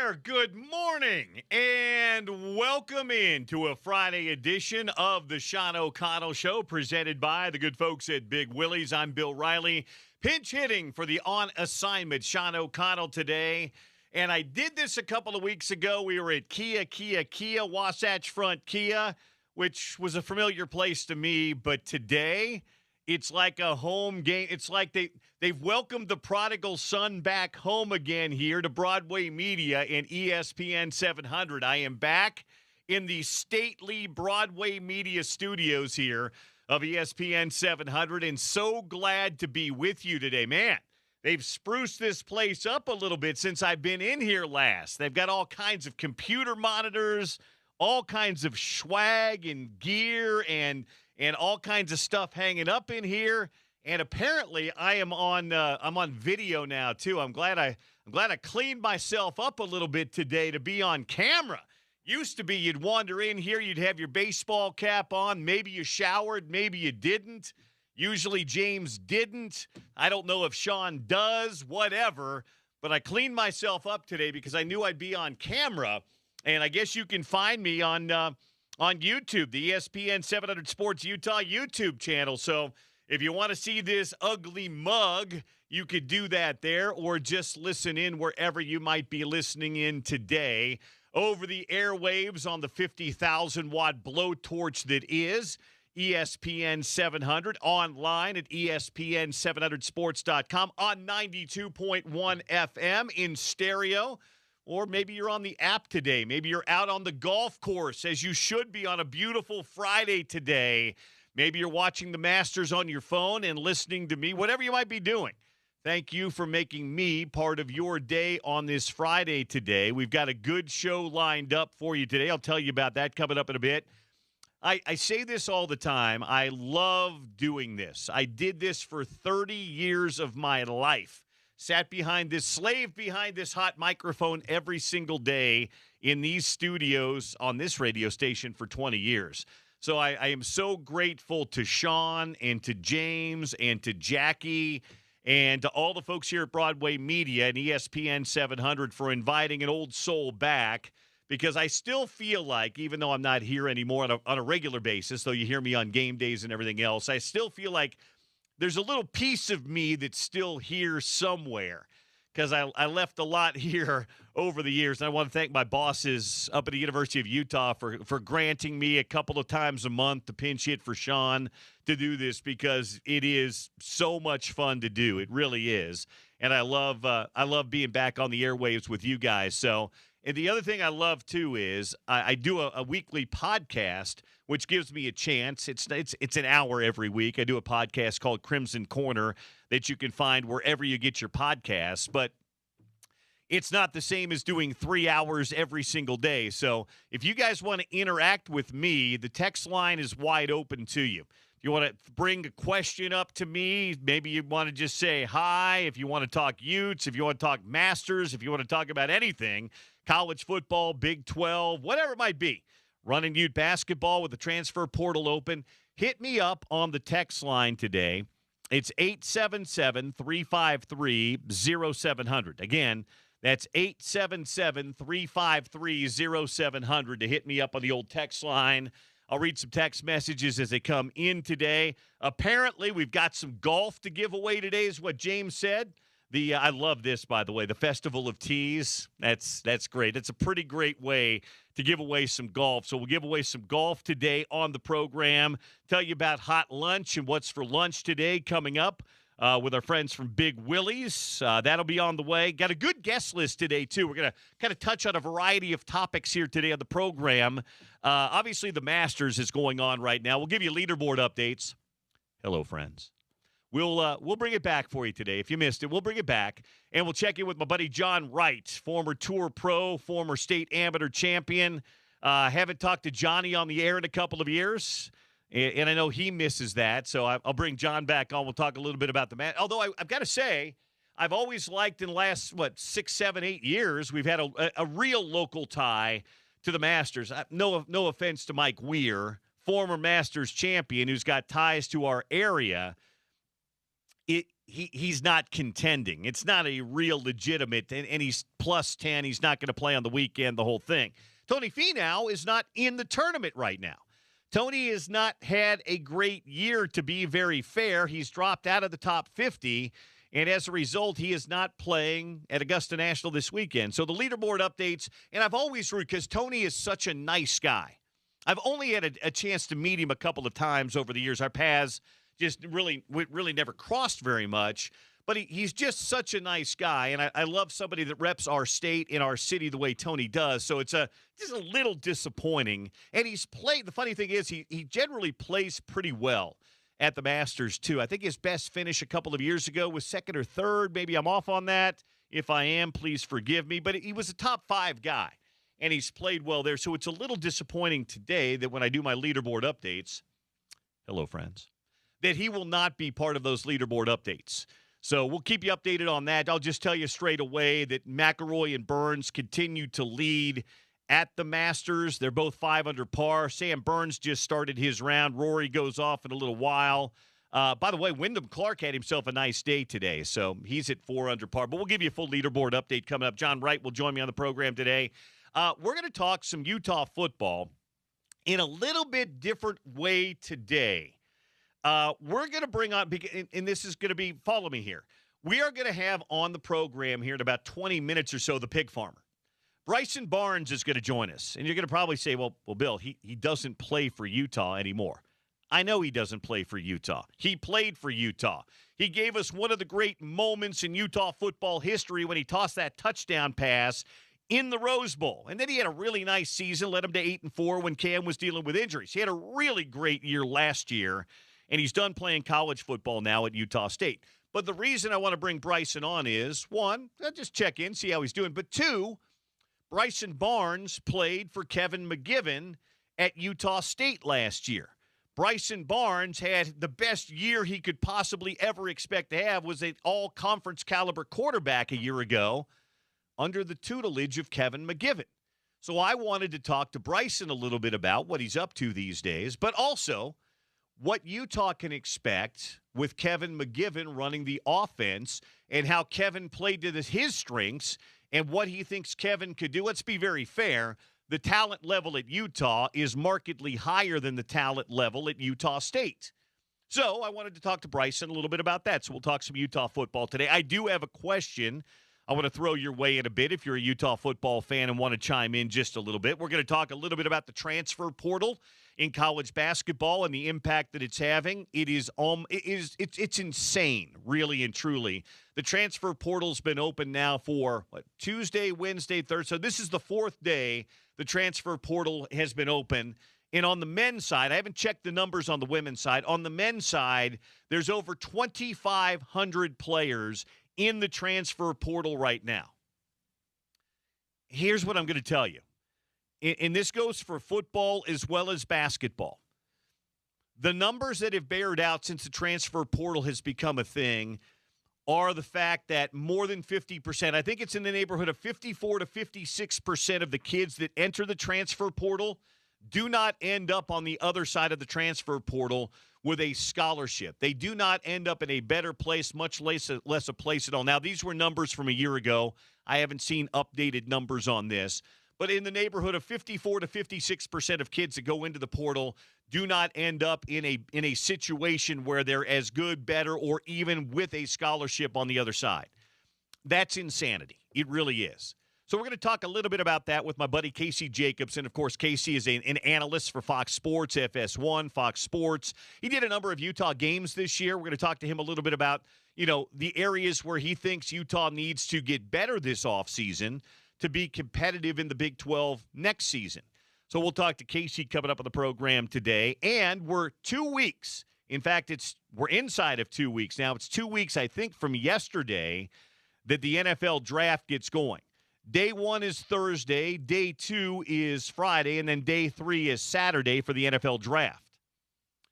there. Good morning and welcome in to a Friday edition of the Sean O'Connell Show presented by the good folks at Big Willie's. I'm Bill Riley, pinch hitting for the on assignment Sean O'Connell today. And I did this a couple of weeks ago. We were at Kia, Wasatch Front Kia, which was a familiar place to me. But today, it's like a home game. It's like they've welcomed the prodigal son back home again here to Broadway Media and ESPN 700. I am back in the stately Broadway Media studios here of ESPN 700, and so glad to be with you today. Man, they've spruced this place up a little bit since I've been in here last. They've got all kinds of computer monitors, all kinds of swag and gear and all kinds of stuff hanging up in here. And apparently I'm on video now too. I'm glad I cleaned myself up a little bit today to be on camera. Used to be you'd wander in here, you'd have your baseball cap on, maybe you showered, maybe you didn't. Usually James didn't. I don't know if Sean does, whatever. But I cleaned myself up today because I knew I'd be on camera. And I guess you can find me on YouTube, the ESPN 700 Sports Utah YouTube channel. So if you want to see this ugly mug, you could do that there or just listen in wherever you might be listening in today over the airwaves on the 50,000-watt blowtorch that is ESPN 700, online at ESPN700sports.com, on 92.1 FM in stereo. Or maybe you're on the app today. Maybe you're out on the golf course, as you should be on a beautiful Friday today. Maybe you're watching the Masters on your phone and listening to me, whatever you might be doing. Thank you for making me part of your day on this Friday today. We've got a good show lined up for you today. I'll tell you about that coming up in a bit. I say this all the time. I love doing this. I did this for 30 years of my life. Sat behind this, slave behind this hot microphone every single day in these studios on this radio station for 20 years. So I am so grateful to Sean and to James and to Jackie and to all the folks here at Broadway Media and ESPN 700 for inviting an old soul back, because I still feel like, even though I'm not here anymore on a regular basis, though you hear me on game days and everything else, I still feel like there's a little piece of me that's still here somewhere, because I left a lot here over the years. And I want to thank my bosses up at the University of Utah for granting me a couple of times a month to pinch hit for Sean to do this, because it is so much fun to do. It really is. And I love being back on the airwaves with you guys. So, and the other thing I love, too, is I do a weekly podcast, which gives me a chance. It's an hour every week. I do a podcast called Crimson Corner that you can find wherever you get your podcasts. But it's not the same as doing 3 hours every single day. So if you guys want to interact with me, the text line is wide open to you. If you want to bring a question up to me, maybe you want to just say hi. If you want to talk Utes, if you want to talk Masters, if you want to talk about anything, college football, Big 12, whatever it might be, running Ute basketball with the transfer portal open, hit me up on the text line today. It's 877-353-0700. Again, that's 877-353-0700 to hit me up on the old text line. I'll read some text messages as they come in today. Apparently, we've got some golf to give away today, is what James said. I love this, by the way, the Festival of Tees. That's great. It's a pretty great way to give away some golf. So we'll give away some golf today on the program. Tell you about hot lunch and what's for lunch today coming up with our friends from Big Willie's. That'll be on the way. Got a good guest list today, too. We're going to kind of touch on a variety of topics here today on the program. Obviously, the Masters is going on right now. We'll give you leaderboard updates. Hello, friends. We'll bring it back for you today. If you missed it, we'll bring it back. And we'll check in with my buddy John Wright, former Tour Pro, former state amateur champion. Haven't talked to Johnny on the air in a couple of years, and I know he misses that. So I'll bring John back on. We'll talk a little bit about the match. Although I've got to say, I've always liked in the last, 6, 7, 8 years, we've had a real local tie to the Masters. No offense to Mike Weir, former Masters champion who's got ties to our area. he's not contending. It's not a real legitimate, and he's plus 10. He's not going to play on the weekend, the whole thing. Tony Finau is not in the tournament right now. Tony has not had a great year, to be very fair. He's dropped out of the top 50, and as a result, he is not playing at Augusta National this weekend. So the leaderboard updates, and I've always rooted because Tony is such a nice guy. I've only had a chance to meet him a couple of times over the years. Our paths just really never crossed very much. But he's just such a nice guy, and I love somebody that reps our state and our city the way Tony does. So it's just a little disappointing. And he's played. The funny thing is he generally plays pretty well at the Masters, too. I think his best finish a couple of years ago was second or third. Maybe I'm off on that. If I am, please forgive me. But he was a top 5 guy, and he's played well there. So it's a little disappointing today that when I do my leaderboard updates, hello, friends, that he will not be part of those leaderboard updates. So we'll keep you updated on that. I'll just tell you straight away that McIlroy and Burns continue to lead at the Masters. They're both 5 under par. Sam Burns just started his round. Rory goes off in a little while. By the way, Wyndham Clark had himself a nice day today, so he's at 4 under par. But we'll give you a full leaderboard update coming up. John Wright will join me on the program today. We're going to talk some Utah football in a little bit different way today. We're going to bring on, and this is going to be, follow me here. We are going to have on the program here in about 20 minutes or so the pig farmer. Bryson Barnes is going to join us. And you're going to probably say, well, Bill, he doesn't play for Utah anymore. I know he doesn't play for Utah. He played for Utah. He gave us one of the great moments in Utah football history when he tossed that touchdown pass in the Rose Bowl. And then he had a really nice season, led him to 8-4 when Cam was dealing with injuries. He had a really great year last year. And he's done playing college football now at Utah State. But the reason I want to bring Bryson on is, one, just check in, see how he's doing. But two, Bryson Barnes played for Kevin McGivern at Utah State last year. Bryson Barnes had the best year he could possibly ever expect to have, was an all-conference caliber quarterback a year ago under the tutelage of Kevin McGivern. So I wanted to talk to Bryson a little bit about what he's up to these days, but also what Utah can expect with Kevin McGivern running the offense and how Kevin played to his strengths and what he thinks Kevin could do. Let's be very fair. The talent level at Utah is markedly higher than the talent level at Utah State. So I wanted to talk to Bryson a little bit about that. So we'll talk some Utah football today. I do have a question I want to throw your way in a bit if you're a Utah football fan and want to chime in just a little bit. We're going to talk a little bit about the transfer portal in college basketball and the impact that it's having. It's insane, really and truly. The transfer portal's been open now for Tuesday, Wednesday, Thursday. So this is the 4th day the transfer portal has been open. And on the men's side, I haven't checked the numbers on the women's side. On the men's side, there's over 2,500 players in the transfer portal right now. Here's what I'm going to tell you. And this goes for football as well as basketball. The numbers that have bared out since the transfer portal has become a thing are the fact that more than 50%, I think it's in the neighborhood of 54 to 56% of the kids that enter the transfer portal do not end up on the other side of the transfer portal with a scholarship. They do not end up in a better place, much less a place at all. Now, these were numbers from a year ago. I haven't seen updated numbers on this. But in the neighborhood of 54 to 56% of kids that go into the portal do not end up in a situation where they're as good, better, or even with a scholarship on the other side. That's insanity. It really is. So we're going to talk a little bit about that with my buddy Casey Jacobs. And, of course, Casey is an analyst for Fox Sports, FS1, Fox Sports. He did a number of Utah games this year. We're going to talk to him a little bit about, the areas where he thinks Utah needs to get better this offseason to be competitive in the Big 12 next season. So we'll talk to Casey coming up on the program today. And we're 2 weeks. In fact, we're inside of 2 weeks now. It's 2 weeks, I think, from yesterday that the NFL draft gets going. Day 1 is Thursday, day 2 is Friday, and then day 3 is Saturday for the NFL draft.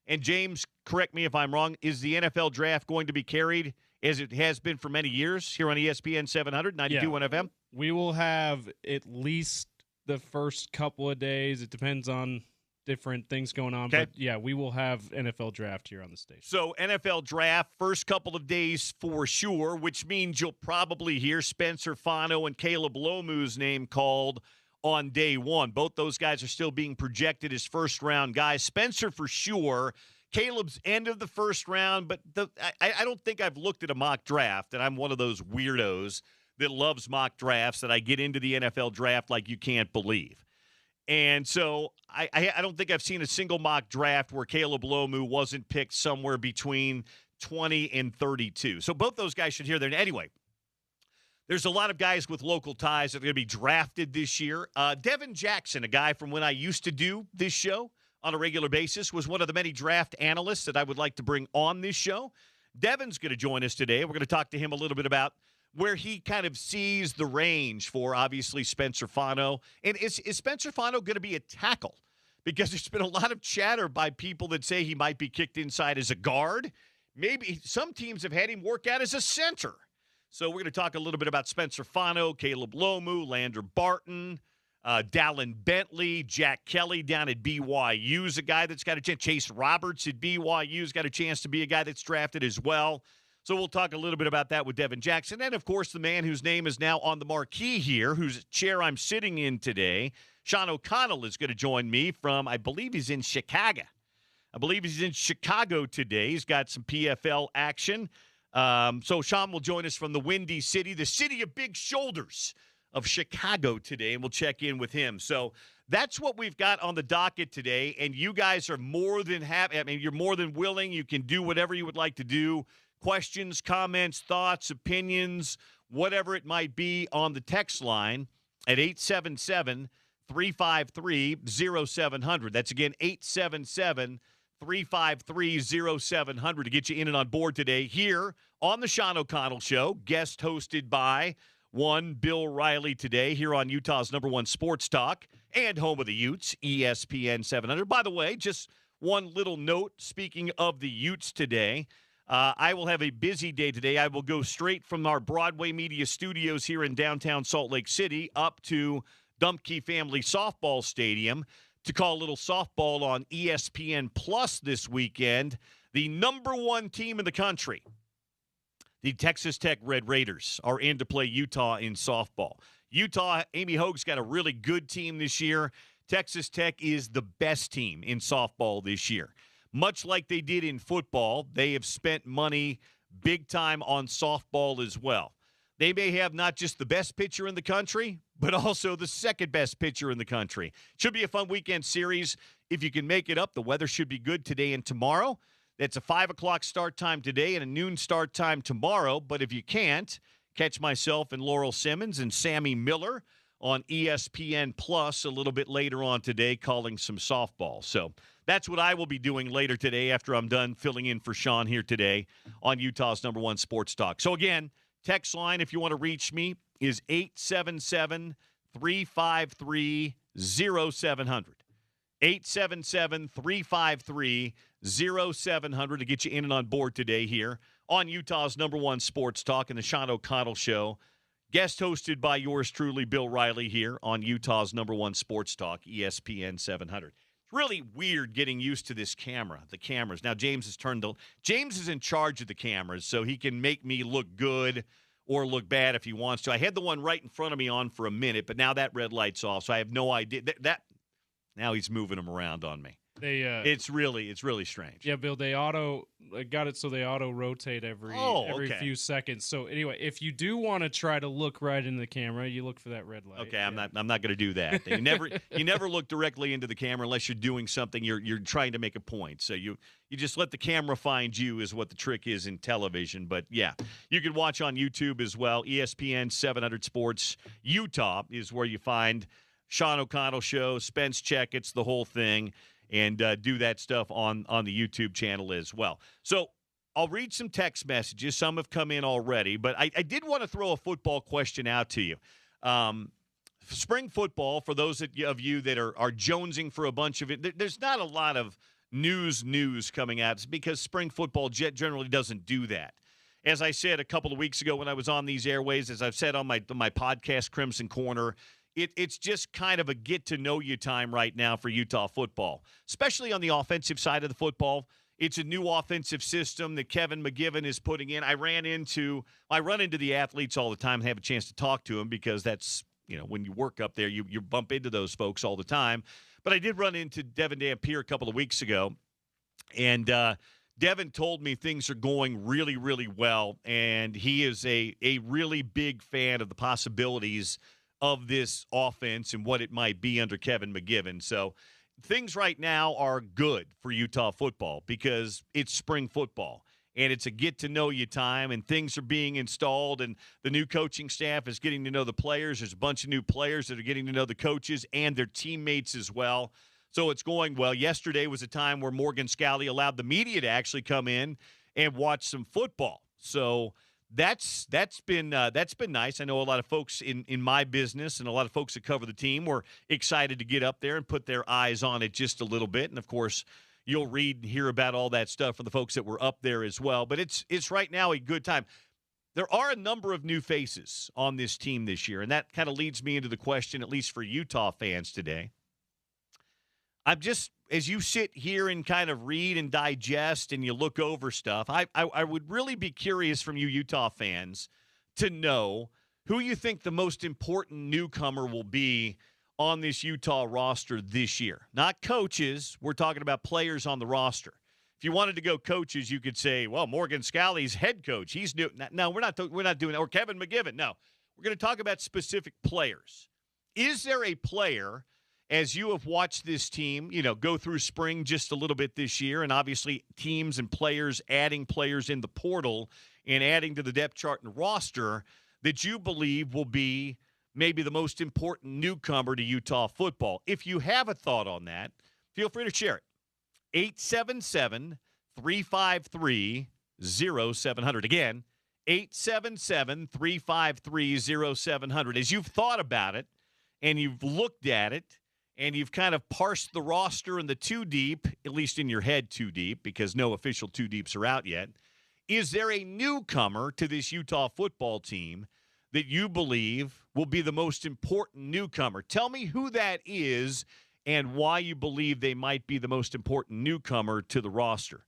And James, correct me if I'm wrong, is the NFL draft going to be carried as it has been for many years here on ESPN 700, 92.1 FM? We will have at least the first couple of days. It depends on different things going on. Okay. But, yeah, we will have NFL draft here on the station. So NFL draft, first couple of days for sure, which means you'll probably hear Spencer Fano and Caleb Lomu's name called on day one. Both those guys are still being projected as first-round guys. Spencer for sure. Caleb's end of the first round, but I don't think I've looked at a mock draft, and I'm one of those weirdos that loves mock drafts, that I get into the NFL draft like you can't believe. And so I don't think I've seen a single mock draft where Caleb Lomu wasn't picked somewhere between 20 and 32. So both those guys should hear there. Anyway, there's a lot of guys with local ties that are going to be drafted this year. Devin Jackson, a guy from when I used to do this show on a regular basis, was one of the many draft analysts that I would like to bring on this show. Devin's going to join us today. We're going to talk to him a little bit about where he kind of sees the range for, obviously, Spencer Fano. And is Spencer Fano going to be a tackle? Because there's been a lot of chatter by people that say he might be kicked inside as a guard. Maybe some teams have had him work out as a center. So we're going to talk a little bit about Spencer Fano, Caleb Lomu, Lander Barton, Dallin Bentley, Jack Kelly down at BYU is a guy that's got a chance. Chase Roberts at BYU's got a chance to be a guy that's drafted as well. So we'll talk a little bit about that with Devin Jackson. And, of course, the man whose name is now on the marquee here, whose chair I'm sitting in today, Sean O'Connell, is going to join me from, I believe he's in Chicago. Today. He's got some PFL action. So Sean will join us from the Windy City, the city of big shoulders of Chicago today, and we'll check in with him. So that's what we've got on the docket today, and you guys are more than happy. I mean, you're more than willing. You can do whatever you would like to do. Questions, comments, thoughts, opinions, whatever it might be on the text line at 877-353-0700. That's, again, 877-353-0700 to get you in and on board today here on the Sean O'Connell Show, guest hosted by one Bill Riley today here on Utah's #1 sports talk and home of the Utes, ESPN 700. By the way, just one little note, speaking of the Utes today, I will have a busy day today. I will go straight from our Broadway Media Studios here in downtown Salt Lake City up to Dumpke Family Softball Stadium to call a little softball on ESPN Plus this weekend. The #1 team in the country, the Texas Tech Red Raiders, are in to play Utah in softball. Utah, Amy Hogue's got a really good team this year. Texas Tech is the best team in softball this year. Much like they did in football, they have spent money big time on softball as well. They may have not just the best pitcher in the country, but also the second best pitcher in the country. Should be a fun weekend series. If you can make it up, the weather should be good today and tomorrow. That's a 5 o'clock start time today and a noon start time tomorrow. But if you can't, catch myself and Laurel Simmons and Sammy Miller on ESPN Plus a little bit later on today calling some softball. So that's what I will be doing later today after I'm done filling in for Sean here today on Utah's #1 sports talk. So, again, text line, if you want to reach me, is 877-353-0700. 877-353-0700 to get you in and on board today here on Utah's #1 sports talk and the Sean O'Connell Show. Guest hosted by yours truly, Bill Riley, here on Utah's #1 sports talk, ESPN 700. It's really weird getting used to this camera, the cameras. Now, James is in charge of the cameras, so he can make me look good or look bad if he wants to. I had the one right in front of me on for a minute, but now that red light's off, so I have no idea. Now he's moving them around on me. It's really strange. Yeah, Bill, they got it so they auto rotate every few seconds. So anyway, if you do want to try to look right into the camera, you look for that red light. Okay, yeah. I'm not going to do that. You never look directly into the camera unless you're doing something you're trying to make a point. So you just let the camera find you is what the trick is in television. But yeah, you can watch on YouTube as well. ESPN 700 Sports Utah is where you find Sean O'Connell Show, Spence Checketts, the whole thing. And do that stuff on the YouTube channel as well. So I'll read some text messages. Some have come in already, but I did want to throw a football question out to you. Spring football, for those of you that are jonesing for a bunch of it, there's not a lot of news coming out because spring football generally doesn't do that. As I said a couple of weeks ago when I was on these airways, as I've said on my podcast, Crimson Corner, it's just kind of a get-to-know-you time right now for Utah football, especially on the offensive side of the football. It's a new offensive system that Kevin McGivern is putting in. I run into the athletes all the time and have a chance to talk to them because that's, when you work up there, you bump into those folks all the time. But I did run into Devin Dampier a couple of weeks ago, and Devin told me things are going really, really well, and he is a really big fan of the possibilities of this offense and what it might be under Kevin McGivern. So things right now are good for Utah football because it's spring football, and it's a get-to-know-you time, and things are being installed, and the new coaching staff is getting to know the players. There's a bunch of new players that are getting to know the coaches and their teammates as well. So it's going well. Yesterday was a time where Morgan Scalley allowed the media to actually come in and watch some football. So that's been nice. I know a lot of folks in my business and a lot of folks that cover the team were excited to get up there and put their eyes on it just a little bit. And of course, you'll read and hear about all that stuff from the folks that were up there as well. But it's right now a good time. There are a number of new faces on this team this year, and that kind of leads me into the question, at least for Utah fans today. As you sit here and kind of read and digest and you look over stuff, I would really be curious from you Utah fans to know who you think the most important newcomer will be on this Utah roster this year. Not coaches. We're talking about players on the roster. If you wanted to go coaches, you could say, well, Morgan Scalley's head coach. He's new. No, we're not doing that. Or Kevin McGivern. No, we're going to talk about specific players. Is there a player, as you have watched this team, go through spring just a little bit this year, and obviously teams and players adding players in the portal and adding to the depth chart and roster, that you believe will be maybe the most important newcomer to Utah football? If you have a thought on that, feel free to share it. 877-353-0700. Again, 877-353-0700. As you've thought about it and you've looked at it, and you've kind of parsed the roster and the two deep, at least in your head two deep, because no official two deeps are out yet. Is there a newcomer to this Utah football team that you believe will be the most important newcomer? Tell me who that is and why you believe they might be the most important newcomer to the roster.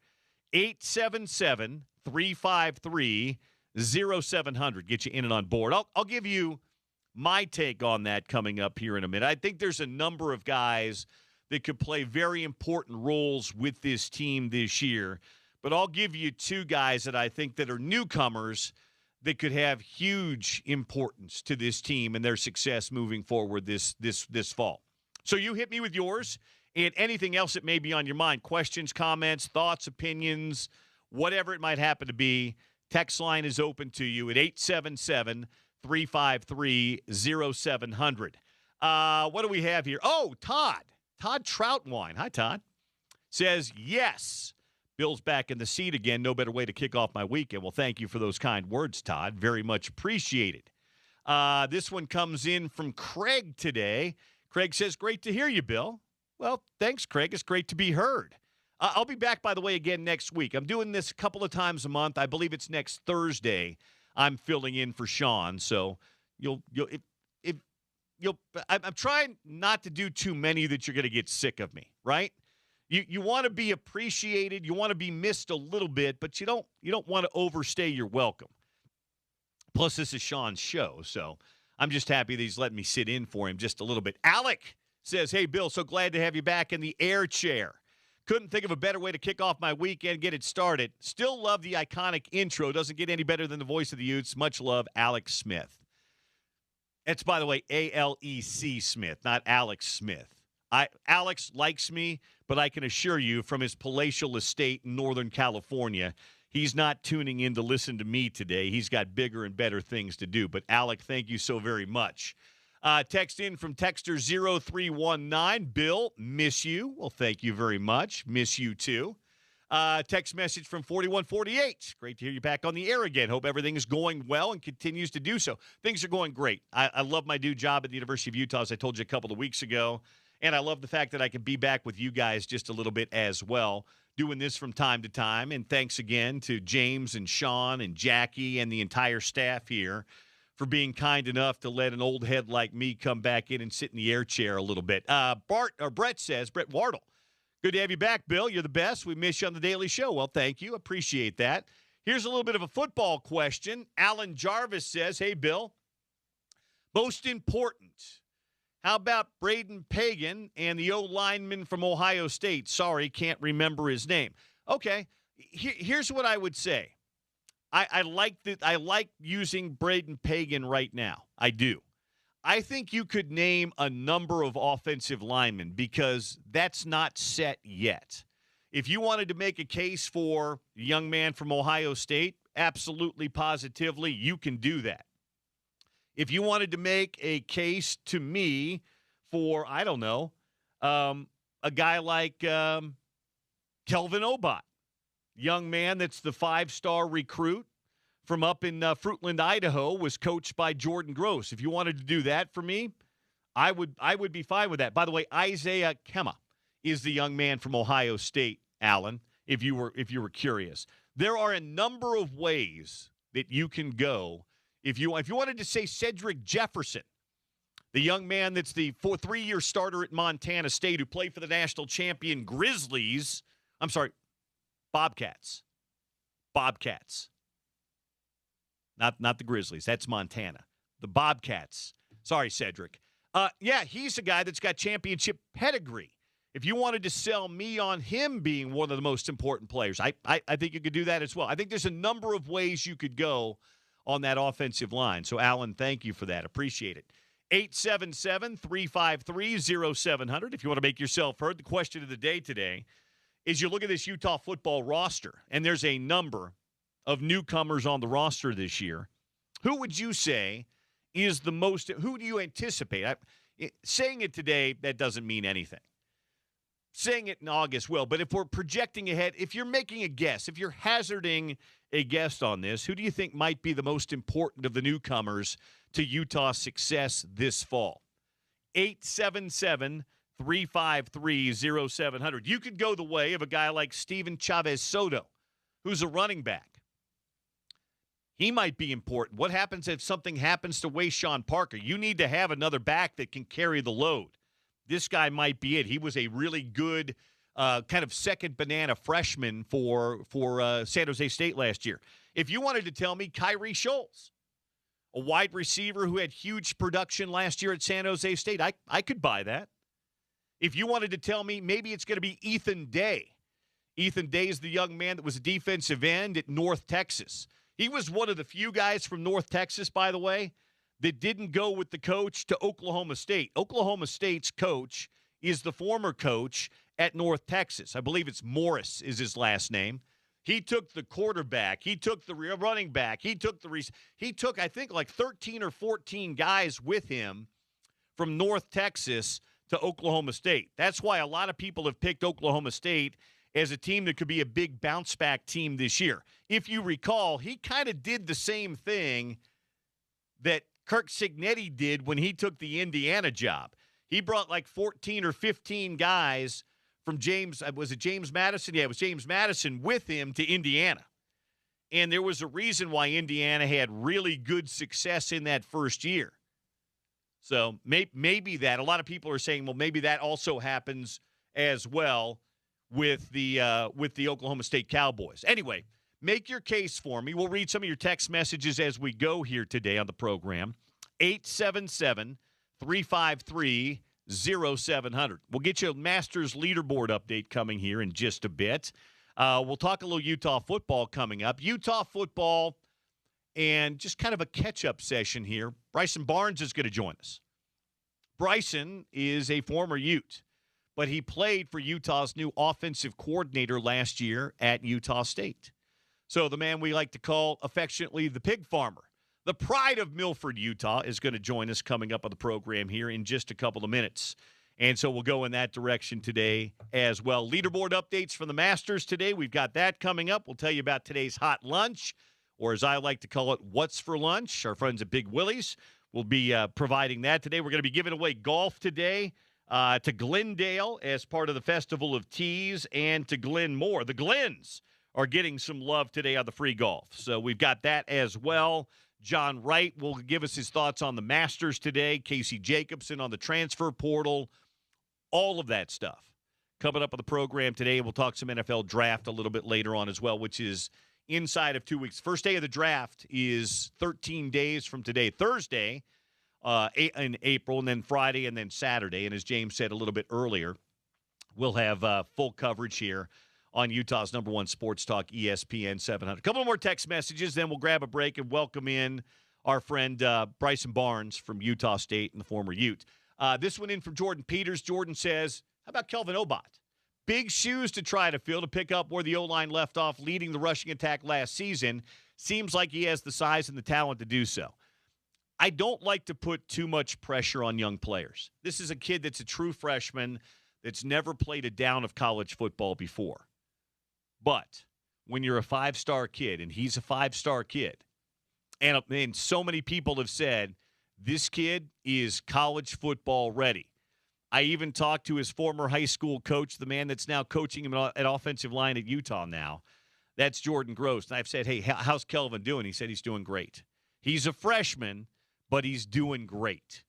877-353-0700. Get you in and on board. I'll give you my take on that coming up here in a minute. I think there's a number of guys that could play very important roles with this team this year, but I'll give you two guys that I think that are newcomers that could have huge importance to this team and their success moving forward this fall. So you hit me with yours and anything else that may be on your mind. Questions, comments, thoughts, opinions, whatever it might happen to be. Text line is open to you at 877-353-0700. What do we have here? Oh, Todd Troutwine. Hi, Todd. Says, yes, Bill's back in the seat again. No better way to kick off my weekend. Well, thank you for those kind words, Todd. Very much appreciated. This one comes in from Craig today. Craig says, great to hear you, Bill. Well, thanks, Craig. It's great to be heard. I'll be back, by the way, again next week. I'm doing this a couple of times a month. I believe it's next Thursday. I'm filling in for Sean, so I'm trying not to do too many that you're going to get sick of me, right? You want to be appreciated, you want to be missed a little bit, but you don't want to overstay your welcome. Plus, this is Sean's show, so I'm just happy that he's letting me sit in for him just a little bit. Alec says, hey, Bill, so glad to have you back in the air chair. Couldn't think of a better way to kick off my weekend, get it started. Still love the iconic intro. Doesn't get any better than the voice of the Utes. Much love, Alex Smith. That's, by the way, A-L-E-C Smith, not Alex Smith. Alex likes me, but I can assure you from his palatial estate in Northern California, he's not tuning in to listen to me today. He's got bigger and better things to do. But, Alec, thank you so very much. Text in from Texter 0319. Bill, miss you. Well, thank you very much. Miss you, too. Text message from 4148. Great to hear you back on the air again. Hope everything is going well and continues to do so. Things are going great. I love my new job at the University of Utah, as I told you a couple of weeks ago. And I love the fact that I can be back with you guys just a little bit as well, doing this from time to time. And thanks again to James and Sean and Jackie and the entire staff here for being kind enough to let an old head like me come back in and sit in the air chair a little bit. Brett says, Brett Wardle, good to have you back, Bill. You're the best. We miss you on the Daily Show. Well, thank you. Appreciate that. Here's a little bit of a football question. Alan Jarvis says, hey, Bill, most important, how about Braden Pagan and the O-lineman from Ohio State? Sorry, can't remember his name. Okay, here's what I would say. I like using Braden Pagan right now. I do. I think you could name a number of offensive linemen because that's not set yet. If you wanted to make a case for a young man from Ohio State, absolutely, positively, you can do that. If you wanted to make a case to me for, I don't know, a guy like Kelvin Obot, young man that's the 5-star recruit from up in Fruitland, Idaho, was coached by Jordan Gross. If you wanted to do that for me, I would be fine with that. By the way, Isaiah Kema is the young man from Ohio State, Alan, if you were curious. There are a number of ways that you can go. If you wanted to say Cedric Jefferson, the young man that's the 3-year starter at Montana State who played for the national champion Bobcats. Not the Grizzlies. That's Montana. The Bobcats. Sorry, Cedric. Yeah, he's a guy that's got championship pedigree. If you wanted to sell me on him being one of the most important players, I think you could do that as well. I think there's a number of ways you could go on that offensive line. So, Alan, thank you for that. Appreciate it. 877-353-0700. If you want to make yourself heard, the question of the day today is you look at this Utah football roster, and there's a number of newcomers on the roster this year. Who would you say is the most – who do you anticipate? Saying it today, that doesn't mean anything. Saying it in August will, but if we're projecting ahead, if you're making a guess, if you're hazarding a guess on this, who do you think might be the most important of the newcomers to Utah's success this fall? 877-353-0700. You could go the way of a guy like Steven Chavez Soto, who's a running back. He might be important. What happens if something happens to Wayshawn Parker? You need to have another back that can carry the load. This guy might be it. He was a really good kind of second banana freshman for San Jose State last year. If you wanted to tell me Kyrie Scholes, a wide receiver who had huge production last year at San Jose State, I could buy that. If you wanted to tell me maybe it's going to be Ethan Day. Ethan Day is the young man that was a defensive end at North Texas. He was one of the few guys from North Texas, by the way, that didn't go with the coach to Oklahoma State. Oklahoma State's coach is the former coach at North Texas. I believe it's Morris is his last name. He took the quarterback. He took the running back. He took I think, like 13 or 14 guys with him from North Texas to Oklahoma State. That's why a lot of people have picked Oklahoma State as a team that could be a big bounce-back team this year. If you recall, he kind of did the same thing that Kirk Cignetti did when he took the Indiana job. He brought like 14 or 15 guys from was it James Madison? Yeah, it was James Madison with him to Indiana. And there was a reason why Indiana had really good success in that first year. So maybe that. A lot of people are saying, well, maybe that also happens as well with the Oklahoma State Cowboys. Anyway, make your case for me. We'll read some of your text messages as we go here today on the program. 877-353-0700. We'll get you a Masters leaderboard update coming here in just a bit. We'll talk a little Utah football coming up. Utah football and just kind of a catch-up session here. Bryson Barnes is going to join us. Bryson is a former Ute, but he played for Utah's new offensive coordinator last year at Utah State. So the man we like to call affectionately the pig farmer, the pride of Milford, Utah, is going to join us coming up on the program here in just a couple of minutes. And so we'll go in that direction today as well. Leaderboard updates from the Masters today. We've got that coming up. We'll tell you about today's hot lunch, or as I like to call it, what's for lunch. Our friends at Big Willie's will be providing that today. We're going to be giving away golf today to Glendale as part of the Festival of Teas and to Glenmore. The Glens are getting some love today on the free golf. So we've got that as well. John Wright will give us his thoughts on the Masters today. Casey Jacobson on the transfer portal. All of that stuff. Coming up on the program today, we'll talk some NFL draft a little bit later on as well, which is inside of 2 weeks. First day of the draft is 13 days from today. Thursday in April, and then Friday, and then Saturday. And as James said a little bit earlier, we'll have full coverage here on Utah's #1 sports talk, ESPN 700. A couple more text messages, then we'll grab a break and welcome in our friend Bryson Barnes from Utah State and the former Ute. This one in from Jordan Peters. Jordan says, how about Kelvin Obot? Big shoes to try to fill to pick up where the O-line left off leading the rushing attack last season. Seems like he has the size and the talent to do so. I don't like to put too much pressure on young players. This is a kid that's a true freshman that's never played a down of college football before. But when you're a five-star kid, and he's a five-star kid, and so many people have said, this kid is college football ready. I even talked to his former high school coach, the man that's now coaching him at offensive line at Utah now. That's Jordan Gross. And I've said, hey, how's Kelvin doing? He said he's doing great. He's a freshman, but he's doing great.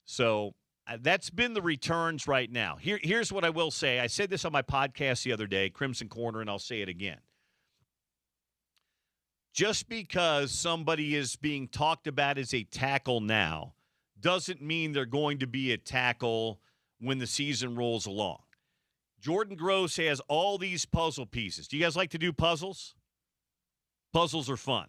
So that's been the returns right now. Here's what I will say. I said this on my podcast the other day, Crimson Corner, and I'll say it again. Just because somebody is being talked about as a tackle now doesn't mean they're going to be a tackle when the season rolls along. Jordan Gross has all these puzzle pieces. Do you guys like to do puzzles? Puzzles are fun.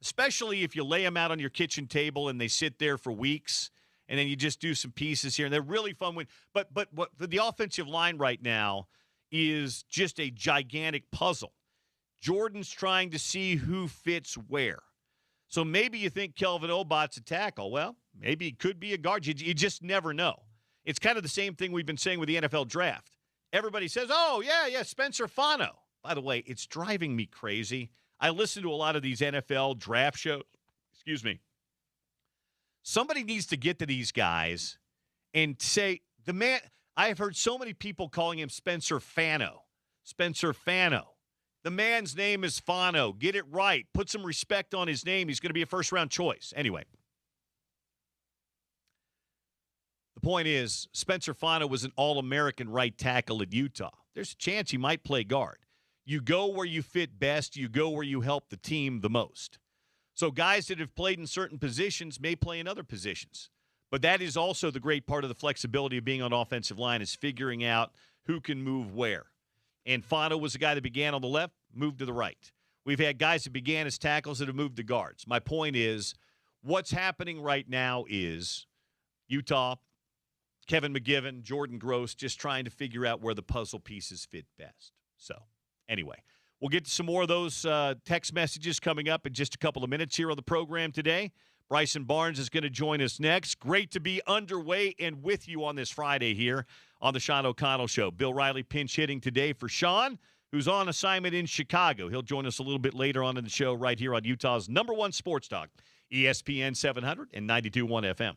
Especially if you lay them out on your kitchen table and they sit there for weeks, and then you just do some pieces here, and they're really fun. But what the offensive line right now is just a gigantic puzzle. Jordan's trying to see who fits where. So maybe you think Kelvin Obot's a tackle. Well, maybe he could be a guard. You just never know. It's kind of the same thing we've been saying with the NFL draft. Everybody says, oh, yeah, Spencer Fano. By the way, it's driving me crazy. I listen to a lot of these NFL draft shows. Excuse me. Somebody needs to get to these guys and say, the man, I've heard so many people calling him Spencer Fano. Spencer Fano. The man's name is Fano. Get it right. Put some respect on his name. He's going to be a first-round choice. Anyway. The point is, Spencer Fano was an All-American right tackle at Utah. There's a chance he might play guard. You go where you fit best. You go where you help the team the most. So guys that have played in certain positions may play in other positions. But that is also the great part of the flexibility of being on offensive line, is figuring out who can move where. And Fano was the guy that began on the left, moved to the right. We've had guys that began as tackles that have moved to guards. My point is, what's happening right now is Utah, Kevin McGivern, Jordan Gross, just trying to figure out where the puzzle pieces fit best. So, anyway, we'll get to some more of those text messages coming up in just a couple of minutes here on the program today. Bryson Barnes is going to join us next. Great to be underway and with you on this Friday here on the Sean O'Connell Show. Bill Riley pinch hitting today for Sean, who's on assignment in Chicago. He'll join us a little bit later on in the show right here on Utah's #1 sports talk, ESPN 700 and 92.1 FM.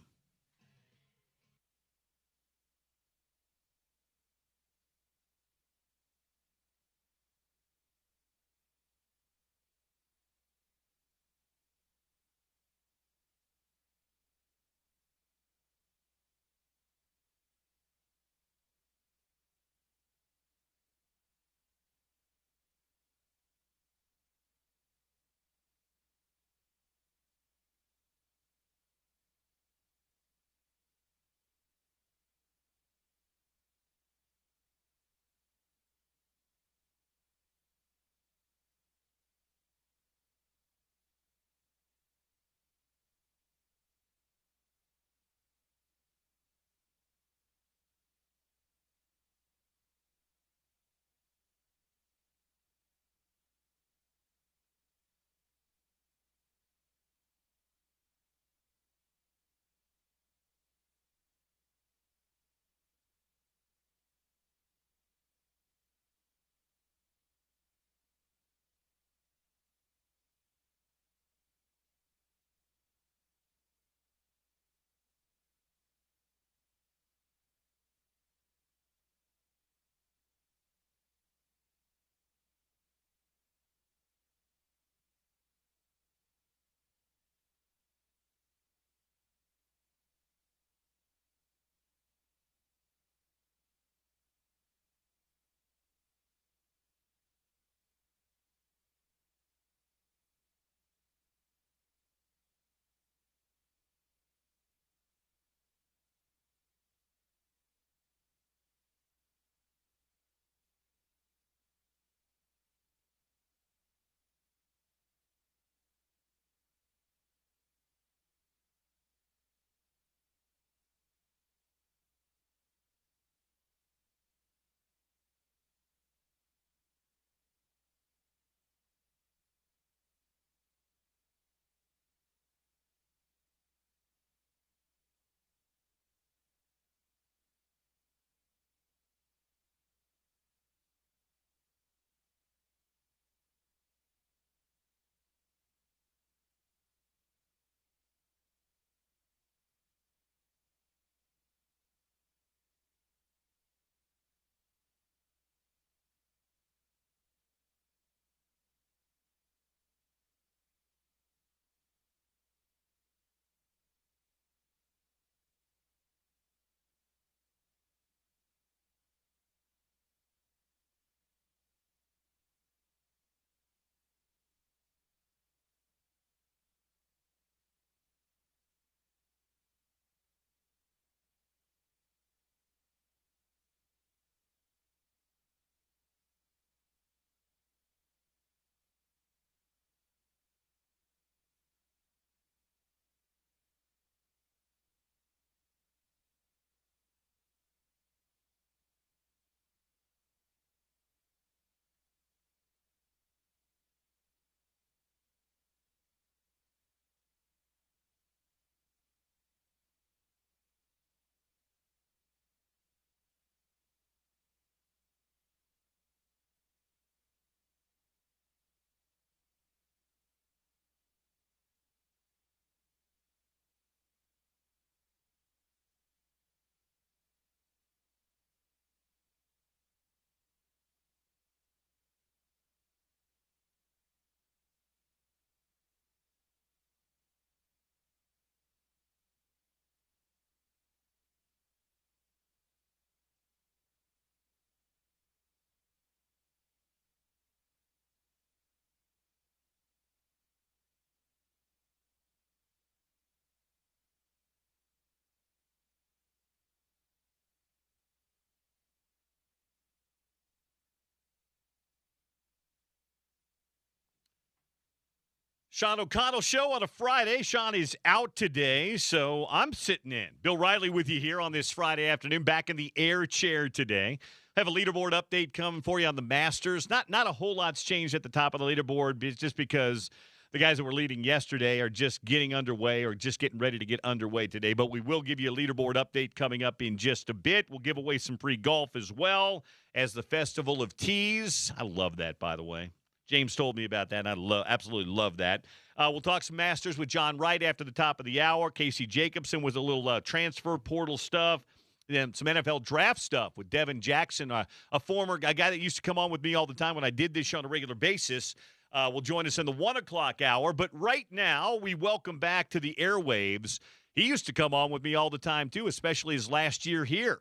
Sean O'Connell Show on a Friday. Sean is out today, so I'm sitting in. Bill Riley with you here on this Friday afternoon, back in the air chair today. Have a leaderboard update coming for you on the Masters. Not a whole lot's changed at the top of the leaderboard, just because the guys that were leading yesterday are just getting underway or just getting ready to get underway today. But we will give you a leaderboard update coming up in just a bit. We'll give away some free golf as well as the Festival of Tees. I love that, by the way. James told me about that, and I absolutely love that. We'll talk some Masters with John Wright after the top of the hour. Casey Jacobson with a little transfer portal stuff. Then some NFL draft stuff with Devin Jackson, a guy that used to come on with me all the time when I did this show on a regular basis. Will join us in the 1 o'clock hour. But right now, we welcome back to the airwaves. He used to come on with me all the time, too, especially his last year here.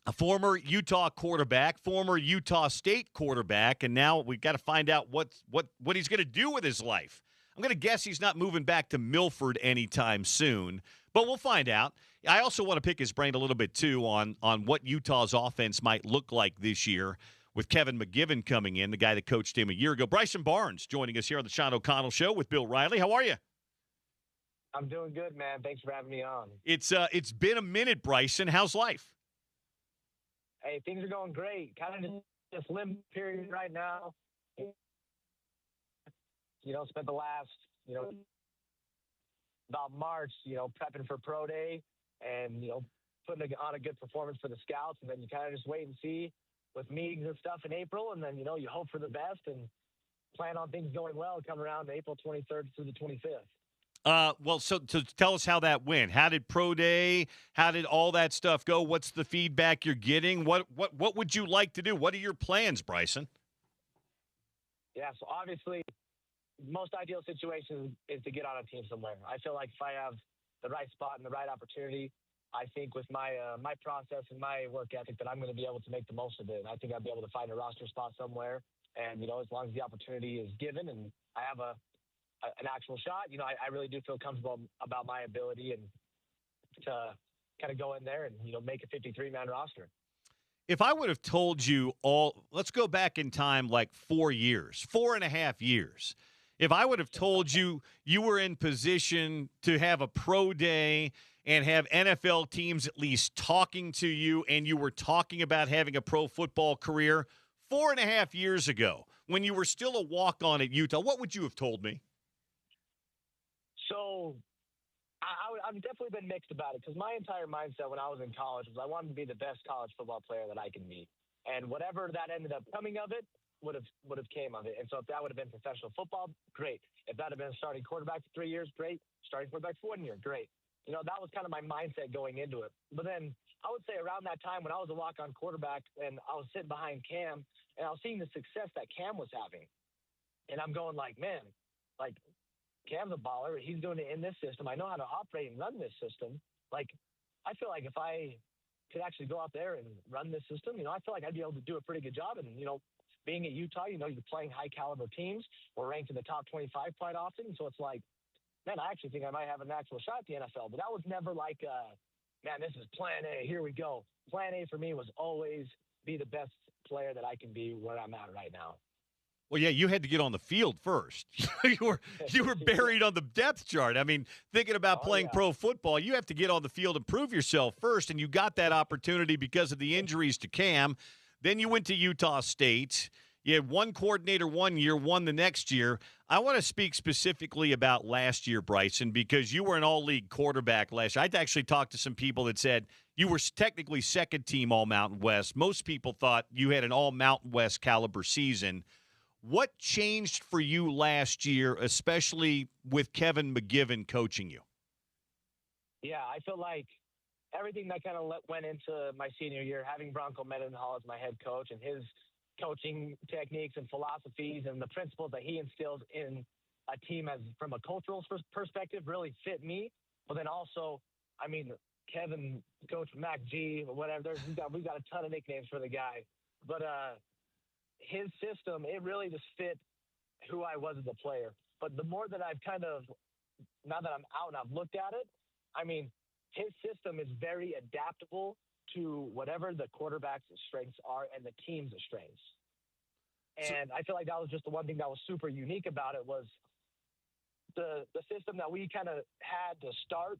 A former Utah quarterback, former Utah State quarterback, and now we've got to find out what he's going to do with his life. I'm going to guess he's not moving back to Milford anytime soon, but we'll find out. I also want to pick his brain a little bit, too, on what Utah's offense might look like this year with Kevin McGivern coming in, the guy that coached him a year ago. Bryson Barnes joining us here on the Sean O'Connell Show with Bill Riley. How are you? I'm doing good, man. Thanks for having me on. It's been a minute, Bryson. How's life? Hey, things are going great. Kind of just limbo period right now. Spent the last, about March, prepping for pro day and, putting on a good performance for the scouts. And then you kind of just wait and see with meetings and stuff in April. And then, you hope for the best and plan on things going well come around April 23rd through the 25th. So tell us how that went. How did pro day? How did all that stuff go? What's the feedback you're getting? What would you like to do? What are your plans, Bryson? Yeah, so obviously, most ideal situation is to get on a team somewhere. I feel like if I have the right spot and the right opportunity, I think with my my process and my work ethic that I'm going to be able to make the most of it. And I think I'll be able to find a roster spot somewhere. And, as long as the opportunity is given and I have an actual shot, I really do feel comfortable about my ability and to kind of go in there and, make a 53-man roster. If I would have told you let's go back in time like 4 years, 4.5 years. If I would have told you were in position to have a pro day and have NFL teams at least talking to you and you were talking about having a pro football career 4.5 years ago when you were still a walk-on at Utah, what would you have told me? So I've definitely been mixed about it because my entire mindset when I was in college was I wanted to be the best college football player that I can be. And whatever that ended up coming of it would have came of it. And so if that would have been professional football, great. If that had been starting quarterback for 3 years, great. Starting quarterback for 1 year, great. That was kind of my mindset going into it. But then I would say around that time when I was a walk-on quarterback and I was sitting behind Cam and I was seeing the success that Cam was having. And I'm going like, man, like, Cam's a baller. He's doing it in this system. I know how to operate and run this system. Like, I feel like if I could actually go out there and run this system, I feel like I'd be able to do a pretty good job. And, being at Utah, you're playing high caliber teams. We're ranked in the top 25 quite often. So it's like, man, I actually think I might have an actual shot at the NFL. But that was never like, man, this is plan A. Here we go. Plan A for me was always be the best player that I can be where I'm at right now. Well, yeah, you had to get on the field first. you were buried on the depth chart. I mean, thinking about playing pro football, you have to get on the field and prove yourself first, and you got that opportunity because of the injuries to Cam. Then you went to Utah State. You had one coordinator 1 year, one the next year. I want to speak specifically about last year, Bryson, because you were an all-league quarterback last year. I'd actually talked to some people that said you were technically second-team All-Mountain West. Most people thought you had an All-Mountain West caliber season. What changed for you last year, especially with Kevin McGivern coaching you? Yeah, I feel like everything that kind of went into my senior year, having Bronco Mendenhall as my head coach and his coaching techniques and philosophies and the principles that he instills in a team as from a cultural perspective really fit me. But then also, I mean, Kevin, Coach Mac G, or whatever, we've got a ton of nicknames for the guy. But his system, it really just fit who I was as a player. But the more that I've now that I'm out and I've looked at it, I mean, his system is very adaptable to whatever the quarterback's strengths are and the team's strengths. And I feel like that was just the one thing that was super unique about it was the system that we kind of had to start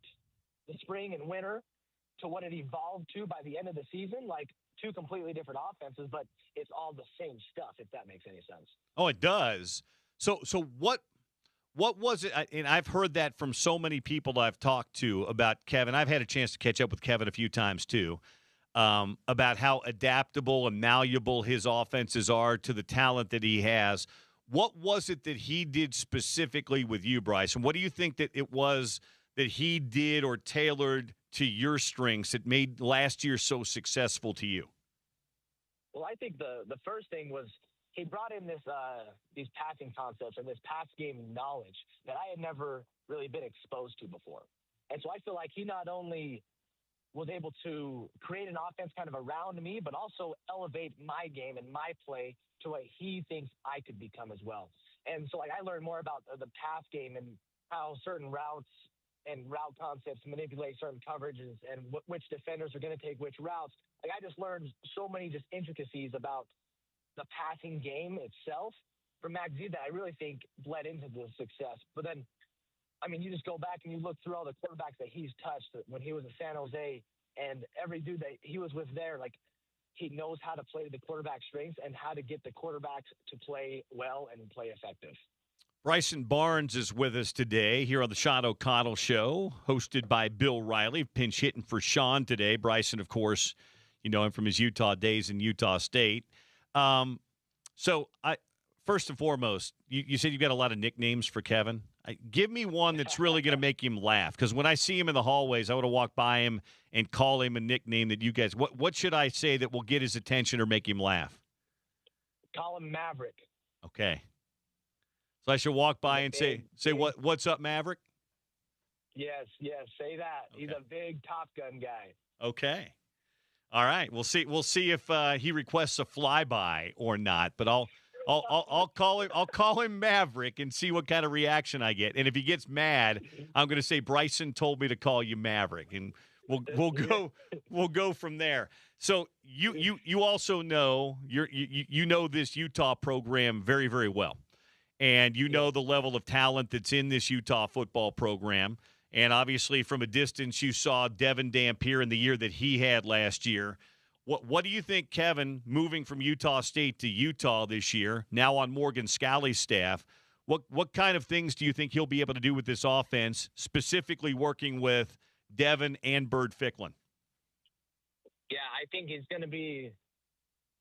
the spring and winter to what it evolved to by the end of the season, like two completely different offenses, but it's all the same stuff, if that makes any sense. Oh, it does. So what was it? And I've heard that from so many people I've talked to about Kevin. I've had a chance to catch up with Kevin a few times too, about how adaptable and malleable his offenses are to the talent that he has. What was it that he did specifically with you, Bryce? And what do you think that it was that he did or tailored to your strengths that made last year so successful to you? Well, I think the first thing was he brought in these passing concepts and this pass game knowledge that I had never really been exposed to before. And so I feel like he not only was able to create an offense kind of around me, but also elevate my game and my play to what he thinks I could become as well. And so, like, I learned more about the pass game and how certain routes and route concepts manipulate certain coverages and which defenders are going to take which routes. Like, I just learned so many just intricacies about the passing game itself from Mac Z that I really think bled into the success. But then, I mean, you just go back and you look through all the quarterbacks that he's touched when he was in San Jose, and every dude that he was with there, like, he knows how to play to the quarterback strengths and how to get the quarterbacks to play well and play effective. Bryson Barnes is with us today here on the Sean O'Connell Show, hosted by Bill Riley, pinch hitting for Sean today. Bryson, of course, you know him from his Utah days in Utah State. So, first and foremost, you said you've got a lot of nicknames for Kevin. Give me one that's really going to make him laugh, because when I see him in the hallways, I want to walk by him and call him a nickname that you guys – what should I say that will get his attention or make him laugh? Call him Maverick. Okay. So I should walk by and say what's up, Maverick? Yes, say that. Okay. He's a big Top Gun guy. Okay. All right. We'll see if he requests a flyby or not, but I'll call him Maverick and see what kind of reaction I get. And if he gets mad, I'm going to say Bryson told me to call you Maverick, and we'll go from there. So you also know you know this Utah program very, very well. And you know the level of talent that's in this Utah football program. And obviously from a distance you saw Devin Dampier in the year that he had last year. What do you think, Kevin, moving from Utah State to Utah this year, now on Morgan Scalley's staff, what kind of things do you think he'll be able to do with this offense, specifically working with Devin and Bird Ficklin? Yeah, I think it's going to be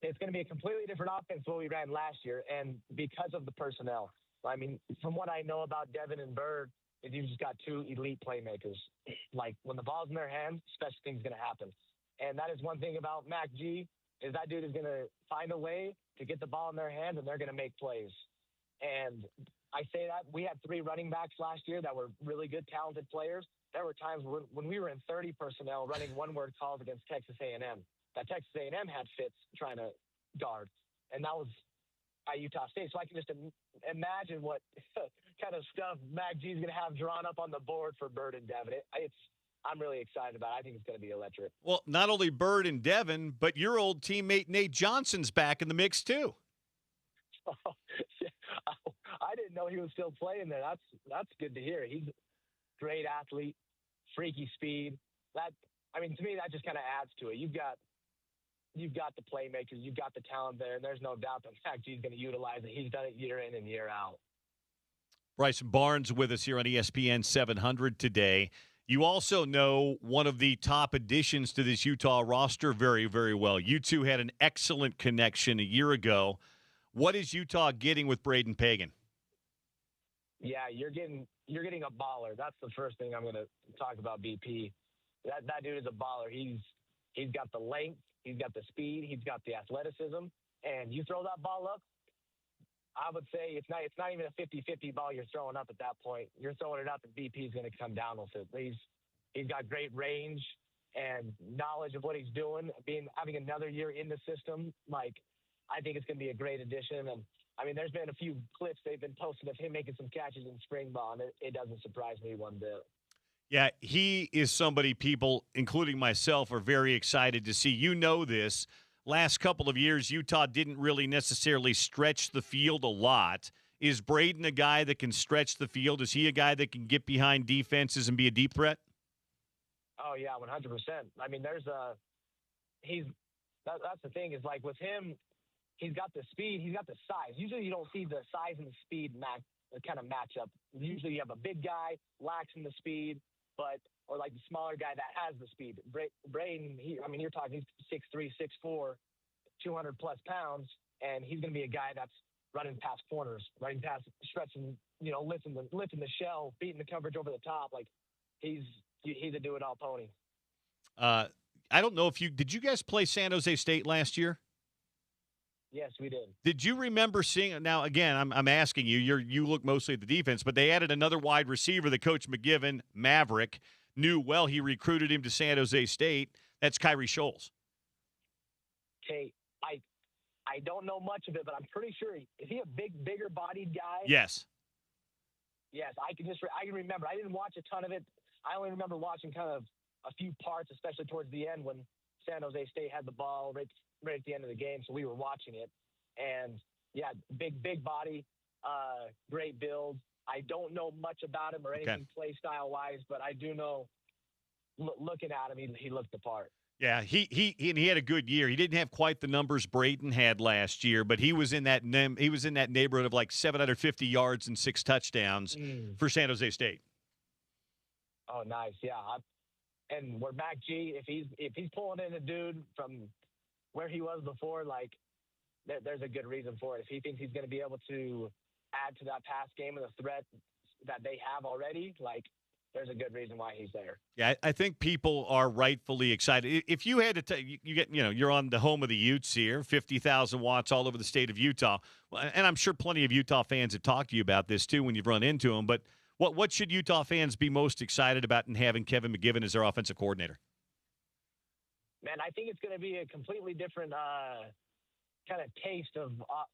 a completely different offense than what we ran last year, and because of the personnel. I mean, from what I know about Devin and Bird, you've just got two elite playmakers. Like, when the ball's in their hands, special things going to happen. And that is one thing about Mac G, is that dude is going to find a way to get the ball in their hands, and they're going to make plays. And I say that we had 3 running backs last year that were really good, talented players. There were times when we were in 30 personnel running one-word calls against Texas A&M. That Texas A&M had fits trying to guard, and that was at Utah State. So I can just imagine what kind of stuff Mac G is going to have drawn up on the board for Bird and Devin. I'm really excited about it. I think it's going to be electric. Well, not only Bird and Devin, but your old teammate Nate Johnson's back in the mix too. I didn't know he was still playing there. That's good to hear. He's a great athlete, freaky speed. To me, that just kind of adds to it. You've got the playmakers, you've got the talent there, and there's no doubt that Mac G is going to utilize it. He's done it year in and year out. Bryson Barnes with us here on ESPN 700 today. You also know one of the top additions to this Utah roster very, very well. You two had an excellent connection a year ago. What is Utah getting with Braden Pagan? Yeah, you're getting a baller. That's the first thing I'm going to talk about, BP. That dude is a baller. He's got the length, he's got the speed, he's got the athleticism, and you throw that ball up, I would say it's not even a 50-50 ball you're throwing up at that point. You're throwing it up, and BP is going to come down with it. He's got great range and knowledge of what he's doing. Having another year in the system, I think it's going to be a great addition. And there's been a few clips they've been posting of him making some catches in spring ball, and it doesn't surprise me one bit. Yeah, he is somebody people, including myself, are very excited to see. You know this. Last couple of years, Utah didn't really necessarily stretch the field a lot. Is Braden a guy that can stretch the field? Is he a guy that can get behind defenses and be a deep threat? Oh yeah, 100%. I mean, that's the thing is like with him, he's got the speed, he's got the size. Usually you don't see the size and the speed kind of match up. Usually you have a big guy lacks in the speed, or like the smaller guy that has the speed. Braden, you're talking he's 6'3", 6'4", 200 plus pounds, and he's going to be a guy that's running past corners, running past, stretching, lifting the shell, beating the coverage over the top. Like he's a do-it-all pony. I don't know if did you guys play San Jose State last year? Yes, we did. Did you remember seeing? Now, again, I'm asking you. You look mostly at the defense, but they added another wide receiver that Coach McGivern, Maverick, knew well. He recruited him to San Jose State. That's Kyrie Scholes. Okay, I don't know much of it, but I'm pretty sure is he a bigger bodied guy? Yes. Yes, I can remember. I didn't watch a ton of it. I only remember watching kind of a few parts, especially towards the end when San Jose State had the ball right at the end of the game, so we were watching it. And yeah, big body, great build. I don't know much about him or anything play style wise, but I do know looking at him, he looked the part. Yeah, he had a good year. He didn't have quite the numbers Braden had last year, but he was in that neighborhood of like 750 yards and 6 touchdowns for San Jose State. Oh, nice. Yeah. And where Mac G, if he's pulling in a dude from where he was before, like there's a good reason for it. If he thinks he's going to be able to add to that pass game and the threat that they have already, like there's a good reason why he's there. Yeah, I think people are rightfully excited. If you had to you're on the home of the Utes here, 50,000 watts all over the state of Utah. And I'm sure plenty of Utah fans have talked to you about this too when you've run into them. But what should Utah fans be most excited about in having Kevin McGivern as their offensive coordinator? Man, I think it's going to be a completely different kind of taste of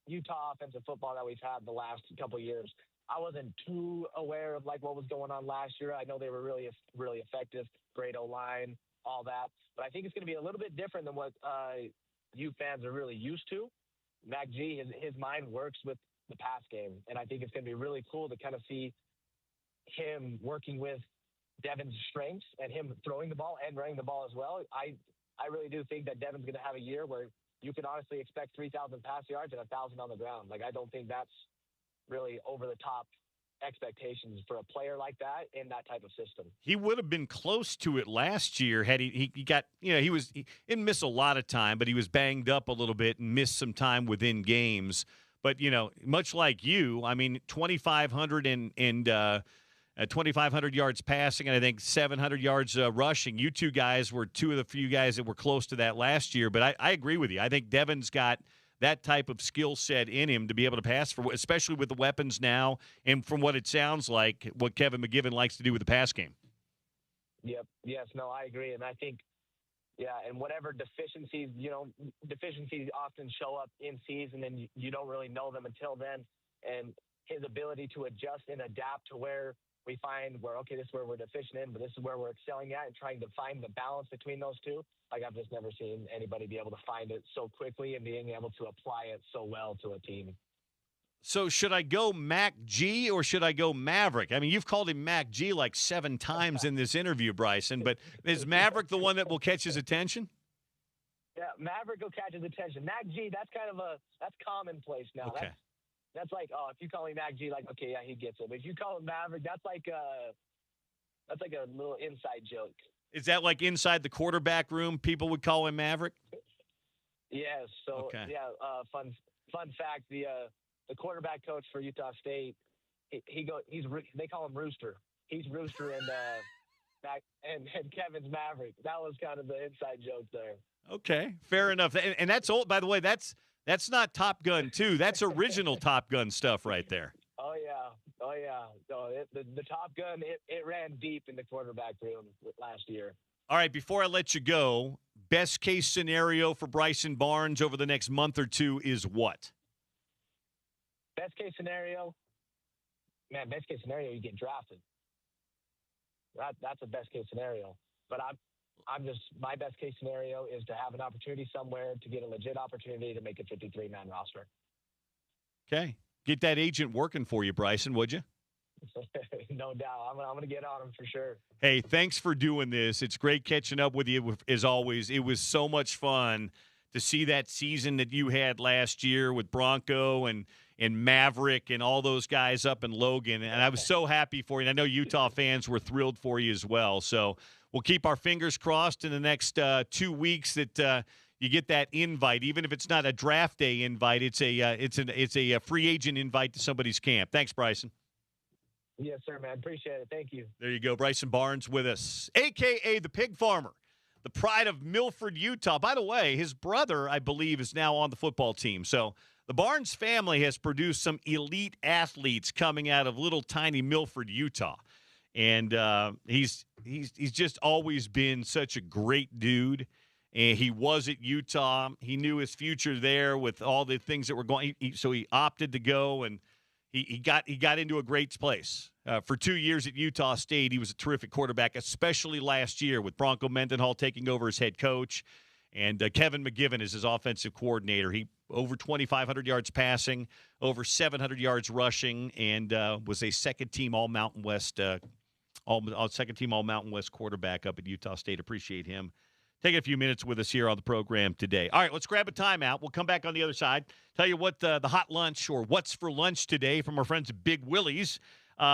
Utah offensive football that we've had the last couple of years. I wasn't too aware of like what was going on last year. I know they were really, really effective, great O-line, all that. But I think it's going to be a little bit different than what U fans are really used to. Mac G, his mind works with the pass game, and I think it's going to be really cool to kind of see him working with Devin's strengths and him throwing the ball and running the ball as well. I really do think that Devin's going to have a year where you can honestly expect 3,000 pass yards and 1,000 on the ground. Like, I don't think that's really over the top expectations for a player like that in that type of system. He would have been close to it last year had he got, he didn't miss a lot of time, but he was banged up a little bit and missed some time within games. But, much like you, 2,500 and 2,500 yards passing, and I think 700 yards rushing. You two guys were two of the few guys that were close to that last year. But I agree with you. I think Devin's got that type of skill set in him to be able to pass, especially with the weapons now, and from what it sounds like, what Kevin McGivern likes to do with the pass game. Yep. Yes. No, I agree. And I think, and whatever deficiencies often show up in season, and you don't really know them until then. And his ability to adjust and adapt to where we find this is where we're deficient in, but this is where we're excelling at, and trying to find the balance between those two. Like, I've just never seen anybody be able to find it so quickly and being able to apply it so well to a team. So should I go Mac G or should I go Maverick? You've called him Mac G like 7 times in this interview, Bryson, but is Maverick the one that will catch his attention? Yeah, Maverick will catch his attention. Mac G, that's commonplace now. Okay. That's like, if you call him Mac G, like, okay, yeah, he gets it. But if you call him Maverick, that's like a little inside joke. Is that like inside the quarterback room, people would call him Maverick? Yes. So, okay. Yeah, fun fact, the quarterback coach for Utah State, they call him Rooster. He's Rooster and Kevin's Maverick. That was kind of the inside joke there. Okay, fair enough. And that's old, by the way, that's not Top Gun 2. That's original Top Gun stuff right there. Oh, yeah. No, the Top Gun, it ran deep in the quarterback room last year. All right, before I let you go, best case scenario for Bryson Barnes over the next month or two is what? Best case scenario, you get drafted. That's a best case scenario. But my best case scenario is to have an opportunity somewhere to get a legit opportunity to make a 53-man roster. Okay. Get that agent working for you, Bryson, would you? No doubt. I'm going to get on him for sure. Hey, thanks for doing this. It's great catching up with you as always. It was so much fun to see that season that you had last year with Bronco and Maverick and all those guys up in Logan. And I was so happy for you. And I know Utah fans were thrilled for you as well. So we'll keep our fingers crossed in the next 2 weeks that you get that invite, even if it's not a draft day invite. It's a free agent invite to somebody's camp. Thanks, Bryson. Yes, sir, man. Appreciate it. Thank you. There you go. Bryson Barnes with us, a.k.a. the Pig Farmer, the pride of Milford, Utah. By the way, his brother, I believe, is now on the football team. So the Barnes family has produced some elite athletes coming out of little tiny Milford, Utah. And he's just always been such a great dude. And he was at Utah. He knew his future there with all the things that were going. So he opted to go, and he got into a great place. For 2 years at Utah State, he was a terrific quarterback, especially last year with Bronco Mendenhall taking over as head coach, and Kevin McGivern is his offensive coordinator. He over 2,500 yards passing, over 700 yards rushing, and was a second-team All-Mountain West All-Mountain West quarterback up at Utah State. Appreciate him taking a few minutes with us here on the program today. All right, let's grab a timeout. We'll come back on the other side, tell you what the hot lunch or what's for lunch today from our friends at Big Willie's.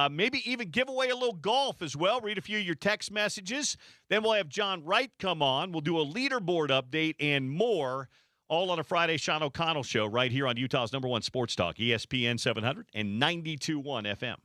Maybe even give away a little golf as well. Read a few of your text messages. Then we'll have John Wright come on. We'll do a leaderboard update and more, all on a Friday Sean O'Connell show right here on Utah's #1 sports talk, ESPN 700 and 92.1 FM.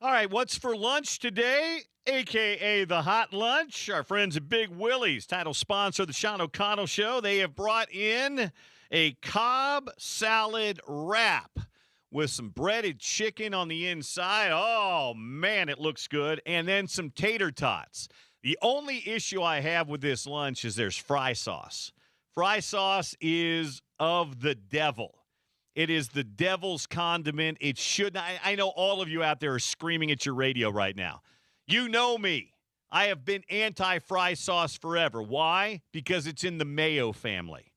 All right, what's for lunch today, a.k.a. the Hot Lunch? Our friends at Big Willie's, title sponsor of the Sean O'Connell Show. They have brought in a Cobb salad wrap with some breaded chicken on the inside. Oh, man, it looks good. And then some tater tots. The only issue I have with this lunch is there's fry sauce. Fry sauce is of the devil. It is the devil's condiment. It should not. I know all of you out there are screaming at your radio right now. You know me. I have been anti-fry sauce forever. Why? Because it's in the mayo family.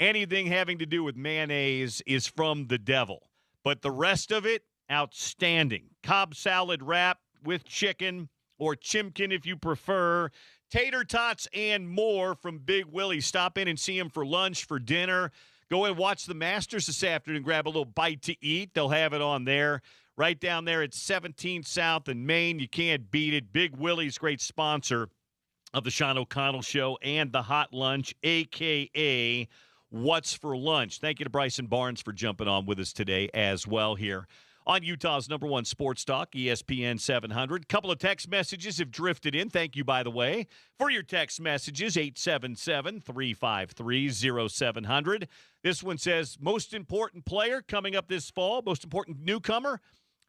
Anything having to do with mayonnaise is from the devil. But the rest of it, outstanding. Cobb salad wrap with chicken or chimkin if you prefer. Tater tots and more from Big Willie. Stop in and see him for lunch, for dinner. Go and watch the Masters this afternoon. Grab a little bite to eat. They'll have it on there. Right down there at 17th South in Maine. You can't beat it. Big Willie's, great sponsor of the Sean O'Connell Show and the Hot Lunch, a.k.a. What's for Lunch. Thank you to Bryson Barnes for jumping on with us today as well here on Utah's #1 sports talk, ESPN 700. Couple of text messages have drifted in. Thank you, by the way, for your text messages, 877-353-0700. This one says, most important player coming up this fall, most important newcomer.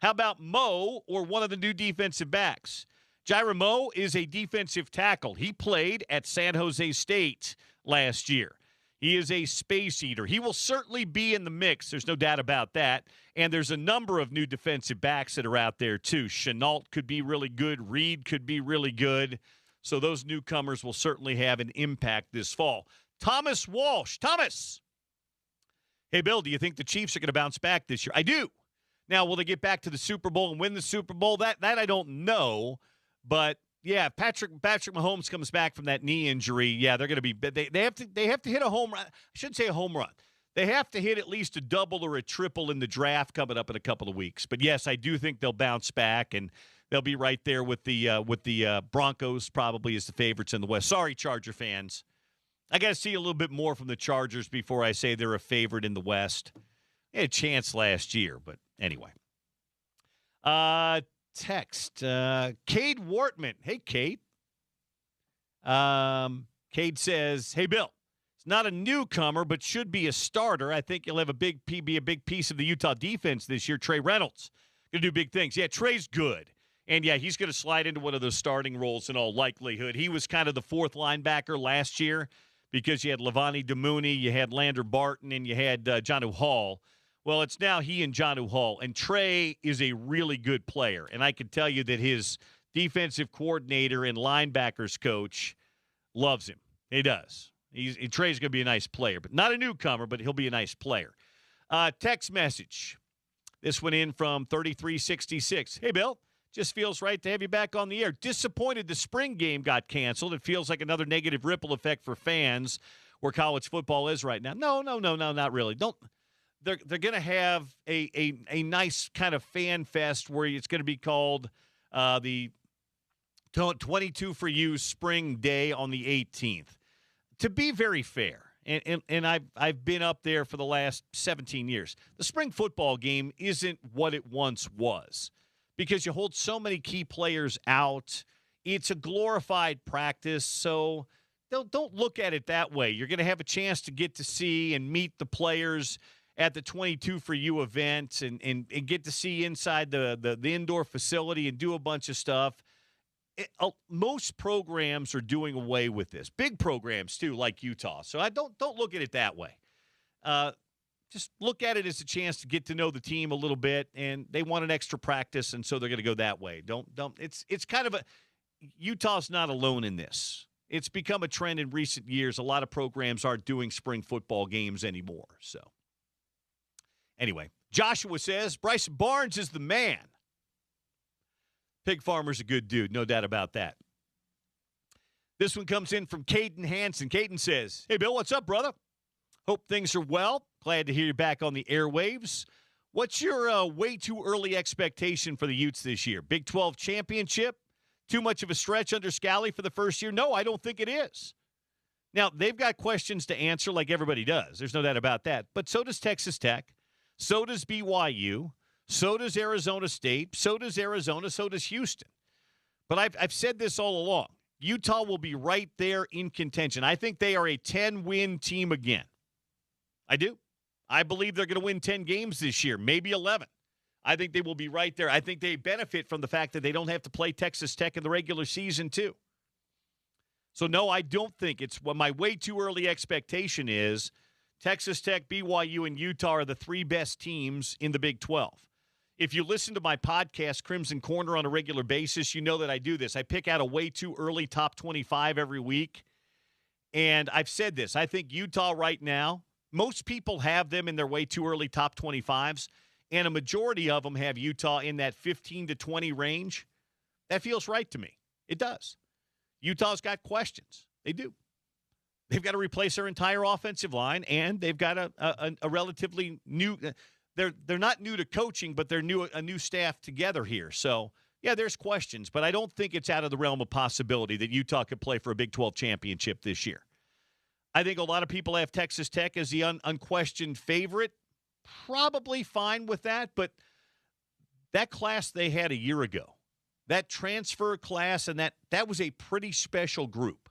How about Mo or one of the new defensive backs? Jaira Mo is a defensive tackle. He played at San Jose State last year. He is a space eater. He will certainly be in the mix. There's no doubt about that. And there's a number of new defensive backs that are out there, too. Chenault could be really good. Reed could be really good. So those newcomers will certainly have an impact this fall. Thomas Walsh. Thomas. Hey, Bill, do you think the Chiefs are going to bounce back this year? I do. Now, will they get back to the Super Bowl and win the Super Bowl? That I don't know. But yeah, Patrick Mahomes comes back from that knee injury. Yeah, they're going to be. They have to hit a home run. I shouldn't say a home run. They have to hit at least a double or a triple in the draft coming up in a couple of weeks. But yes, I do think they'll bounce back and they'll be right there with the Broncos probably as the favorites in the West. Sorry, Charger fans. I got to see a little bit more from the Chargers before I say they're a favorite in the West. They had a chance last year, but anyway. Text. Cade Wortman. Hey, Cade. Cade says, hey, Bill, it's not a newcomer, but should be a starter. I think he'll have be a big piece of the Utah defense this year. Trey Reynolds going to do big things. Yeah, Trey's good. And, yeah, he's going to slide into one of those starting roles in all likelihood. He was kind of the fourth linebacker last year because you had Levani Damouni, you had Lander Barton, and you had Jonnu Hall. Well, it's now he and Jonnu Hall. And Trey is a really good player. And I can tell you that his defensive coordinator and linebackers coach loves him. He does. Trey's going to be a nice player. But not a newcomer, but he'll be a nice player. Text message. This one in from 3366. Hey, Bill. Just feels right to have you back on the air. Disappointed the spring game got canceled. It feels like another negative ripple effect for fans where college football is right now. No, not really. They're going to have a nice kind of fan fest where it's going to be called the 22 for You Spring Day on the 18th. To be very fair, and I've been up there for the last 17 years, the spring football game isn't what it once was because you hold so many key players out. It's a glorified practice, so don't look at it that way. You're going to have a chance to get to see and meet the players at the 22 for You event and get to see inside the indoor facility and do a bunch of stuff. Most programs are doing away with this. Big programs, too, like Utah. So I don't look at it that way. Just look at it as a chance to get to know the team a little bit, and they want an extra practice, and so they're going to go that way. It's kind of Utah's not alone in this. It's become a trend in recent years. A lot of programs aren't doing spring football games anymore. So anyway, Joshua says, Bryson Barnes is the man. Pig Farmer's a good dude, no doubt about that. This one comes in from Caden Hansen. Caden says, hey, Bill, what's up, brother? Hope things are well. Glad to hear you back on the airwaves. What's your way too early expectation for the Utes this year? Big 12 championship? Too much of a stretch under Scally for the first year? No, I don't think it is. Now, they've got questions to answer like everybody does. There's no doubt about that. But so does Texas Tech. So does BYU. So does Arizona State. So does Arizona. So does Houston. But I've said this all along. Utah will be right there in contention. I think they are a 10-win team again. I do. I believe they're going to win 10 games this year, maybe 11. I think they will be right there. I think they benefit from the fact that they don't have to play Texas Tech in the regular season, too. So, no, I don't think it's what my way too early expectation is. Texas Tech, BYU, and Utah are the three best teams in the Big 12. If you listen to my podcast, Crimson Corner, on a regular basis, you know that I do this. I pick out a way too early top 25 every week. And I've said this. I think Utah right now, most people have them in their way too early top 25s, and a majority of them have Utah in that 15 to 20 range. That feels right to me. It does. Utah's got questions. They do. They've got to replace their entire offensive line, and they've got a relatively new they're not new to coaching, but they're a new staff together here. So, yeah, there's questions, but I don't think it's out of the realm of possibility that Utah could play for a Big 12 championship this year. I think a lot of people have Texas Tech as the unquestioned favorite. Probably fine with that, but that class they had a year ago, that transfer class, and that was a pretty special group.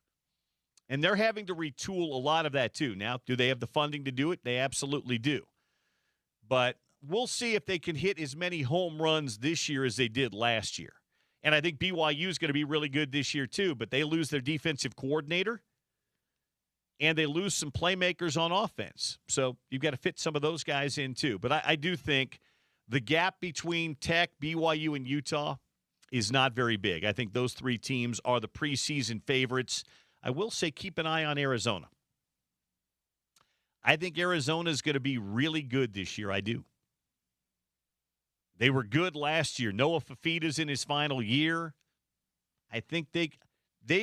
And they're having to retool a lot of that too. Now, do they have the funding to do it? They absolutely do. But we'll see if they can hit as many home runs this year as they did last year. And I think BYU is going to be really good this year too, but they lose their defensive coordinator, and they lose some playmakers on offense. So you've got to fit some of those guys in too. But I do think the gap between Tech, BYU, and Utah is not very big. I think those three teams are the preseason favorites. I will say keep an eye on Arizona. I think Arizona is going to be really good this year. I do. They were good last year. Noah Fafita's in his final year. I think they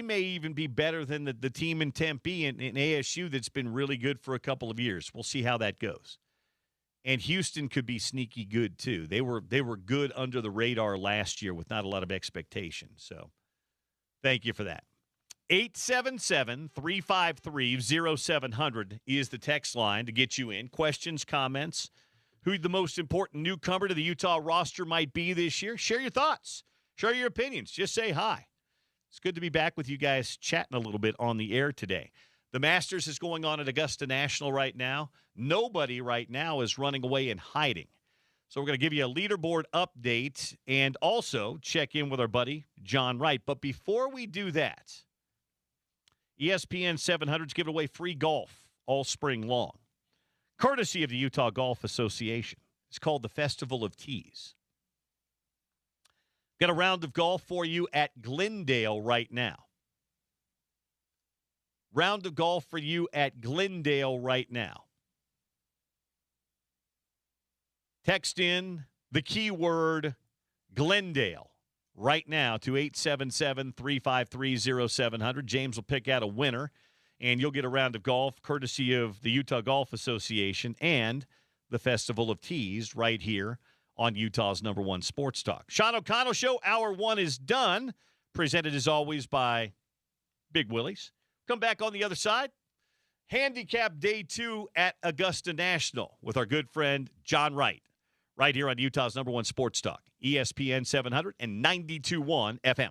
may even be better than the team in Tempe and ASU that's been really good for a couple of years. We'll see how that goes. And Houston could be sneaky good too. They were good under the radar last year with not a lot of expectation. So thank you for that. 877-353-0700 is the text line to get you in. Questions, comments, who the most important newcomer to the Utah roster might be this year. Share your thoughts. Share your opinions. Just say hi. It's good to be back with you guys chatting a little bit on the air today. The Masters is going on at Augusta National right now. Nobody right now is running away and hiding. So we're going to give you a leaderboard update and also check in with our buddy, John Wright. But before we do that, ESPN 700 is giving away free golf all spring long, courtesy of the Utah Golf Association. It's called the Festival of Tees. Got a round of golf for you at Glendale right now. Round of golf for you at Glendale right now. Text in the keyword Glendale right now to 877-353-0700. James will pick out a winner, and you'll get a round of golf courtesy of the Utah Golf Association and the Festival of Tees right here on Utah's #1 sports talk. Sean O'Connell Show, Hour 1 is done. Presented as always by Big Willie's. Come back on the other side. Handicap Day 2 at Augusta National with our good friend John Wright. Right here on Utah's #1 sports talk, ESPN 700 and 92.1 FM.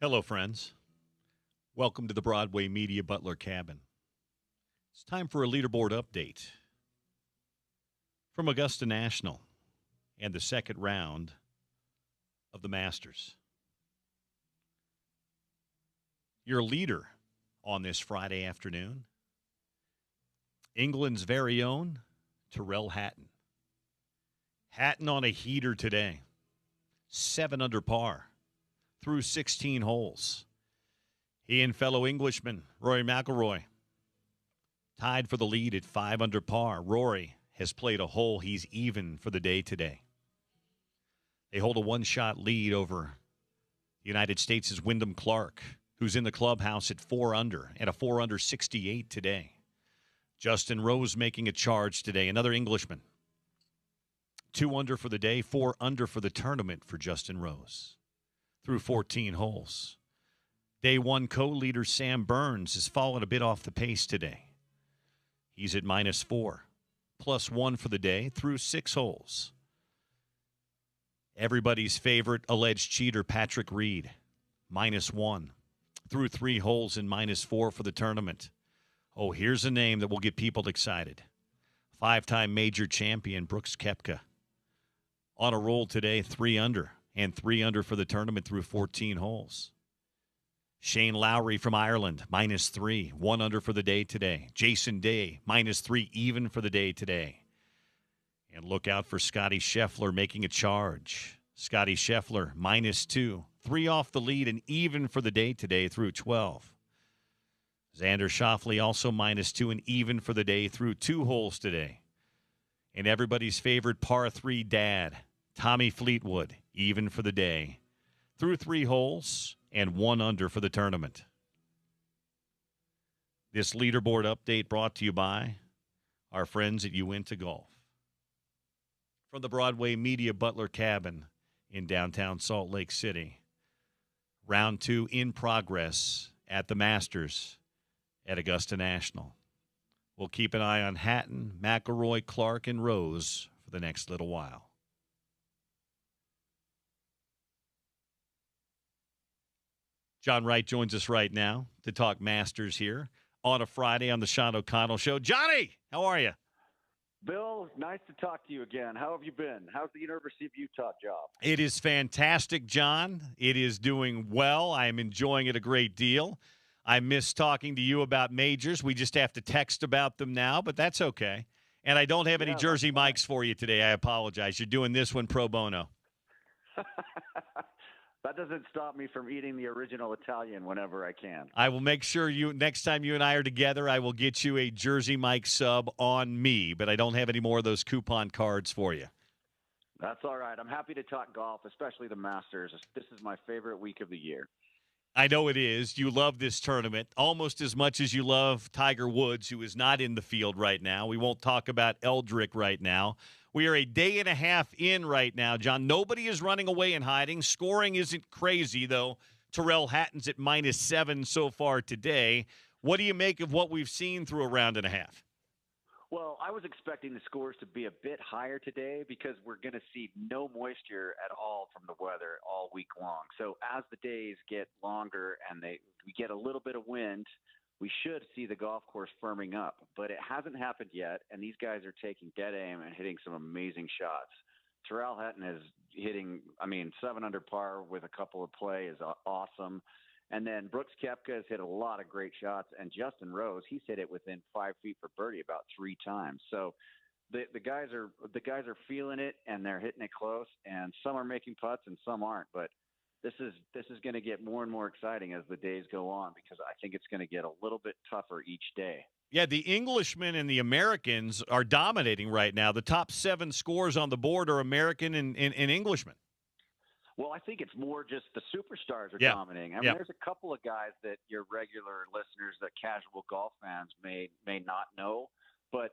Hello, friends. Welcome to the Broadway Media Butler Cabin. It's time for a leaderboard update from Augusta National and the second round of the Masters. Your leader on this Friday afternoon, England's very own Tyrrell Hatton. Hatton on a heater today, 7 under par through 16 holes. He and fellow Englishman Rory McIlroy tied for the lead at 5 under par. Rory has played a hole. He's even for the day today. They hold a one-shot lead over the United States' Wyndham Clark, who's in the clubhouse at 4 under and a 4 under 68 today. Justin Rose making a charge today, another Englishman. 2 under for the day, 4 under for the tournament for Justin Rose through 14 holes. Day one co-leader Sam Burns has fallen a bit off the pace today. He's at -4, +1 for the day through 6 holes. Everybody's favorite alleged cheater, Patrick Reed, -1 through 3 holes and -4 for the tournament. Oh, here's a name that will get people excited. 5-time major champion Brooks Koepka. On a roll today, 3 under and 3 under for the tournament through 14 holes. Shane Lowry from Ireland, -3, 1 under for the day today. Jason Day, -3, even for the day today. And look out for Scotty Scheffler making a charge. Scotty Scheffler, -2, 3 off the lead and even for the day today through 12. Xander Schauffele also -2 and even for the day through 2 holes today. And everybody's favorite par 3 dad, Tommy Fleetwood, even for the day through 3 holes and 1 under for the tournament. This leaderboard update brought to you by our friends at Uinta Golf. From the Broadway Media Butler Cabin in downtown Salt Lake City. Round 2 in progress at the Masters at Augusta National. We'll keep an eye on Hatton, McIlroy, Clark, and Rose for the next little while. John Wright joins us right now to talk Masters here on a Friday on the Sean O'Connell Show. Johnny, how are you? Bill, nice to talk to you again. How have you been? How's the University of Utah job? It is fantastic, John. It is doing well. I am enjoying it a great deal. I miss talking to you about majors. We just have to text about them now, but that's okay. And I don't have any Jersey mics for you today. I apologize. You're doing this one pro bono. That doesn't stop me from eating the original Italian whenever I can. I will make sure next time you and I are together, I will get you a Jersey Mike sub on me, but I don't have any more of those coupon cards for you. That's all right. I'm happy to talk golf, especially the Masters. This is my favorite week of the year. I know it is. You love this tournament almost as much as you love Tiger Woods, who is not in the field right now. We won't talk about Eldrick right now. We are a day and a half in right now, John. Nobody is running away and hiding. Scoring isn't crazy, though. Tyrrell Hatton's at -7 so far today. What do you make of what we've seen through a round and a half? Well, I was expecting the scores to be a bit higher today because we're going to see no moisture at all from the weather all week long. So as the days get longer and we get a little bit of wind, we should see the golf course firming up. But it hasn't happened yet, and these guys are taking dead aim and hitting some amazing shots. Tyrrell Hatton is hitting, 7 under par with a couple of play is awesome. And then Brooks Koepka has hit a lot of great shots, and Justin Rose, he's hit it within 5 feet for birdie about 3 times. So the guys are feeling it, and they're hitting it close, and some are making putts and some aren't. But this is going to get more and more exciting as the days go on because I think it's going to get a little bit tougher each day. Yeah, the Englishmen and the Americans are dominating right now. The top 7 scores on the board are American and Englishmen. Well, I think it's more just the superstars are dominating. There's a couple of guys that your regular listeners, that casual golf fans may not know, but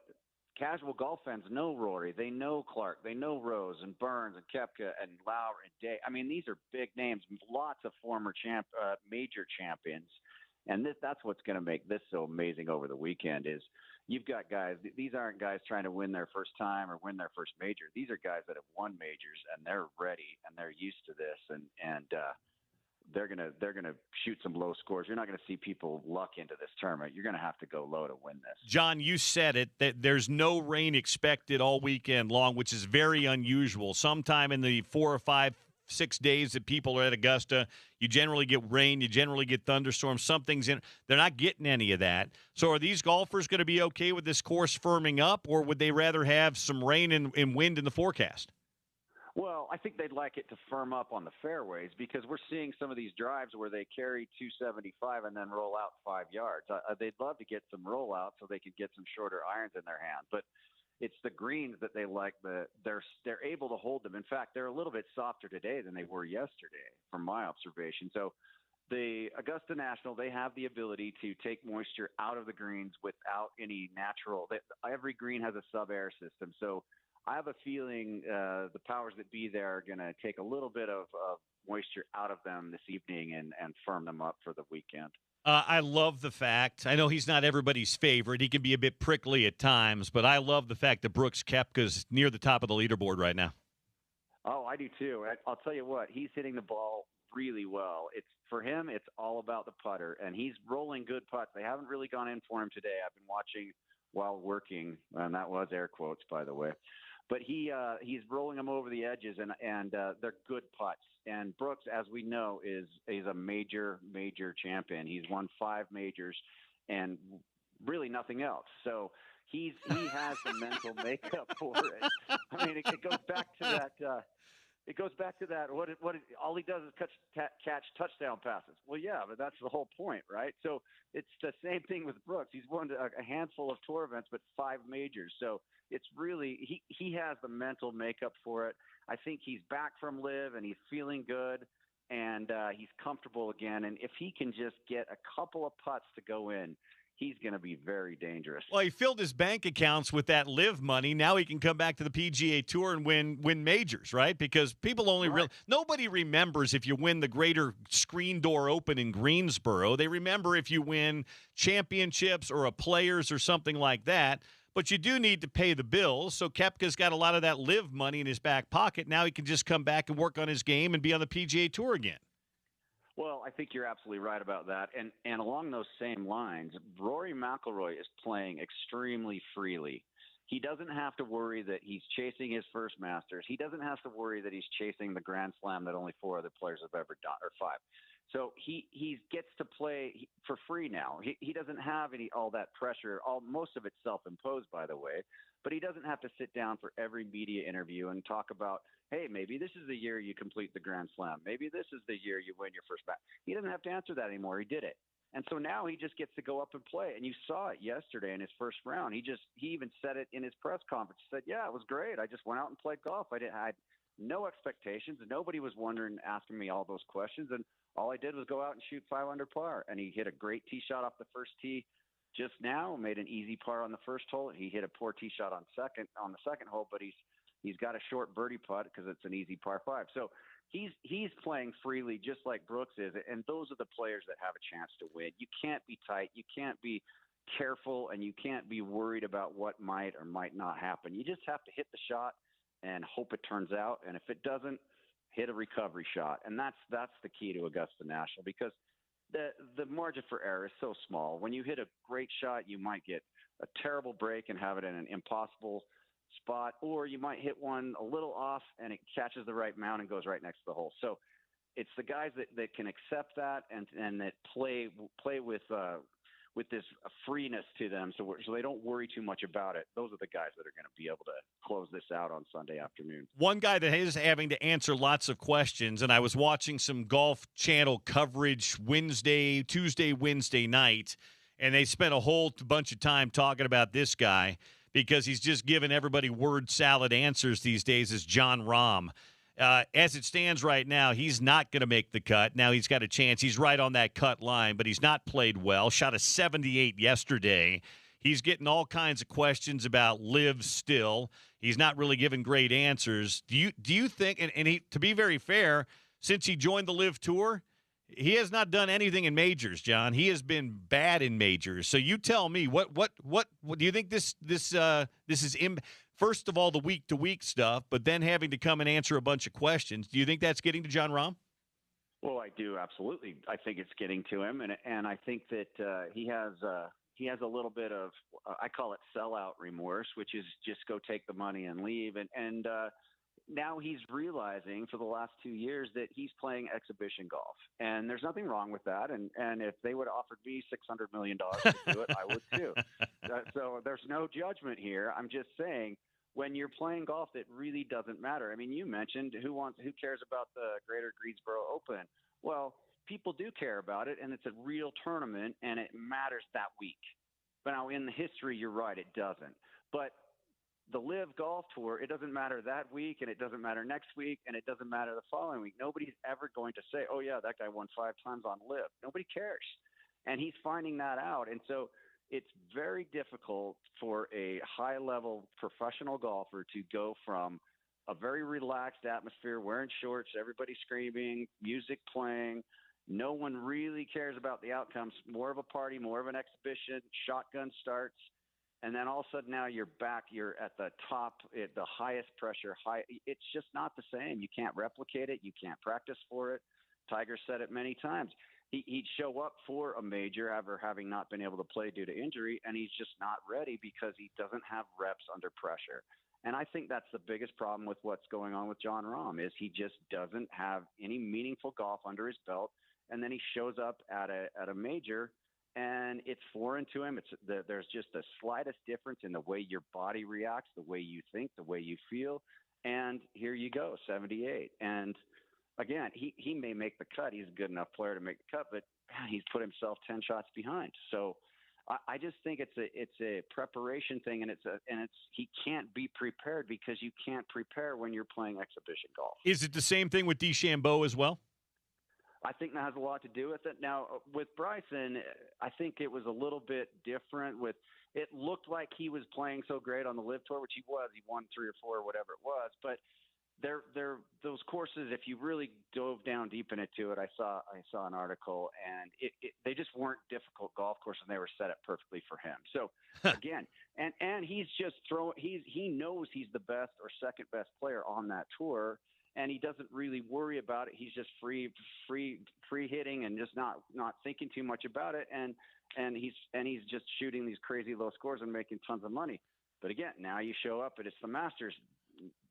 casual golf fans know Rory. They know Clark. They know Rose and Burns and Koepka and Lowry and Day. These are big names, lots of former major champions. And that's what's going to make this so amazing over the weekend is you've got guys. These aren't guys trying to win their first time or win their first major. These are guys that have won majors and they're ready and they're used to this. And they're gonna shoot some low scores. You're not gonna see people luck into this tournament. You're gonna have to go low to win this. John, you said it, that there's no rain expected all weekend long, which is very unusual. Sometime in the 4 or 5, 6 days that people are at Augusta, you generally get rain, you generally get thunderstorms. Something's in. They're not getting any of that. So are these golfers going to be okay with this course firming up, or would they rather have some rain and wind in the forecast? Well, I think they'd like it to firm up on the fairways because we're seeing some of these drives where they carry 275 and then roll out 5 yards. They'd love to get some rollouts so they could get some shorter irons in their hand, but it's the greens that they like. They're able to hold them. In fact, they're a little bit softer today than they were yesterday, from my observation. So the Augusta National, they have the ability to take moisture out of the greens without any natural. Every green has a sub-air system, so I have a feeling the powers that be there are going to take a little bit of moisture out of them this evening and firm them up for the weekend. I love the fact, I know he's not everybody's favorite. He can be a bit prickly at times, but I love the fact that Brooks Koepka's near the top of the leaderboard right now. Oh, I do too. I'll tell you what, he's hitting the ball really well. For him, it's all about the putter, and he's rolling good putts. They haven't really gone in for him today. I've been watching while working, and that was air quotes, by the way. But he's rolling them over the edges, and they're good putts. And Brooks, as we know, is a major champion. He's won 5 majors, and really nothing else. So he has the mental makeup for it. I mean, it goes back to that. It goes back to that. What all he does is catch touchdown passes. Well, yeah, but that's the whole point, right? So it's the same thing with Brooks. He's won a handful of tour events, but 5 majors. So it's really he has the mental makeup for it. I think he's back from live and he's feeling good and he's comfortable again. And if he can just get a couple of putts to go in, he's going to be very dangerous. Well, he filled his bank accounts with that live money. Now he can come back to the PGA Tour and win majors, right? Because people only nobody remembers if you win the Greater Screen Door Open in Greensboro. They remember if you win championships or a Players or something like that. But you do need to pay the bills. So Koepka's got a lot of that live money in his back pocket. Now he can just come back and work on his game and be on the PGA Tour again. Well, I think you're absolutely right about that. And along those same lines, Rory McIlroy is playing extremely freely. He doesn't have to worry that he's chasing his first Masters. He doesn't have to worry that he's chasing the Grand Slam that only 4 other players have ever done, or 5. So he gets to play for free now. He doesn't have all that pressure. Most of it's self-imposed, by the way. But he doesn't have to sit down for every media interview and talk about, hey, maybe this is the year you complete the Grand Slam. Maybe this is the year you win your first match. He doesn't have to answer that anymore. He did it. And so now he just gets to go up and play. And you saw it yesterday in his first round. He even said it in his press conference. He said, yeah, it was great. I just went out and played golf. I had no expectations. Nobody was asking me all those questions. And all I did was go out and shoot 5 under par. And he hit a great tee shot off the first tee just now, made an easy par on the first hole. He hit a poor tee shot on the second hole, but he's got a short birdie putt because it's an easy par 5. So he's playing freely just like Brooks is. And those are the players that have a chance to win. You can't be tight. You can't be careful, and you can't be worried about what might or might not happen. You just have to hit the shot and hope it turns out. And if it doesn't, hit a recovery shot. And that's the key to Augusta National, because the margin for error is so small. When you hit a great shot, you might get a terrible break and have it in an impossible spot, or you might hit one a little off and it catches the right mount and goes right next to the hole. So it's the guys that can accept that and that play with this freeness to them, so they don't worry too much about it. Those are the guys that are going to be able to close this out on Sunday afternoon. One guy that is having to answer lots of questions, and I was watching some Golf Channel coverage Tuesday, Wednesday night, and they spent a whole bunch of time talking about this guy because he's just giving everybody word salad answers these days, is Jon Rahm. As it stands right now, he's not going to make the cut. Now he's got a chance. He's right on that cut line, but he's not played well. Shot a 78 yesterday. He's getting all kinds of questions about live still. He's not really giving great answers. Do you think, and he, to be very fair, since he joined the live tour, he has not done anything in majors, John. He has been bad in majors. So you tell me, what do you think this is first of all, the week-to-week stuff, but then having to come and answer a bunch of questions. Do you think that's getting to Jon Rahm? Well, I do absolutely. I think it's getting to him, and I think that he has a little bit of I call it sellout remorse, which is just go take the money and leave. And now he's realizing for the last 2 years that he's playing exhibition golf, and there's nothing wrong with that. And if they would have offered me $600 million to do it, I would too. So there's no judgment here. I'm just saying, when you're playing golf, it really doesn't matter. I mean, you mentioned who cares about the Greater Greensboro Open? Well, people do care about it, and it's a real tournament, and it matters that week. But now in the history, you're right, it doesn't. But the Live Golf Tour, it doesn't matter that week, and it doesn't matter next week, and it doesn't matter the following week. Nobody's ever going to say, oh, yeah, that guy won 5 times on Live. Nobody cares. And he's finding that out. And so it's very difficult for a high-level professional golfer to go from a very relaxed atmosphere, wearing shorts, everybody screaming, music playing. No one really cares about the outcomes. More of a party, more of an exhibition, shotgun starts. And then all of a sudden now you're back, you're at the top, the highest pressure. It's just not the same. You can't replicate it. You can't practice for it. Tiger said it many times. He'd show up for a major after having not been able to play due to injury, and he's just not ready because he doesn't have reps under pressure. And I think that's the biggest problem with what's going on with Jon Rahm is he just doesn't have any meaningful golf under his belt, and then he shows up at a major, and it's foreign to him. There's just the slightest difference in the way your body reacts, the way you think, the way you feel, and here you go, 78. And again, he may make the cut. He's a good enough player to make the cut, but man, he's put himself 10 shots behind. So I just think it's a preparation thing, and he can't be prepared because you can't prepare when you're playing exhibition golf. Is it the same thing with DeChambeau as well? I think that has a lot to do with it. Now, with Bryson, I think it was a little bit different. It looked like he was playing so great on the Live Tour, which he was. He won 3 or 4 or whatever it was. But those courses, if you really dove down deep into it, I saw an article, and they just weren't difficult golf courses, and they were set up perfectly for him. So again, and he's just he knows he's the best or second best player on that tour, and he doesn't really worry about it. He's just free hitting and just not thinking too much about it, and he's just shooting these crazy low scores and making tons of money. But again, now you show up and it's the Masters.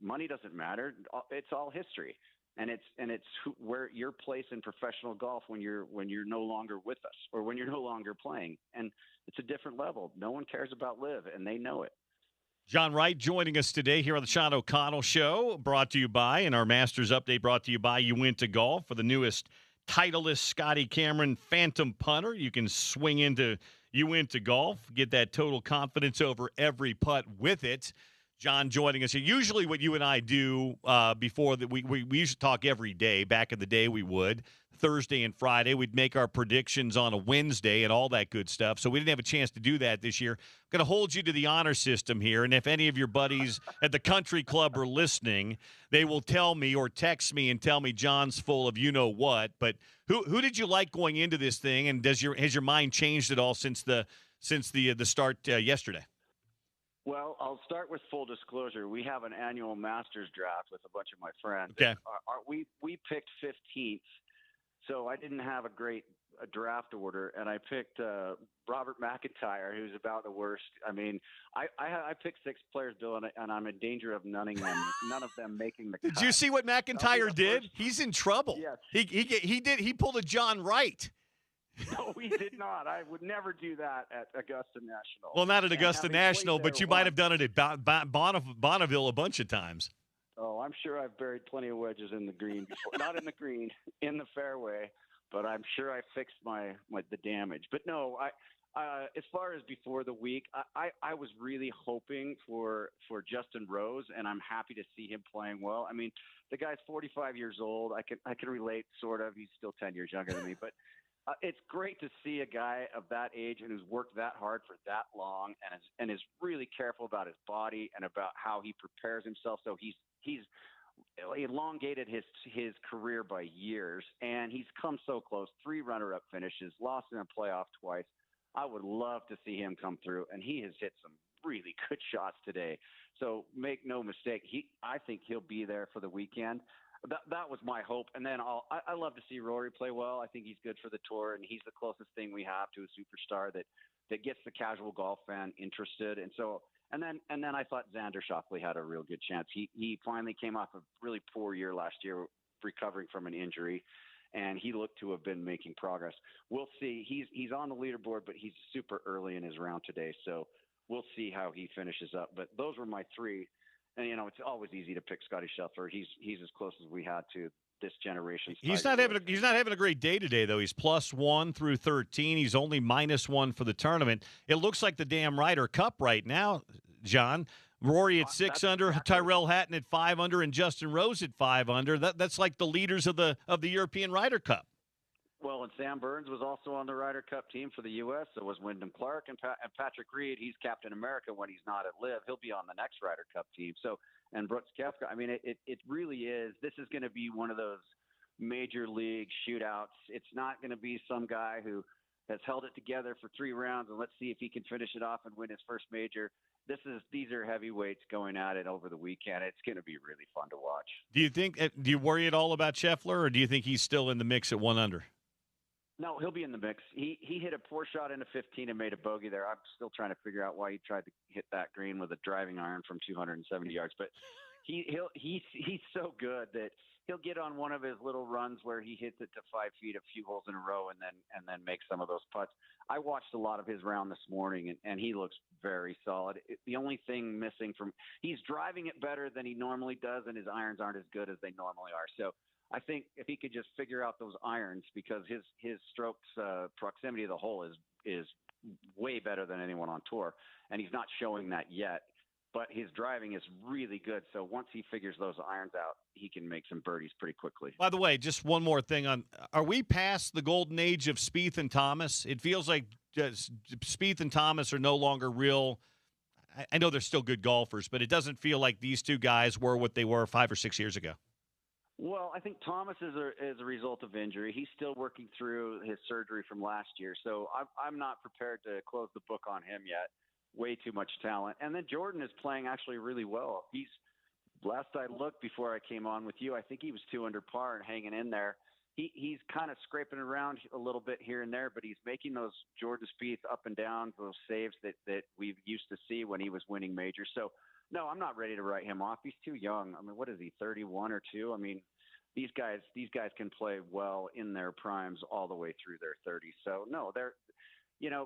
Money doesn't matter. It's all history, and it's where your place in professional golf when you're no longer with us or when you're no longer playing, and it's a different level. No one cares about Live, and they know it. John Wright joining us today here on the Sean O'Connell Show, brought to you by, and our Masters Update brought to you by You Went to Golf. For the newest Titleist Scotty Cameron Phantom Punter, you can swing into You Went to Golf, get that total confidence over every putt with it. John joining us here. Usually what you and I do before that, we used to talk every day. Back in the day we would. Thursday and Friday, we'd make our predictions on a Wednesday and all that good stuff. So we didn't have a chance to do that this year. I'm going to hold you to the honor system here. And if any of your buddies at the country club are listening, they will tell me or text me and tell me John's full of you-know-what. But who did you like going into this thing? And has your mind changed at all since the start yesterday? Well, I'll start with full disclosure. We have an annual Masters draft with a bunch of my friends. Okay. We picked 15th, so I didn't have a great draft order, and I picked Robert McIntyre, who's about the worst. I mean, I picked 6 players, Bill, and I'm in danger of none of them making the cut. Did you see what McIntyre did? He's in trouble. Yes. He pulled a John Wright. No, we did not. I would never do that at Augusta National. Well, not at Augusta National, but you might have done it at Bonneville a bunch of times. Oh, I'm sure I've buried plenty of wedges in the green before. Not in the green, in the fairway, but I'm sure I fixed the damage. But no, as far as before the week, I was really hoping for Justin Rose, and I'm happy to see him playing well. I mean, the guy's 45 years old. I can relate, sort of. He's still 10 years younger than me, but it's great to see a guy of that age and who's worked that hard for that long and is really careful about his body and about how he prepares himself. So he's elongated his career by years, and he's come so close. 3 runner-up finishes, lost in a playoff twice. I would love to see him come through, and he has hit some really good shots today. So make no mistake, I think he'll be there for the weekend. that was my hope. And then I love to see Rory play well. I think he's good for the tour, and he's the closest thing we have to a superstar that gets the casual golf fan interested. And so, and then I thought Xander Schauffele had a real good chance. He finally came off a really poor year last year, recovering from an injury, and he looked to have been making progress. We'll see. He's on the leaderboard, but he's super early in his round today, so we'll see how he finishes up. But those were my three. And it's always easy to pick Scotty Scheffler. He's as close as we had to this generation. He's not having a great day today, though. He's +1 through 13. He's only -1 for the tournament. It looks like the damn Ryder Cup right now, John. Rory at 6 under, exactly. Tyrell Hatton at 5 under, and Justin Rose at 5 under. That's like the leaders of the European Ryder Cup. Well, and Sam Burns was also on the Ryder Cup team for the U.S. So was Wyndham Clark and Patrick Reed. He's Captain America when he's not at LIV. He'll be on the next Ryder Cup team. So, and Brooks Koepka. I mean, it really is. This is going to be one of those major league shootouts. It's not going to be some guy who has held it together for 3 rounds and let's see if he can finish it off and win his first major. These are heavyweights going at it over the weekend. It's going to be really fun to watch. Do you worry at all about Scheffler, or do you think he's still in the mix at 1 under? No, he'll be in the mix. He hit a poor shot into 15 and made a bogey there. I'm still trying to figure out why he tried to hit that green with a driving iron from 270 yards. But he's so good that he'll get on one of his little runs where he hits it to 5 feet a few holes in a row and then make some of those putts. I watched a lot of his round this morning and he looks very solid. The only thing missing he's driving it better than he normally does, and his irons aren't as good as they normally are. So I think if he could just figure out those irons, because his strokes proximity to the hole is way better than anyone on tour, and he's not showing that yet. But his driving is really good. So once he figures those irons out, he can make some birdies pretty quickly. By the way, just one more thing are we past the golden age of Spieth and Thomas? It feels like Spieth and Thomas are no longer real. I know they're still good golfers, but it doesn't feel like these two guys were what they were 5 or 6 years ago. Well, I think Thomas is a result of injury. He's still working through his surgery from last year. So I'm not prepared to close the book on him yet. Way too much talent. And then Jordan is playing actually really well. Last I looked before I came on with you, I think he was 2 under par and hanging in there. He's kind of scraping around a little bit here and there, but he's making those Jordan Spieth up and down, those saves that we've used to see when he was winning majors. So no, I'm not ready to write him off. He's too young. I mean, what is he, 31 or 2? I mean, these guys can play well in their primes all the way through their 30s. So no,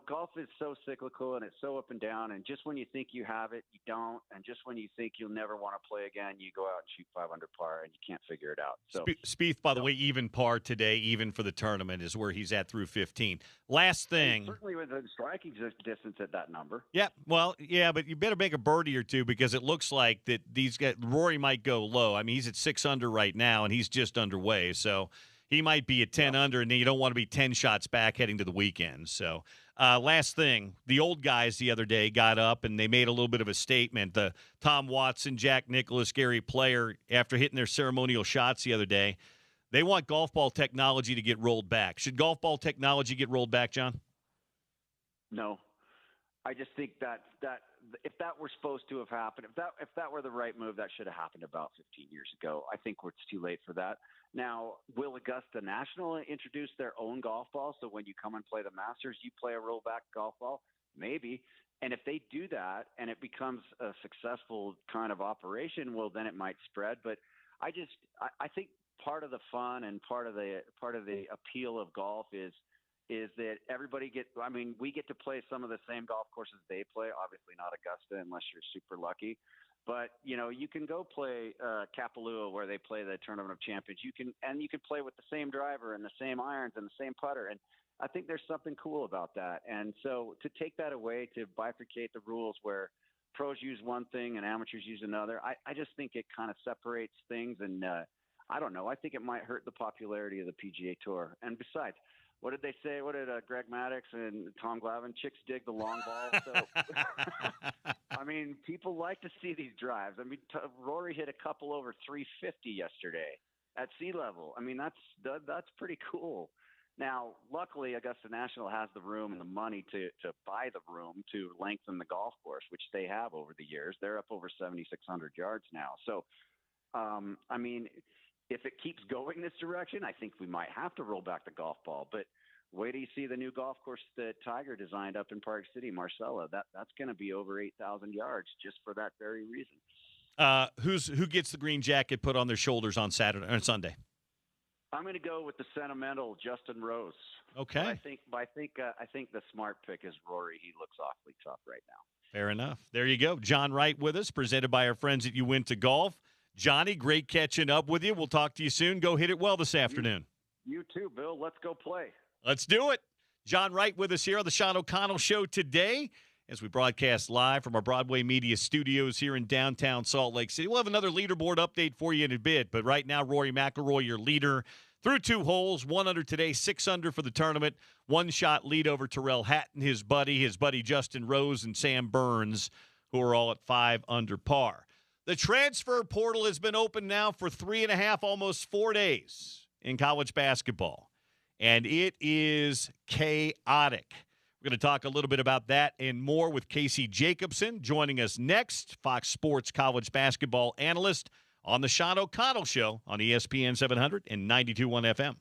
golf is so cyclical and it's so up and down. And just when you think you have it, you don't. And just when you think you'll never want to play again, you go out and shoot 5 under par and you can't figure it out. So Spieth, by the way, even par today, even for the tournament, is where he's at through 15. Last thing. Certainly with a striking distance at that number. Yeah, well, yeah, but you better make a birdie or two, because it looks like that these guys, Rory might go low. I mean, he's at 6 under right now and he's just underway. So he might be at 10 under, and then you don't want to be 10 shots back heading to the weekend. So last thing, the old guys the other day got up and they made a little bit of a statement. Tom Watson, Jack Nicklaus, Gary Player, after hitting their ceremonial shots the other day, they want golf ball technology to get rolled back. Should golf ball technology get rolled back, John? No. I just think that if that were supposed to have happened, if that were the right move, that should have happened about 15 years ago. I think it's too late for that. Now, will Augusta National introduce their own golf ball? So when you come and play the Masters, you play a rollback golf ball? Maybe. And if they do that and it becomes a successful kind of operation, well, then it might spread. But I think part of the fun and part of the appeal of golf is that we get to play some of the same golf courses they play. Obviously not Augusta unless you're super lucky. But, you can go play Kapalua where they play the Tournament of Champions. You can play with the same driver and the same irons and the same putter. And I think there's something cool about that. And so to take that away, to bifurcate the rules where pros use one thing and amateurs use another, I just think it kind of separates things. And I don't know. I think it might hurt the popularity of the PGA Tour. And besides, what did they say? What did Greg Maddox and Tom Glavine? Chicks dig the long ball. So, I mean, people like to see these drives. I mean, Rory hit a couple over 350 yesterday at sea level. I mean, that's pretty cool. Now, luckily, Augusta National has the room and the money to buy the room to lengthen the golf course, which they have over the years. They're up over 7,600 yards now. So, I mean, if it keeps going this direction, I think we might have to roll back the golf ball. But wait till you see the new golf course that Tiger designed up in Park City, Marcella. That's going to be over 8,000 yards just for that very reason. Who gets the green jacket put on their shoulders on Saturday or Sunday? I'm going to go with the sentimental Justin Rose. Okay. I think the smart pick is Rory. He looks awfully tough right now. Fair enough. There you go. John Wright with us, presented by our friends at You Went to Golf. Johnny, great catching up with you. We'll talk to you soon. Go hit it well this afternoon. You too, Bill. Let's go play. Let's do it. John Wright with us here on the Sean O'Connell Show today as we broadcast live from our Broadway Media Studios here in downtown Salt Lake City. We'll have another leaderboard update for you in a bit, but right now, Rory McIlroy, your leader, through 2 holes, 1 under today, 6 under for the tournament, 1-shot lead over Tyrrell Hatton, his buddy Justin Rose, and Sam Burns, who are all at 5 under par. The transfer portal has been open now for 3.5, almost 4 days in college basketball, and it is chaotic. We're going to talk a little bit about that and more with Casey Jacobson joining us next, Fox Sports college basketball analyst on the Sean O'Connell Show on ESPN 700 and 92.1 FM.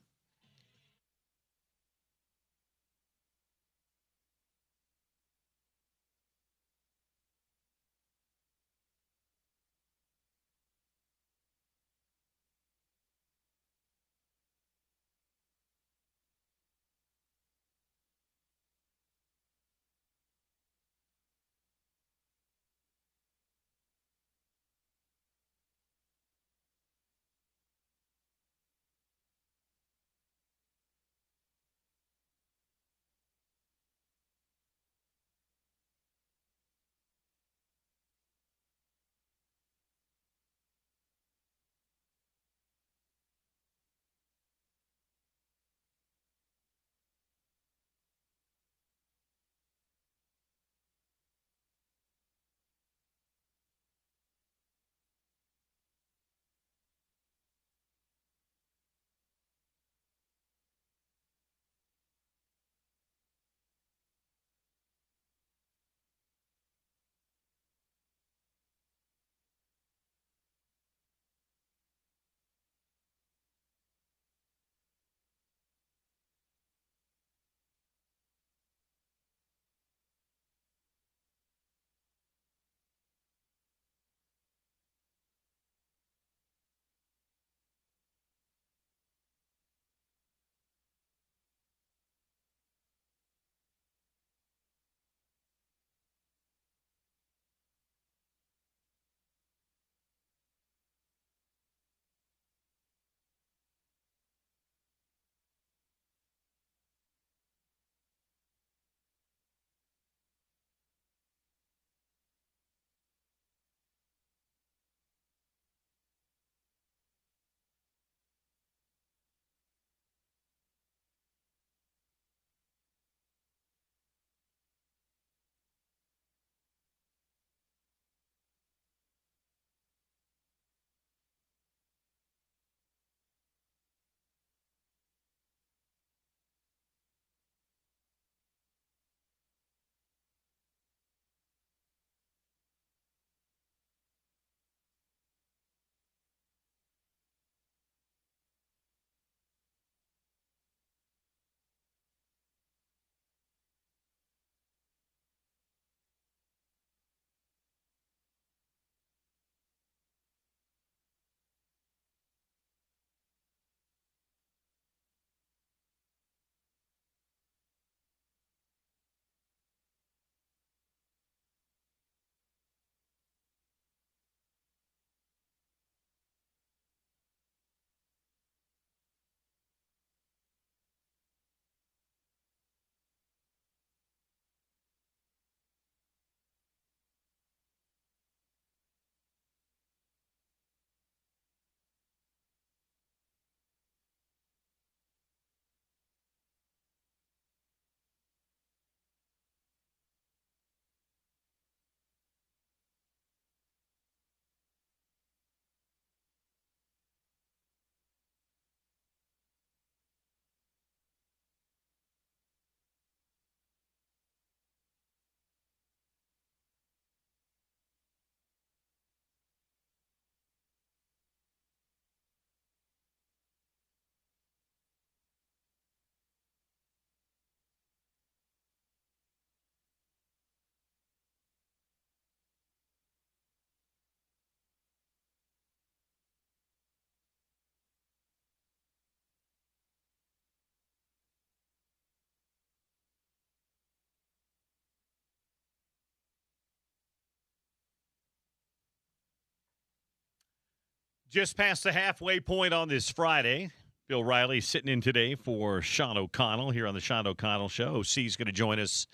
Just past the halfway point on this Friday. Bill Riley sitting in today for Sean O'Connell here on the Sean O'Connell Show. OC's going to join us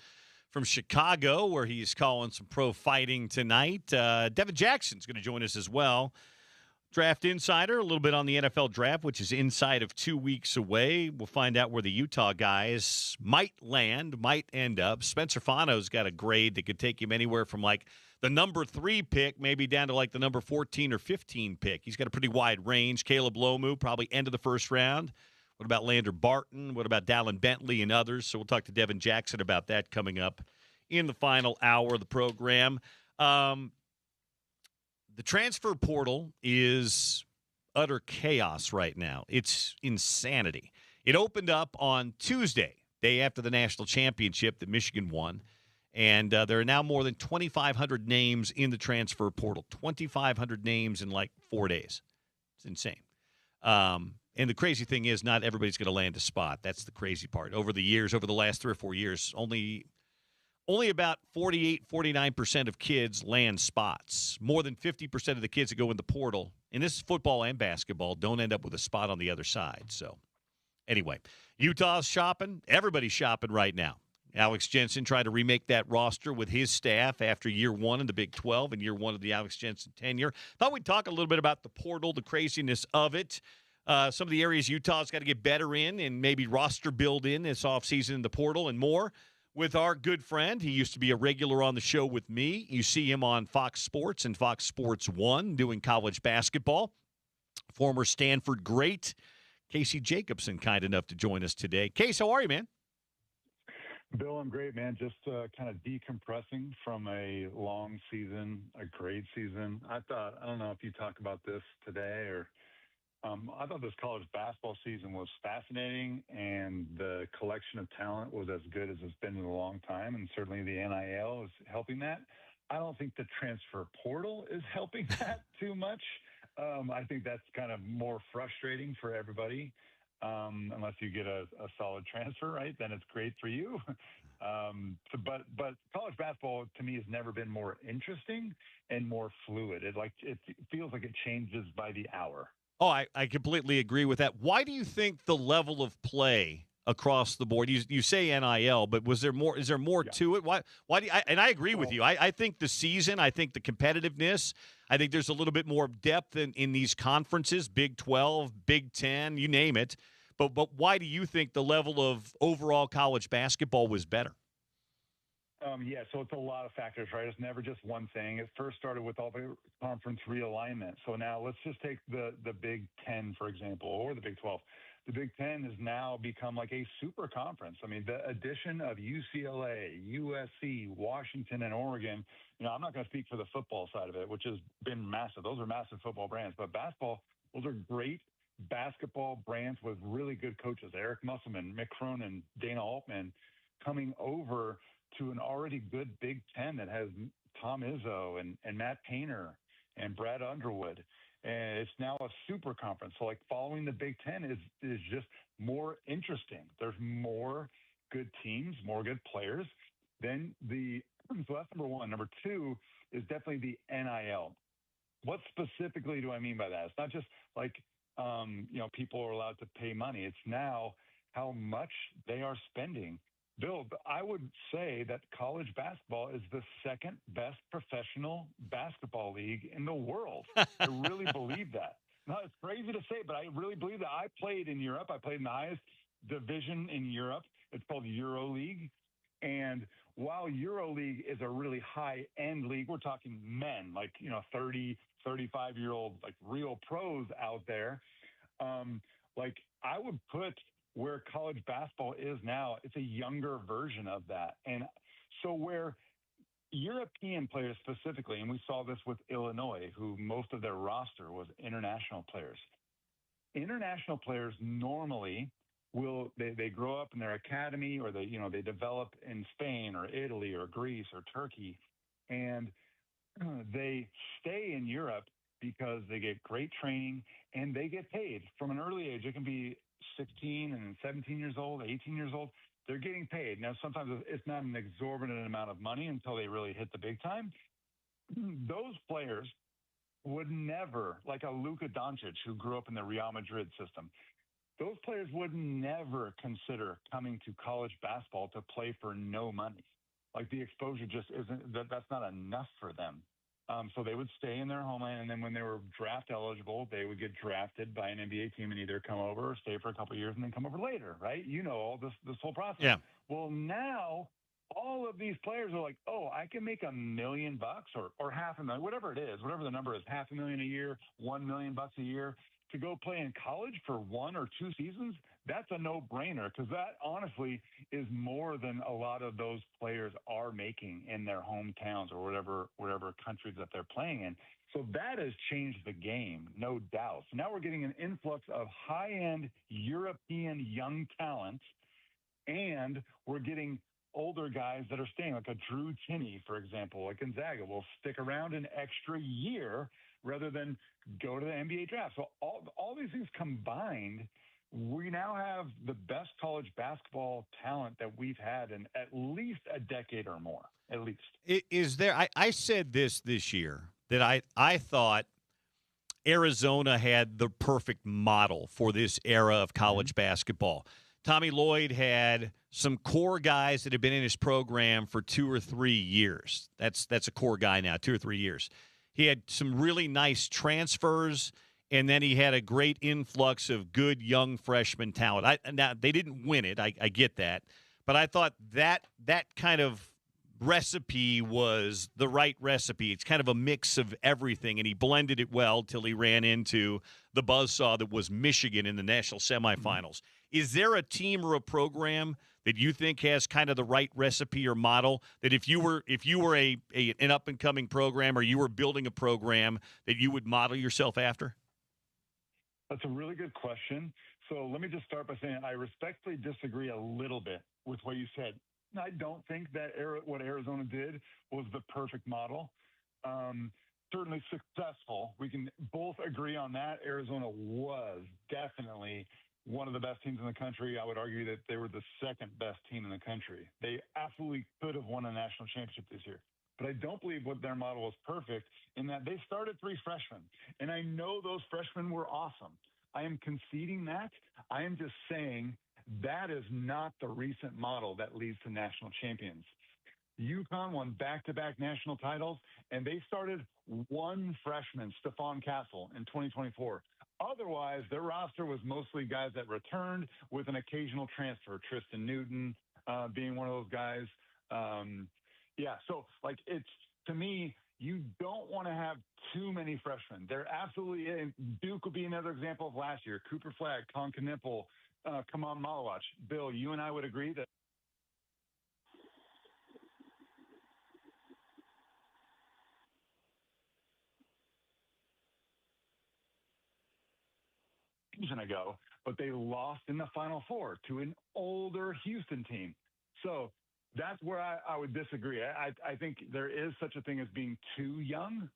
from Chicago, where he's calling some pro fighting tonight. Devin Jackson's going to join us as well. Draft Insider, a little bit on the NFL Draft, which is inside of 2 weeks away. We'll find out where the Utah guys might land, might end up. Spencer Fano's got a grade that could take him anywhere from like the number 3 pick, maybe down to like the number 14 or 15 pick. He's got a pretty wide range. Caleb Lomu, probably end of the first round. What about Lander Barton? What about Dallin Bentley and others? So we'll talk to Devin Jackson about that coming up in the final hour of the program. The transfer portal is utter chaos right now. It's insanity. It opened up on Tuesday, day after the national championship that Michigan won. And there are now more than 2,500 names in the transfer portal. 2,500 names in like 4 days. It's insane. And the crazy thing is not everybody's going to land a spot. That's the crazy part. Over the last 3 or 4 years, only about 48, 49% of kids land spots. More than 50% of the kids that go in the portal, and this is football and basketball, don't end up with a spot on the other side. So anyway, Utah's shopping. Everybody's shopping right now. Alex Jensen tried to remake that roster with his staff after year 1 in the Big 12 and year 1 of the Alex Jensen tenure. Thought we'd talk a little bit about the portal, the craziness of it. Some of the areas Utah's got to get better in and maybe roster build in this offseason in the portal and more. With our good friend, he used to be a regular on the show with me. You see him on Fox Sports and Fox Sports 1 doing college basketball. Former Stanford great, Casey Jacobson, kind enough to join us today. Case, how are you, man? Bill, I'm great, man. Just kind of decompressing from a long season, a great season. I don't know if you talk about this today or I thought this college basketball season was fascinating, and the collection of talent was as good as it's been in a long time, and certainly the NIL is helping that. I don't think the transfer portal is helping that too much. I think that's kind of more frustrating for everybody, unless you get a solid transfer, right? Then it's great for you. But college basketball to me has never been more interesting and more fluid. It feels like it changes by the hour. Oh, I completely agree with that. Why do you think the level of play across the board? You say NIL, but is there more to it? Why do you, and I agree with you. I think the season, I think the competitiveness, I think there's a little bit more depth in these conferences, Big 12, Big 10, you name it. But why do you think the level of overall college basketball was better? Yeah, so it's a lot of factors, right? It's never just one thing. It first started with all the conference realignment. So now let's just take the Big 10, for example, or the Big 12. The Big 10 has now become like a super conference. I mean, the addition of UCLA, USC, Washington, and Oregon, I'm not going to speak for the football side of it, which has been massive. Those are massive football brands. But basketball, those are great basketball brands with really good coaches. Eric Musselman, Mick Cronin, Dana Altman coming over to an already good Big Ten that has Tom Izzo and Matt Painter and Brad Underwood. And it's now a super conference. So like following the Big Ten is just more interesting. There's more good teams, more good players. So that's number one. Number two is definitely the NIL. What specifically do I mean by that? It's not just like, people are allowed to pay money. It's now how much they are spending. Bill, I would say that college basketball is the second best professional basketball league in the world. I really believe that. Now, it's crazy to say, but I really believe that. I played in Europe. I played in the highest division in Europe. It's called EuroLeague. And while EuroLeague is a really high-end league, we're talking men, like, 30, 35-year-old, like real pros out there. I would put where college basketball is now, it's a younger version of that. And so where European players specifically, and we saw this with Illinois, who most of their roster was international players. International players normally they grow up in their academy, or they develop in Spain or Italy or Greece or Turkey, and they stay in Europe because they get great training and they get paid from an early age. It can be 16 and 17 years old, 18 years old. They're getting paid. Now, sometimes it's not an exorbitant amount of money until they really hit the big time. Those players would never, like a Luka Doncic who grew up in the Real Madrid system, those players would never consider coming to college basketball to play for no money. Like the exposure just isn't, that's not enough for them. So they would stay in their homeland, and then when they were draft eligible, they would get drafted by an NBA team and either come over or stay for a couple of years and then come over later, right? You know all this whole process. Yeah. Well, now all of these players are like, oh, I can make $1 million or $500,000, whatever it is, whatever the number is, $500,000 a year, $1 million a year to go play in college for 1 or 2 seasons. That's a no-brainer because that honestly is more than a lot of those players are making in their hometowns or whatever countries that they're playing in. So that has changed the game, no doubt. So now we're getting an influx of high-end European young talent, and we're getting older guys that are staying, like a Drew Tinney, for example, like Gonzaga, will stick around an extra year rather than go to the NBA draft. So all these things combined, we now have the best college basketball talent that we've had in at least a decade or more, at least. Is there? I said this year that I thought Arizona had the perfect model for this era of college basketball. Tommy Lloyd had some core guys that had been in his program for 2 or 3 years. That's a core guy now, 2 or 3 years. He had some really nice transfers, and then he had a great influx of good young freshman talent. Now, they didn't win it. I get that. But I thought that kind of recipe was the right recipe. It's kind of a mix of everything, and he blended it well till he ran into the buzzsaw that was Michigan in the national semifinals. Is there a team or a program that you think has kind of the right recipe or model that if you were an up and coming program or you were building a program that you would model yourself after? That's a really good question. So let me just start by saying I respectfully disagree a little bit with what you said. I don't think that what Arizona did was the perfect model. Certainly successful. We can both agree on that. Arizona was definitely one of the best teams in the country. I would argue that they were the second best team in the country. They absolutely could have won a national championship this year. But I don't believe what their model was perfect in that they started 3 freshmen. And I know those freshmen were awesome. I am conceding that. I am just saying that is not the recent model that leads to national champions. UConn won back-to-back national titles, and they started 1 freshman, Stephon Castle, in 2024. Otherwise, their roster was mostly guys that returned with an occasional transfer, Tristan Newton being one of those guys. So like to me, you don't want to have too many freshmen. They're absolutely – Duke will be another example of last year. Cooper Flagg, Con Knipple, Kaman Malawach. Bill, you and I would agree that ago, but they lost in the Final Four to an older Houston team. So that's where I would disagree. I think there is such a thing as being too young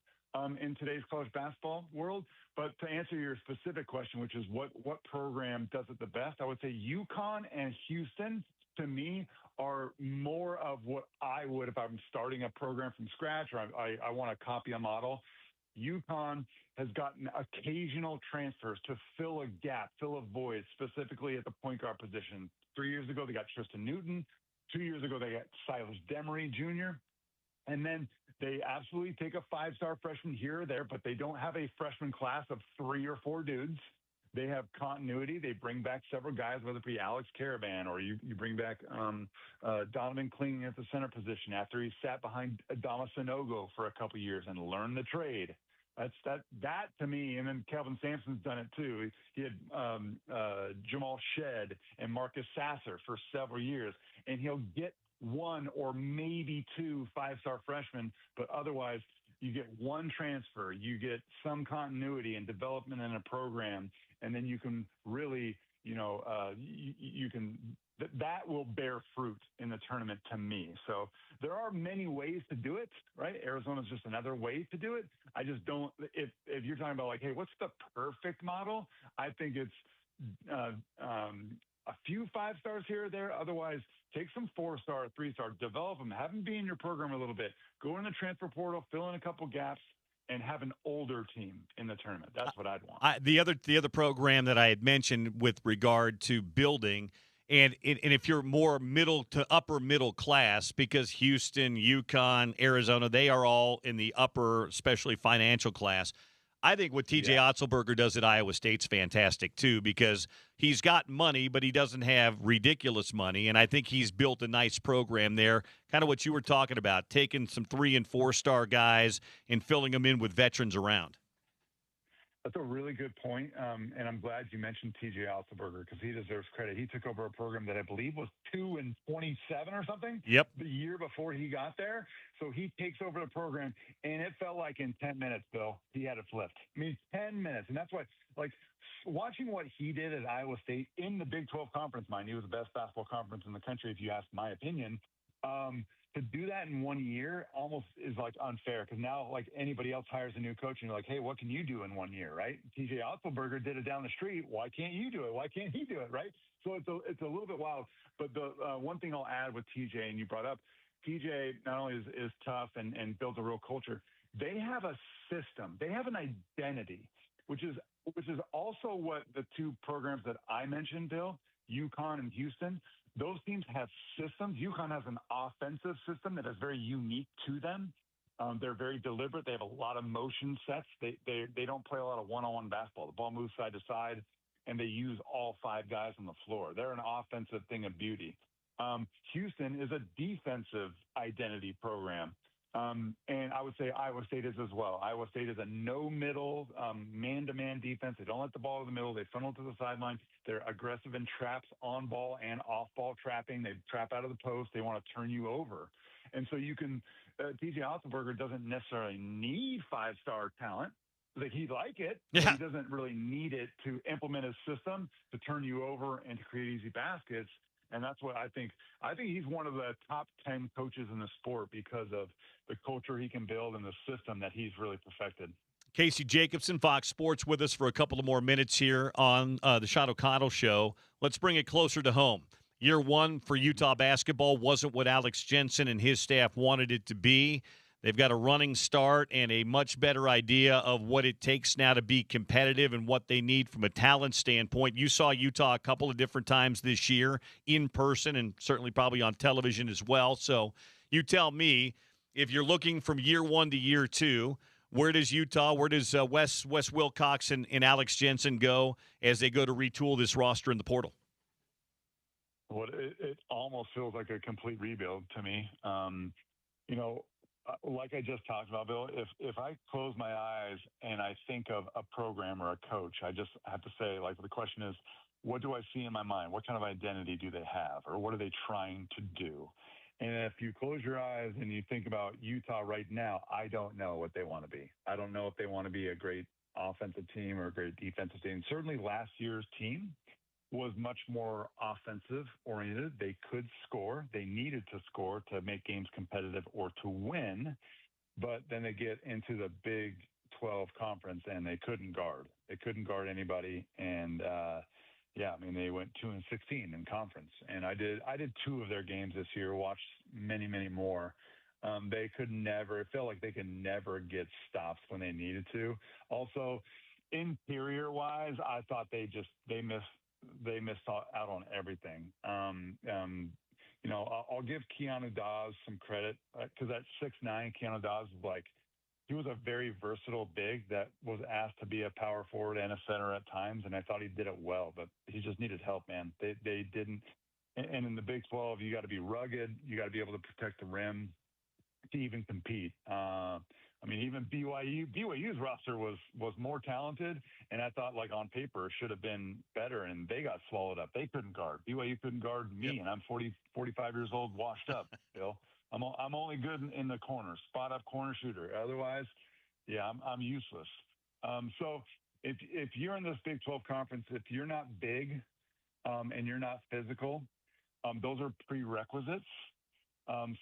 in today's college basketball world. But to answer your specific question, which is what program does it the best, I would say UConn and Houston, to me, are more of what I would if I'm starting a program from scratch or I want to copy a model. UConn has gotten occasional transfers to fill a gap, fill a void, specifically at the point guard position. 3 years ago, they got Tristan Newton. 2 years ago, they got Silas Demery Jr. And then they absolutely take a 5-star freshman here or there, but they don't have a freshman class of 3 or 4 dudes. They have continuity. They bring back several guys, whether it be Alex Caravan or you bring back Donovan Clingan at the center position after he sat behind Adama Sanogo for a couple years and learned the trade. That to me, and then Kelvin Sampson's done it too. He had Jamal Shedd and Marcus Sasser for several years, and he'll get 1 or maybe 2 5-star freshmen, but otherwise you get 1 transfer, you get some continuity and development in a program, and then you can really, that will bear fruit in the tournament to me. So there are many ways to do it, right? Arizona's just another way to do it. I just don't, if you're talking about like, hey, what's the perfect model? I think it's a few 5-stars here or there. Otherwise, take some 4-star, 3-star, develop them, have them be in your program a little bit. Go in the transfer portal, fill in a couple gaps, and have an older team in the tournament. That's what I'd want. The other program that I had mentioned with regard to building, and if you're more middle to upper middle class, because Houston, UConn, Arizona, they are all in the upper, especially financial class. I think what TJ Otzelberger does at Iowa State's fantastic, too, because he's got money, but he doesn't have ridiculous money. And I think he's built a nice program there, kind of what you were talking about, taking some 3- and 4-star guys and filling them in with veterans around. That's a really good point, and I'm glad you mentioned TJ Otzelberger because he deserves credit. He took over a program that I believe was 2-27 or something. Yep. The year before he got there, so he takes over the program, and it felt like in 10 minutes, Bill, he had it flipped. I mean, 10 minutes, and that's why, like, watching what he did at Iowa State in the Big 12 conference, mind you, was the best basketball conference in the country, if you ask my opinion. To do that in 1 year almost is like unfair because now like anybody else hires a new coach and you're like, hey, what can you do in 1 year, right? TJ Otzelberger did it down the street. Why can't you do it? Why can't he do it, right? So it's a little bit wild. But the one thing I'll add with TJ, and you brought up, TJ not only is tough and builds a real culture, they have a system. They have an identity, which is also what the two programs that I mentioned, Bill, UConn and Houston, those teams have systems. UConn has an offensive system that is very unique to them. They're very deliberate. They have a lot of motion sets. They don't play a lot of one-on-one basketball. The ball moves side to side, and they use all 5 guys on the floor. They're an offensive thing of beauty. Houston is a defensive identity program. And I would say Iowa State is as well. Iowa State is a no-middle, man-to-man defense. They don't let the ball in the middle. They funnel to the sideline. They're aggressive in traps, on-ball and off-ball trapping. They trap out of the post. They want to turn you over. And so you can TJ Otzelberger doesn't necessarily need 5-star talent. Like he'd like it, but he doesn't really need it to implement his system to turn you over and to create easy baskets. And that's what I think. I think he's one of the top 10 coaches in the sport because of the culture he can build and the system that he's really perfected. Casey Jacobson, Fox Sports, with us for a couple of more minutes here on the Sean O'Connell Show. Let's bring it closer to home. Year one for Utah basketball wasn't what Alex Jensen and his staff wanted it to be. They've got a running start and a much better idea of what it takes now to be competitive and what they need from a talent standpoint. You saw Utah a couple of different times this year in person and certainly probably on television as well. So you tell me, if you're looking from year one to year two, where does Wes Wilcox and Alex Jensen go as they go to retool this roster in the portal? Well, it almost feels like a complete rebuild to me. Like I just talked about, Bill, if I close my eyes and I think of a program or a coach, I just have to say, like, the question is, what do I see in my mind? What kind of identity do they have? Or what are they trying to do? And if you close your eyes and you think about Utah right now, I don't know what they want to be. I don't know if they want to be a great offensive team or a great defensive team. Certainly last year's team was much more offensive oriented. They could score. They needed to score to make games competitive or to win. But then they get into the Big 12 conference and they couldn't guard. They couldn't guard anybody. And they went 2-16 in conference. And I did 2 of their games this year, watched many, many more. They could never, it felt like they could never get stops when they needed to. Also, interior wise, I thought they missed out on everything. I'll give Keanu Dawes some credit because at 6'9", Keanu Dawes he was a very versatile big that was asked to be a power forward and a center at times, and I thought he did it well, but he just needed help, man. They didn't. And in the Big 12, you got to be rugged. You got to be able to protect the rim to even compete. Even BYU's roster was more talented, and I thought, on paper, should have been better, and they got swallowed up. They couldn't guard. BYU couldn't guard me, and I'm 45 years old, washed up, Bill. I'm only good in the corner, spot-up corner shooter. Otherwise, I'm useless. So if you're in this Big 12 conference, if you're not big and you're not physical, those are prerequisites.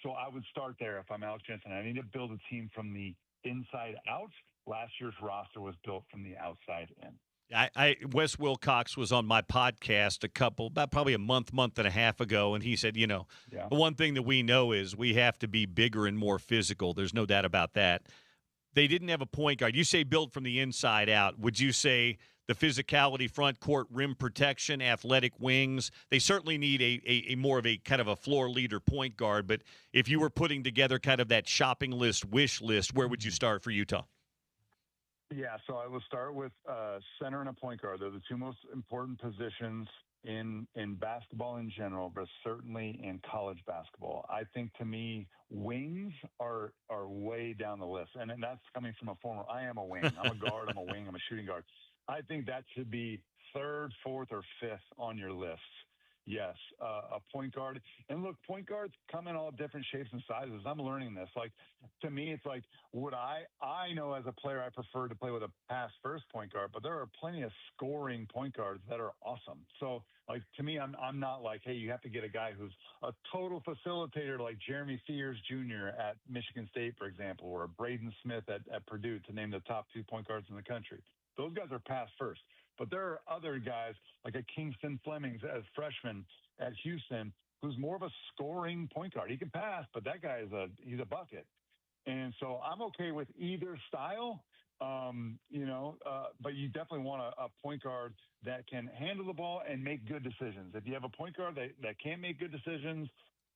So I would start there if I'm Alex Jensen. I need to build a team from the inside out. Last year's roster was built from the outside in. Wes Wilcox was on my podcast probably a month and a half ago, and he said, the one thing that we know is we have to be bigger and more physical. There's no doubt about that. they didn't have a point guard. You say build from the inside out. Would you say the physicality, front court, rim protection, athletic wings? They certainly need a more of a kind of a floor leader point guard. But if you were putting together kind of that shopping list, wish list, where would you start for Utah? Yeah, so I will start with center and a point guard. They're the two most important positions in basketball in general, but certainly in college basketball. I think, to me, wings are way down the list, and that's coming from a former. I am a wing. I'm a guard. I'm a wing. I'm a shooting guard. I think that should be third, fourth, or fifth on your list. Yes, a point guard. And look, point guards come in all different shapes and sizes. I'm learning this. Like, to me, it's like, I know as a player I prefer to play with a pass-first point guard, but there are plenty of scoring point guards that are awesome. So, like, to me, I'm not like, hey, you have to get a guy who's a total facilitator like Jeremy Fears Jr. at Michigan State, for example, or Braden Smith at Purdue, to name the top 2 point guards in the country. Those guys are pass-first. But there are other guys like a Kingston Flemings as freshman at Houston, who's more of a scoring point guard. He can pass, but that guy he's a bucket. And so I'm okay with either style, but you definitely want a point guard that can handle the ball and make good decisions. If you have a point guard that can't make good decisions,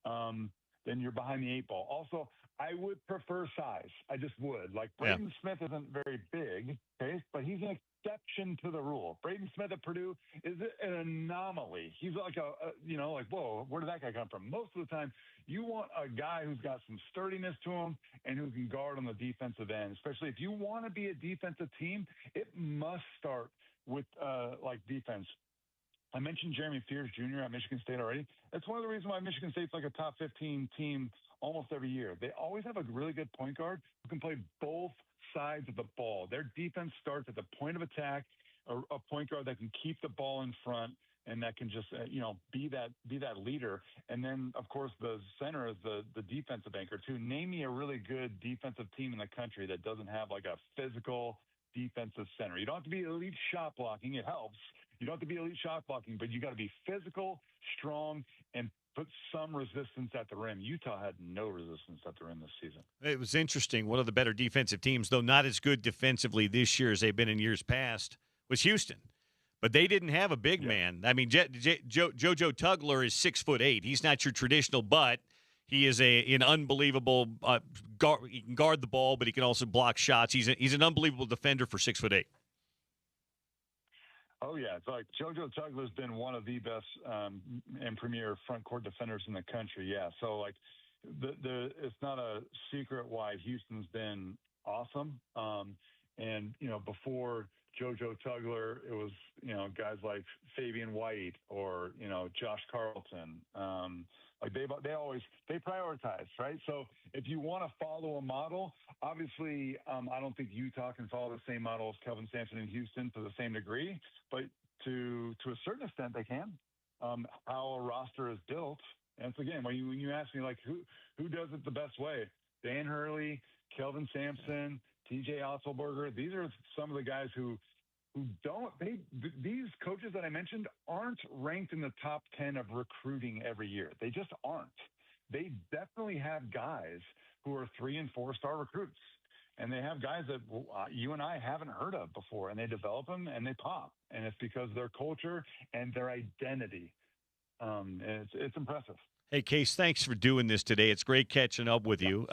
then you're behind the 8 ball. Also, I would prefer size. I just would. Like, Braden Smith isn't very big, okay, but he's an exception to the rule. Braden Smith at Purdue is an anomaly. He's like whoa, where did that guy come from? Most of the time, you want a guy who's got some sturdiness to him and who can guard on the defensive end. Especially if you want to be a defensive team, it must start with defense. I mentioned Jeremy Fears Jr. at Michigan State already. That's one of the reasons why Michigan State's like a top 15 team almost every year. They always have a really good point guard who can play both sides of the ball. Their defense starts at the point of attack, a point guard that can keep the ball in front and that can just be that leader. And then, of course, the center is the defensive anchor too. Name me a really good defensive team in the country that doesn't have like a physical defensive center. You don't have to be elite shot blocking. It helps. You don't have to be elite shot blocking, but you got to be physical, strong, and put some resistance at the rim. Utah had no resistance at the rim this season. It was interesting. One of the better defensive teams, though not as good defensively this year as they've been in years past, was Houston. But they didn't have a big man. I mean, JoJo Tugler is 6'8". He's not your traditional butt. He is an unbelievable guard. He can guard the ball, but he can also block shots. He's an unbelievable defender for 6'8". Oh, yeah. It's like JoJo Tugler's been one of the best and premier front court defenders in the country. Yeah. So, like, it's not a secret why Houston's been awesome. And, before JoJo Tugler, it was, guys like Fabian White or, Josh Carlton. They prioritize, right? So if you want to follow a model, obviously, I don't think Utah can follow the same model as Kelvin Sampson in Houston to the same degree, but to a certain extent they can. How a roster is built, and it's, again, when you ask me like who does it the best way, Dan Hurley, Kelvin Sampson, TJ Otzelberger, these are some of the guys who these coaches that I mentioned aren't ranked in the top 10 of recruiting every year. They just aren't. They definitely have guys who are 3- and 4-star recruits. And they have guys that you and I haven't heard of before, and they develop them and they pop. And it's because of their culture and their identity. It's impressive. Hey, Case, thanks for doing this today. It's great catching up with you.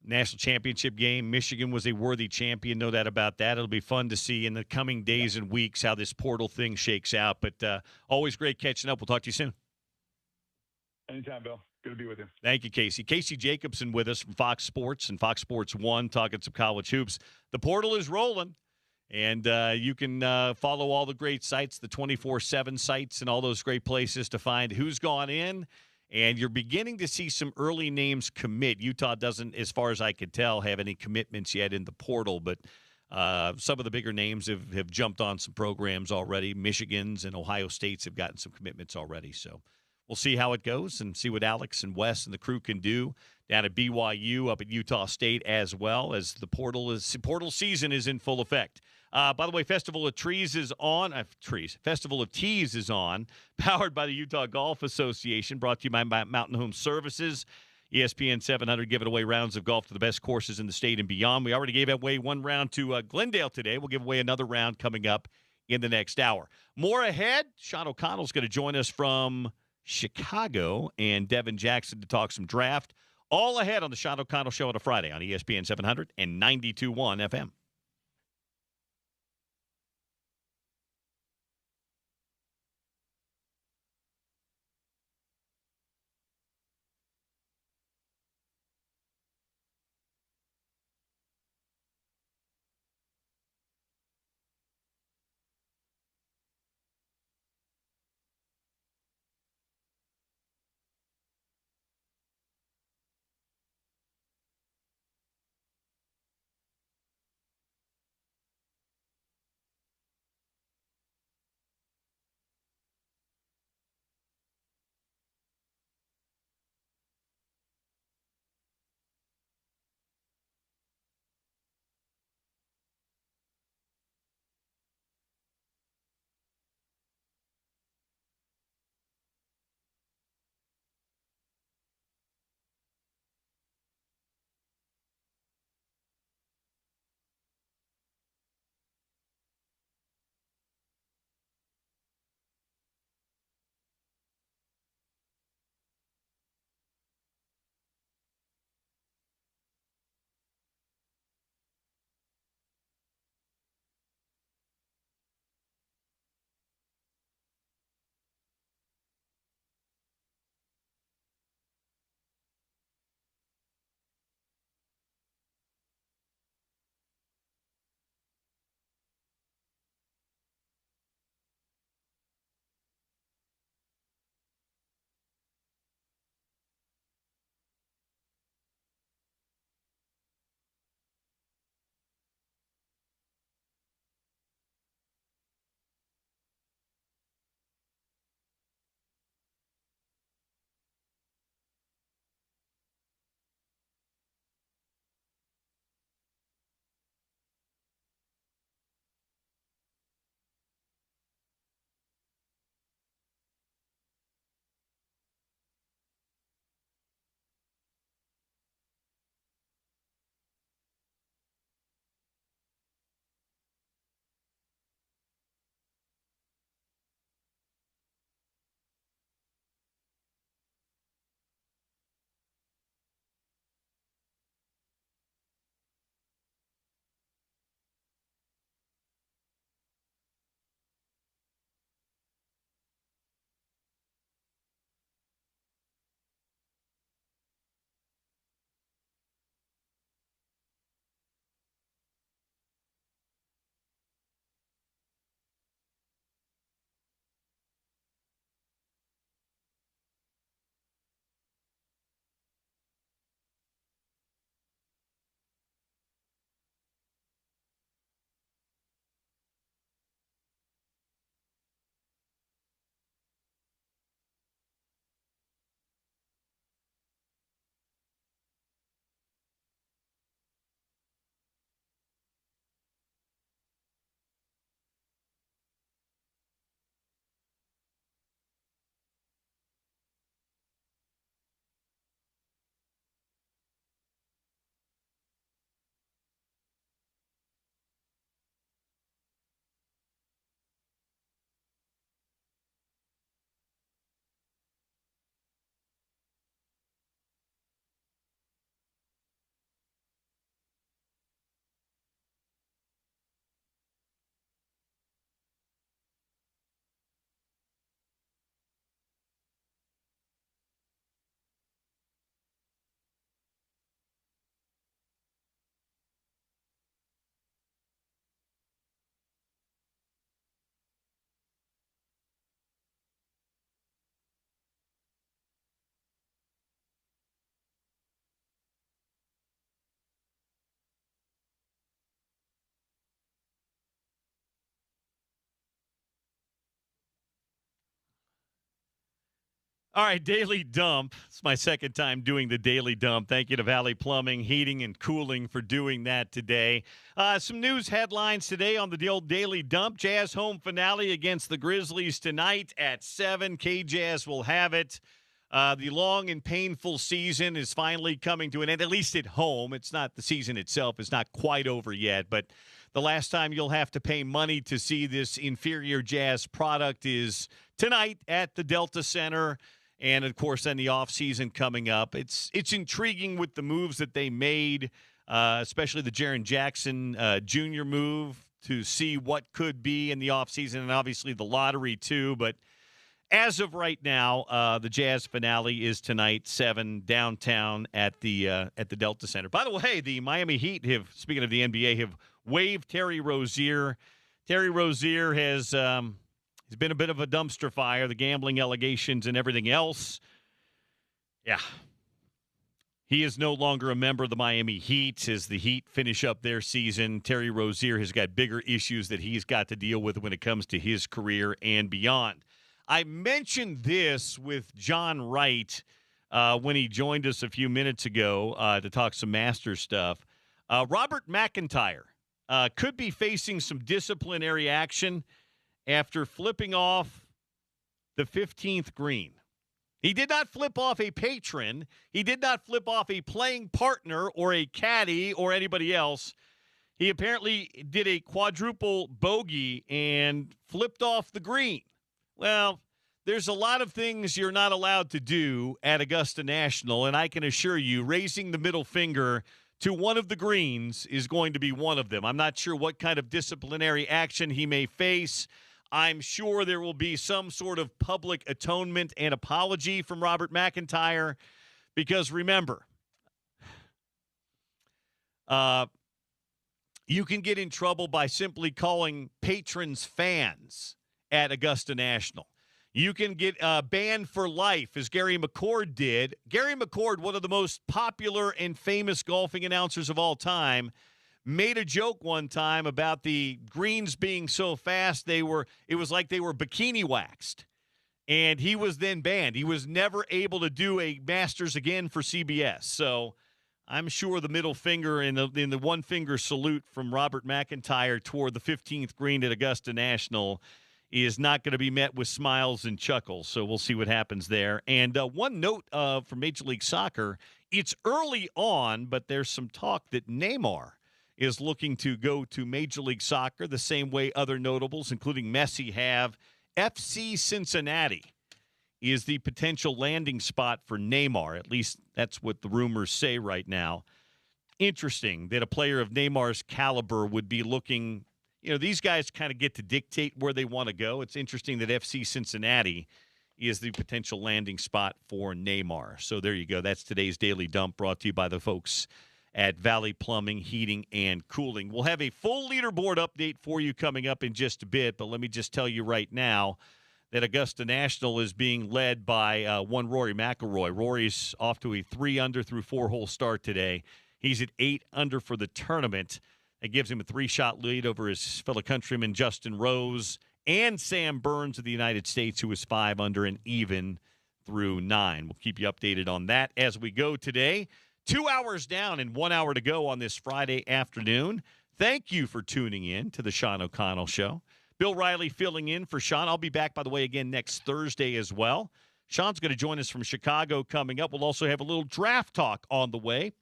National championship game. Michigan was a worthy champion, no doubt about that. It'll be fun to see in the coming days and weeks how this portal thing shakes out. But always great catching up. We'll talk to you soon. Anytime, Bill. Good to be with you. Thank you, Casey. Casey Jacobson with us from Fox Sports and Fox Sports 1, talking some college hoops. The portal is rolling, and you can follow all the great sites, the 24/7 sites, and all those great places to find who's gone in. And you're beginning to see some early names commit. Utah doesn't, as far as I could tell, have any commitments yet in the portal, but some of the bigger names have jumped on some programs already. Michigan's and Ohio State's have gotten some commitments already. So we'll see how it goes and see what Alex and Wes and the crew can do down at BYU, up at Utah State, as well as the portal season is in full effect. By the way, Festival of Trees is on. Festival of Tees is on, powered by the Utah Golf Association, brought to you by Mountain Home Services. ESPN 700 giving away rounds of golf to the best courses in the state and beyond. We already gave away one round to Glendale today. We'll give away another round coming up in the next hour. More ahead, Sean O'Connell's going to join us from Chicago, and Devin Jackson to talk some draft. All ahead on the Sean O'Connell Show on a Friday on ESPN 700 and 92.1 FM. All right, Daily Dump. It's my second time doing the Daily Dump. Thank you to Valley Plumbing, Heating, and Cooling for doing that today. Some news headlines today on the old Daily Dump. Jazz home finale against the Grizzlies tonight at 7. K-Jazz will have it. The long and painful season is finally coming to an end, at least at home. It's not the season itself. It's not quite over yet, but the last time you'll have to pay money to see this inferior Jazz product is tonight at the Delta Center. And, of course, then the offseason coming up. It's intriguing with the moves that they made, especially the Jaren Jackson Jr. move, to see what could be in the offseason, and obviously the lottery too. But as of right now, the Jazz finale is tonight, 7 downtown at the Delta Center. By the way, the Miami Heat have, speaking of the NBA, have waived Terry Rozier. Terry Rozier has he's been a bit of a dumpster fire, the gambling allegations and everything else. Yeah. He is no longer a member of the Miami Heat as the Heat finish up their season. Terry Rozier has got bigger issues that he's got to deal with when it comes to his career and beyond. I mentioned this with John Wright when he joined us a few minutes ago to talk some Masters stuff. Robert McIntyre could be facing some disciplinary action after flipping off the 15th green. He did not flip off a patron. He did not flip off a playing partner or a caddy or anybody else. He apparently did a quadruple bogey and flipped off the green. Well, there's a lot of things you're not allowed to do at Augusta National, and I can assure you raising the middle finger to one of the greens is going to be one of them. I'm not sure what kind of disciplinary action he may face. I'm sure there will be some sort of public atonement and apology from Robert McIntyre because, remember, you can get in trouble by simply calling patrons fans at Augusta National. You can get banned for life, as Gary McCord did. Gary McCord, one of the most popular and famous golfing announcers of all time, made a joke one time about the greens being so fast it was like they were bikini waxed. And he was then banned. He was never able to do a Masters again for CBS. So I'm sure the middle finger in the one finger salute from Robert McIntyre toward the 15th green at Augusta National is not going to be met with smiles and chuckles. So we'll see what happens there. And one note from Major League Soccer, it's early on, but there's some talk that Neymar is looking to go to Major League Soccer the same way other notables, including Messi, have. FC Cincinnati is the potential landing spot for Neymar. At least that's what the rumors say right now. Interesting that a player of Neymar's caliber would be looking. These guys kind of get to dictate where they want to go. It's interesting that FC Cincinnati is the potential landing spot for Neymar. So there you go. That's today's Daily Dump brought to you by the folks at Valley Plumbing, Heating, and Cooling. We'll have a full leaderboard update for you coming up in just a bit, but let me just tell you right now that Augusta National is being led by one Rory McIlroy. Rory's off to a 3-under through 4-hole start today. He's at 8-under for the tournament. That gives him a 3-shot lead over his fellow countryman Justin Rose and Sam Burns of the United States, who is 5-under and even through 9. We'll keep you updated on that as we go today. 2 hours down and 1 hour to go on this Friday afternoon. Thank you for tuning in to the Sean O'Connell Show. Bill Riley filling in for Sean. I'll be back, by the way, again next Thursday as well. Sean's going to join us from Chicago coming up. We'll also have a little draft talk on the way.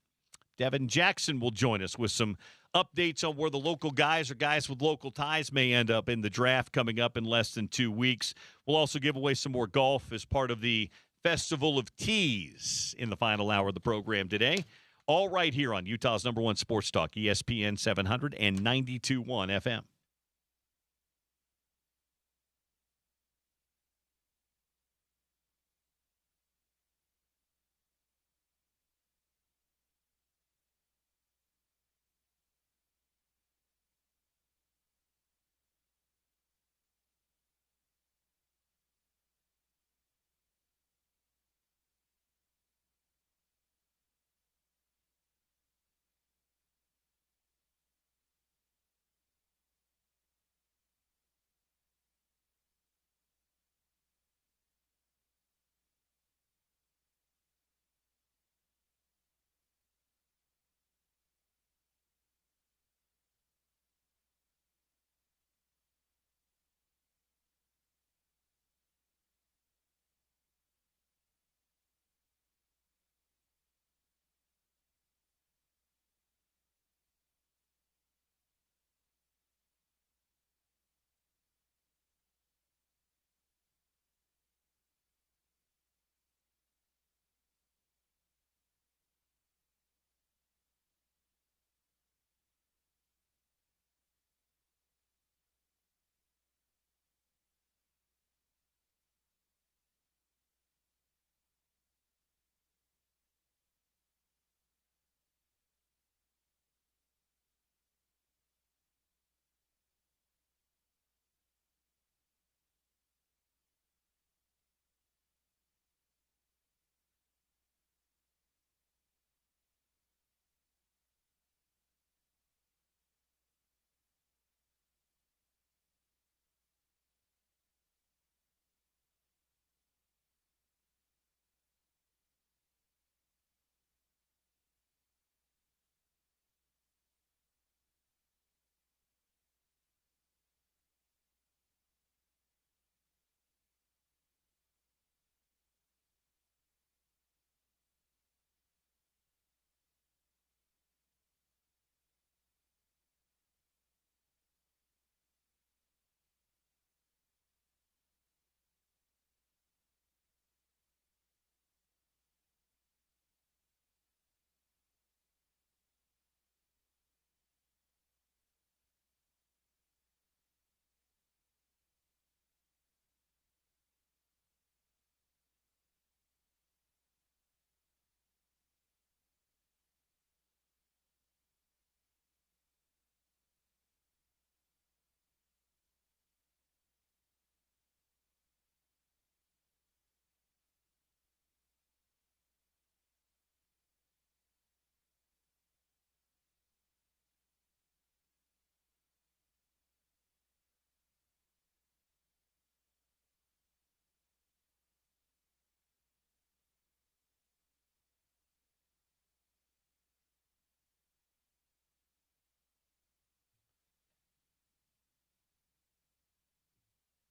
Devin Jackson will join us with some updates on where the local guys or guys with local ties may end up in the draft coming up in less than 2 weeks. We'll also give away some more golf as part of the Festival of Tees in the final hour of the program today. All right here on Utah's #1 sports talk, ESPN 700 and 92.1 FM.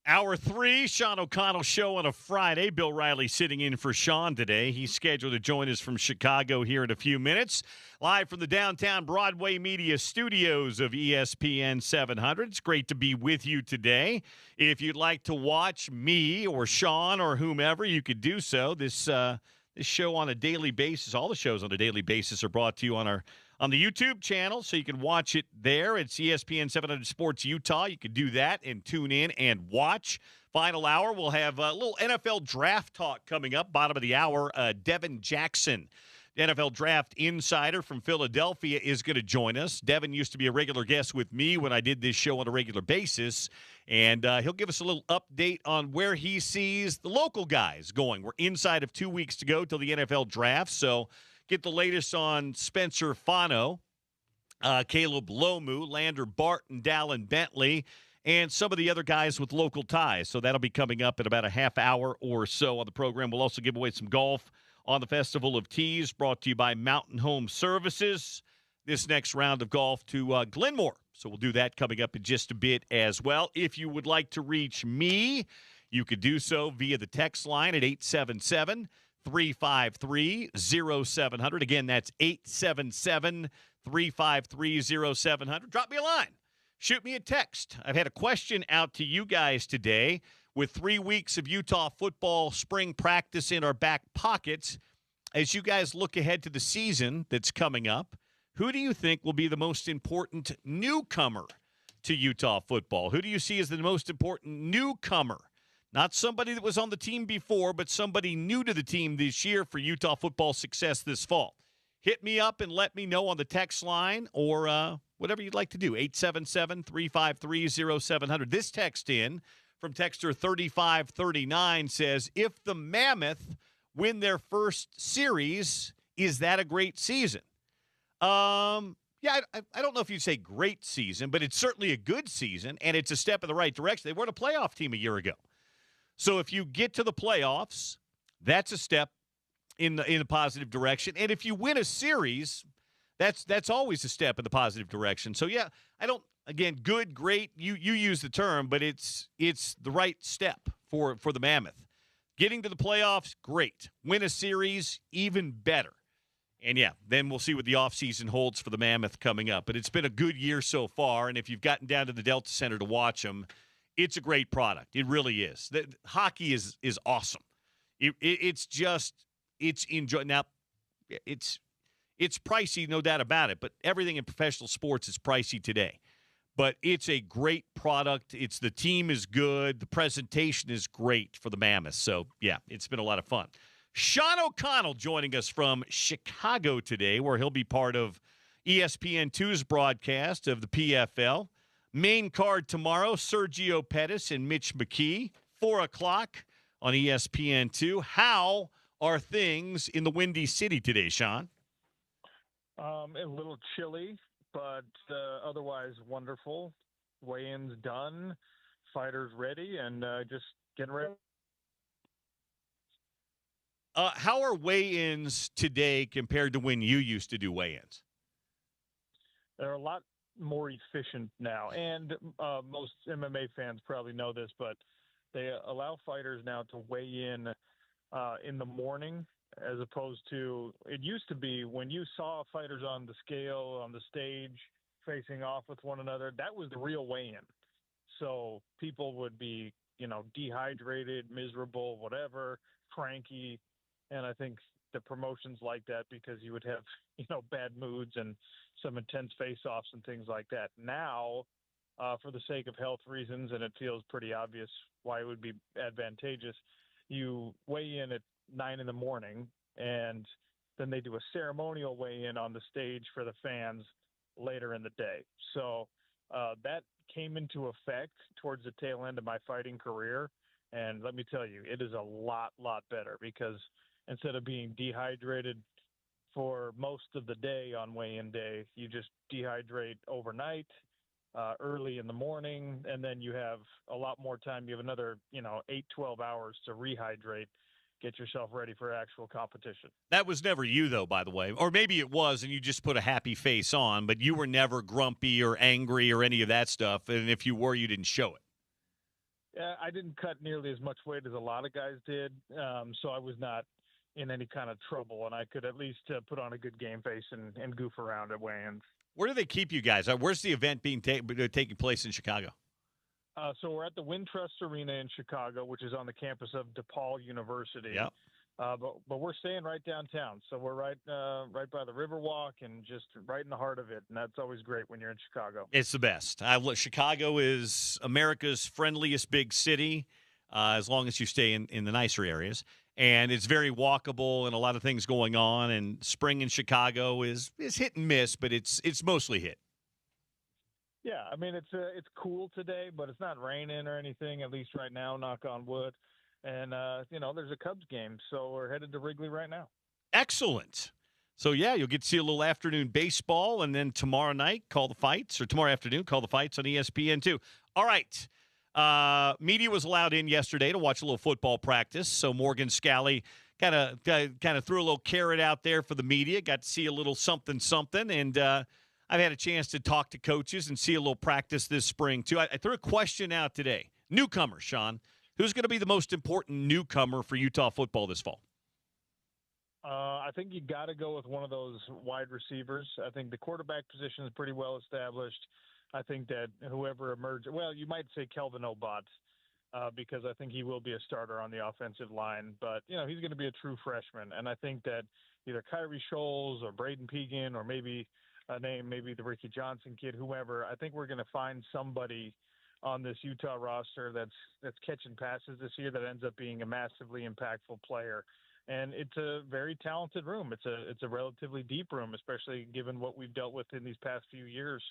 Hour 3, Sean O'Connell Show on a Friday. Bill Riley sitting in for Sean today. He's scheduled to join us from Chicago here in a few minutes. Live from the downtown Broadway Media Studios of ESPN 700. It's great to be with you today. If you'd like to watch me or Sean or whomever, you could do so. This show on a daily basis, all the shows on a daily basis are brought to you on the YouTube channel, so you can watch it there. It's ESPN 700 Sports Utah. You can do that and tune in and watch. Final hour, we'll have a little NFL draft talk coming up. Bottom of the hour, Devin Jackson, NFL draft insider from Philadelphia, is going to join us. Devin used to be a regular guest with me when I did this show on a regular basis, and he'll give us a little update on where he sees the local guys going. We're inside of 2 weeks to go till the NFL draft, so get the latest on Spencer Fano, Caleb Lomu, Lander Barton, Dallin Bentley, and some of the other guys with local ties. So that'll be coming up in about a half hour or so on the program. We'll also give away some golf on the Festival of Tees, brought to you by Mountain Home Services. This next round of golf to Glenmore. So we'll do that coming up in just a bit as well. If you would like to reach me, you could do so via the text line at 877-353-0700. Again, that's 877-353-0700. Drop me a line. Shoot me a text. I've had a question out to you guys today. With 3 weeks of Utah football spring practice in our back pockets, as you guys look ahead to the season that's coming up, who do you think will be the most important newcomer to Utah football? Who do you see as the most important newcomer? Not somebody that was on the team before, but somebody new to the team this year for Utah football success this fall. Hit me up and let me know on the text line or whatever you'd like to do. 877-353-0700. This text in from texter 3539 says, if the Mammoth win their first series, is that a great season? I don't know if you'd say great season, but it's certainly a good season, and it's a step in the right direction. They weren't a playoff team a year ago. So if you get to the playoffs, that's a step in the positive direction. And if you win a series, that's always a step in the positive direction. So, yeah, again, good, great, you use the term, but it's the right step for the Mammoth. Getting to the playoffs, great. Win a series, even better. And, yeah, then we'll see what the offseason holds for the Mammoth coming up. But it's been a good year so far, and if you've gotten down to the Delta Center to watch them, it's a great product. It really is. The hockey is awesome. It's enjoy. Now, it's pricey, no doubt about it, but everything in professional sports is pricey today. But it's a great product. The team is good. The presentation is great for the Mammoth. So, yeah, it's been a lot of fun. Sean O'Connell joining us from Chicago today, where he'll be part of ESPN2's broadcast of the PFL. Main card tomorrow, Sergio Pettis and Mitch McKee, 4 o'clock on ESPN2. How are things in the Windy City today, Sean? A little chilly, but otherwise wonderful. Weigh-ins done, fighters ready, and just getting ready. How are weigh-ins today compared to when you used to do weigh-ins? They're a lot more efficient now, and most MMA fans probably know this, but they allow fighters now to weigh in the morning, as opposed to, it used to be when you saw fighters on the scale, on the stage, facing off with one another, that was the real weigh-in. So people would be, dehydrated, miserable, whatever, cranky. And I think the promotions like that because you would have, bad moods and some intense face-offs and things like that. Now, for the sake of health reasons, and it feels pretty obvious why it would be advantageous, you weigh in at 9 in the morning, and then they do a ceremonial weigh-in on the stage for the fans later in the day. So that came into effect towards the tail end of my fighting career. And let me tell you, it is a lot better because instead of being dehydrated for most of the day on weigh-in day, you just dehydrate overnight, early in the morning, and then you have a lot more time. You have another, 8-12 hours to rehydrate, get yourself ready for actual competition. That was never you, though, by the way. Or maybe it was, and you just put a happy face on, but you were never grumpy or angry or any of that stuff. And if you were, you didn't show it. I didn't cut nearly as much weight as a lot of guys did, so I was not in any kind of trouble, and I could at least put on a good game face and goof around at weigh-ins. Where do they keep you guys? Where's the event being taking place in Chicago? So we're at the Wintrust Arena in Chicago, which is on the campus of DePaul University. Yeah. But we're staying right downtown, so we're right by the Riverwalk and just right in the heart of it, and that's always great when you're in Chicago. It's the best. Chicago is America's friendliest big city, as long as you stay in the nicer areas, and it's very walkable and a lot of things going on. And spring in Chicago is hit and miss, but it's mostly hit. Yeah, I mean it's cool today, but it's not raining or anything. At least right now, knock on wood. And, there's a Cubs game, so we're headed to Wrigley right now. Excellent. So, yeah, you'll get to see a little afternoon baseball, and then tomorrow night, tomorrow afternoon, call the fights on ESPN 2. All right. Media was allowed in yesterday to watch a little football practice, so Morgan Scalley kind of threw a little carrot out there for the media, got to see a little something, and I've had a chance to talk to coaches and see a little practice this spring, too. I threw a question out today. Newcomer, Sean. Who's going to be the most important newcomer for Utah football this fall? I think you got to go with one of those wide receivers. I think the quarterback position is pretty well established. I think that whoever emerges, well, you might say Kelvin Obot, because I think he will be a starter on the offensive line. But, he's going to be a true freshman. And I think that either Kyrie Scholes or Braden Pegan or maybe the Ricky Johnson kid, whoever, I think we're going to find somebody on this Utah roster that's catching passes this year that ends up being a massively impactful player. And it's a very talented room. It's a relatively deep room, especially given what we've dealt with in these past few years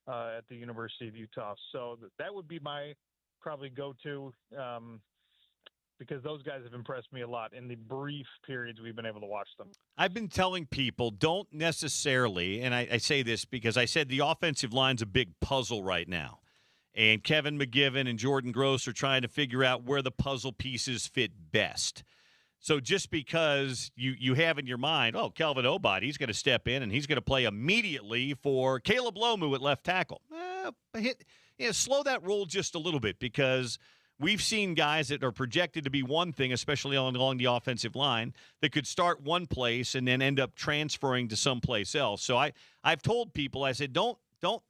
at the University of Utah. So that would be my probably go-to, because those guys have impressed me a lot in the brief periods we've been able to watch them. I've been telling people don't necessarily, and I say this because I said the offensive line's a big puzzle right now. And Kevin McGivern and Jordan Gross are trying to figure out where the puzzle pieces fit best. So just because you have in your mind, Kelvin Obot, he's going to step in and he's going to play immediately for Caleb Lomu at left tackle. Slow that roll just a little bit, because we've seen guys that are projected to be one thing, especially along the offensive line, that could start one place and then end up transferring to someplace else. So I've told people, I said, don't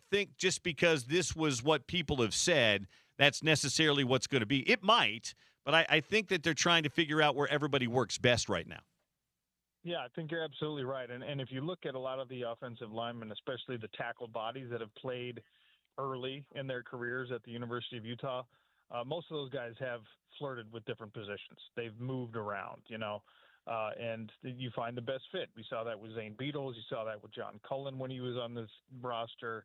think just because this was what people have said, that's necessarily what's going to be. It might, but I think that they're trying to figure out where everybody works best right now. Yeah, I think you're absolutely right. And if you look at a lot of the offensive linemen, especially the tackle bodies that have played early in their careers at the University of Utah, most of those guys have flirted with different positions. They've moved around, and you find the best fit. We saw that with Zane Beadles. You saw that with John Cullen when he was on this roster.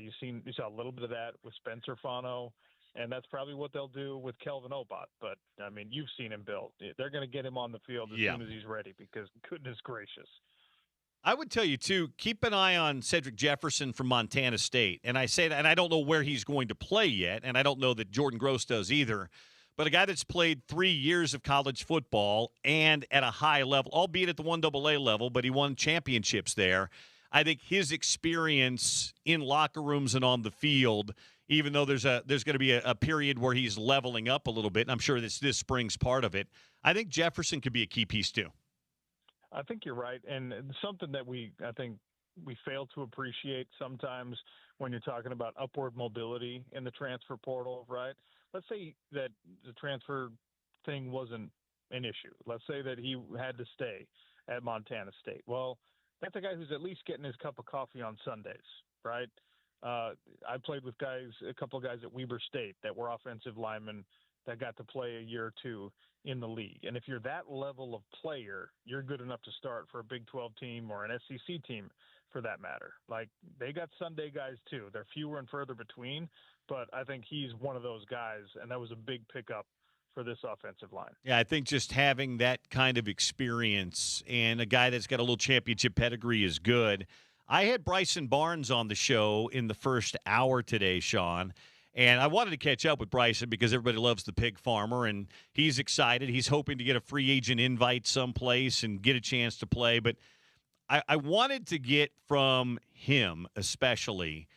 You saw a little bit of that with Spencer Fano, and that's probably what they'll do with Kelvin Obot. But, I mean, you've seen him build. They're going to get him on the field as soon as he's ready, because goodness gracious. I would tell you, too, keep an eye on Cedric Jefferson from Montana State. And I say that, and I don't know where he's going to play yet, and I don't know that Jordan Gross does either. But a guy that's played 3 years of college football and at a high level, albeit at the 1AA level, but he won championships there. I think his experience in locker rooms and on the field, even though there's going to be a period where he's leveling up a little bit, and I'm sure this spring's part of it, I think Jefferson could be a key piece too. I think you're right, and something that I think we fail to appreciate sometimes when you're talking about upward mobility in the transfer portal, right? Let's say that the transfer thing wasn't an issue. Let's say that he had to stay at Montana State. Well, that's a guy who's at least getting his cup of coffee on Sundays, right? I played with a couple of guys at Weber State that were offensive linemen that got to play a year or two in the league. And if you're that level of player, you're good enough to start for a Big 12 team or an SEC team for that matter. Like, they got Sunday guys too. They're fewer and further between, but I think he's one of those guys, and that was a big pickup for this offensive line. Yeah, I think just having that kind of experience and a guy that's got a little championship pedigree is good. I had Bryson Barnes on the show in the first hour today, Sean, and I wanted to catch up with Bryson because everybody loves the pig farmer, and he's excited. He's hoping to get a free agent invite someplace and get a chance to play. But I wanted to get from him especially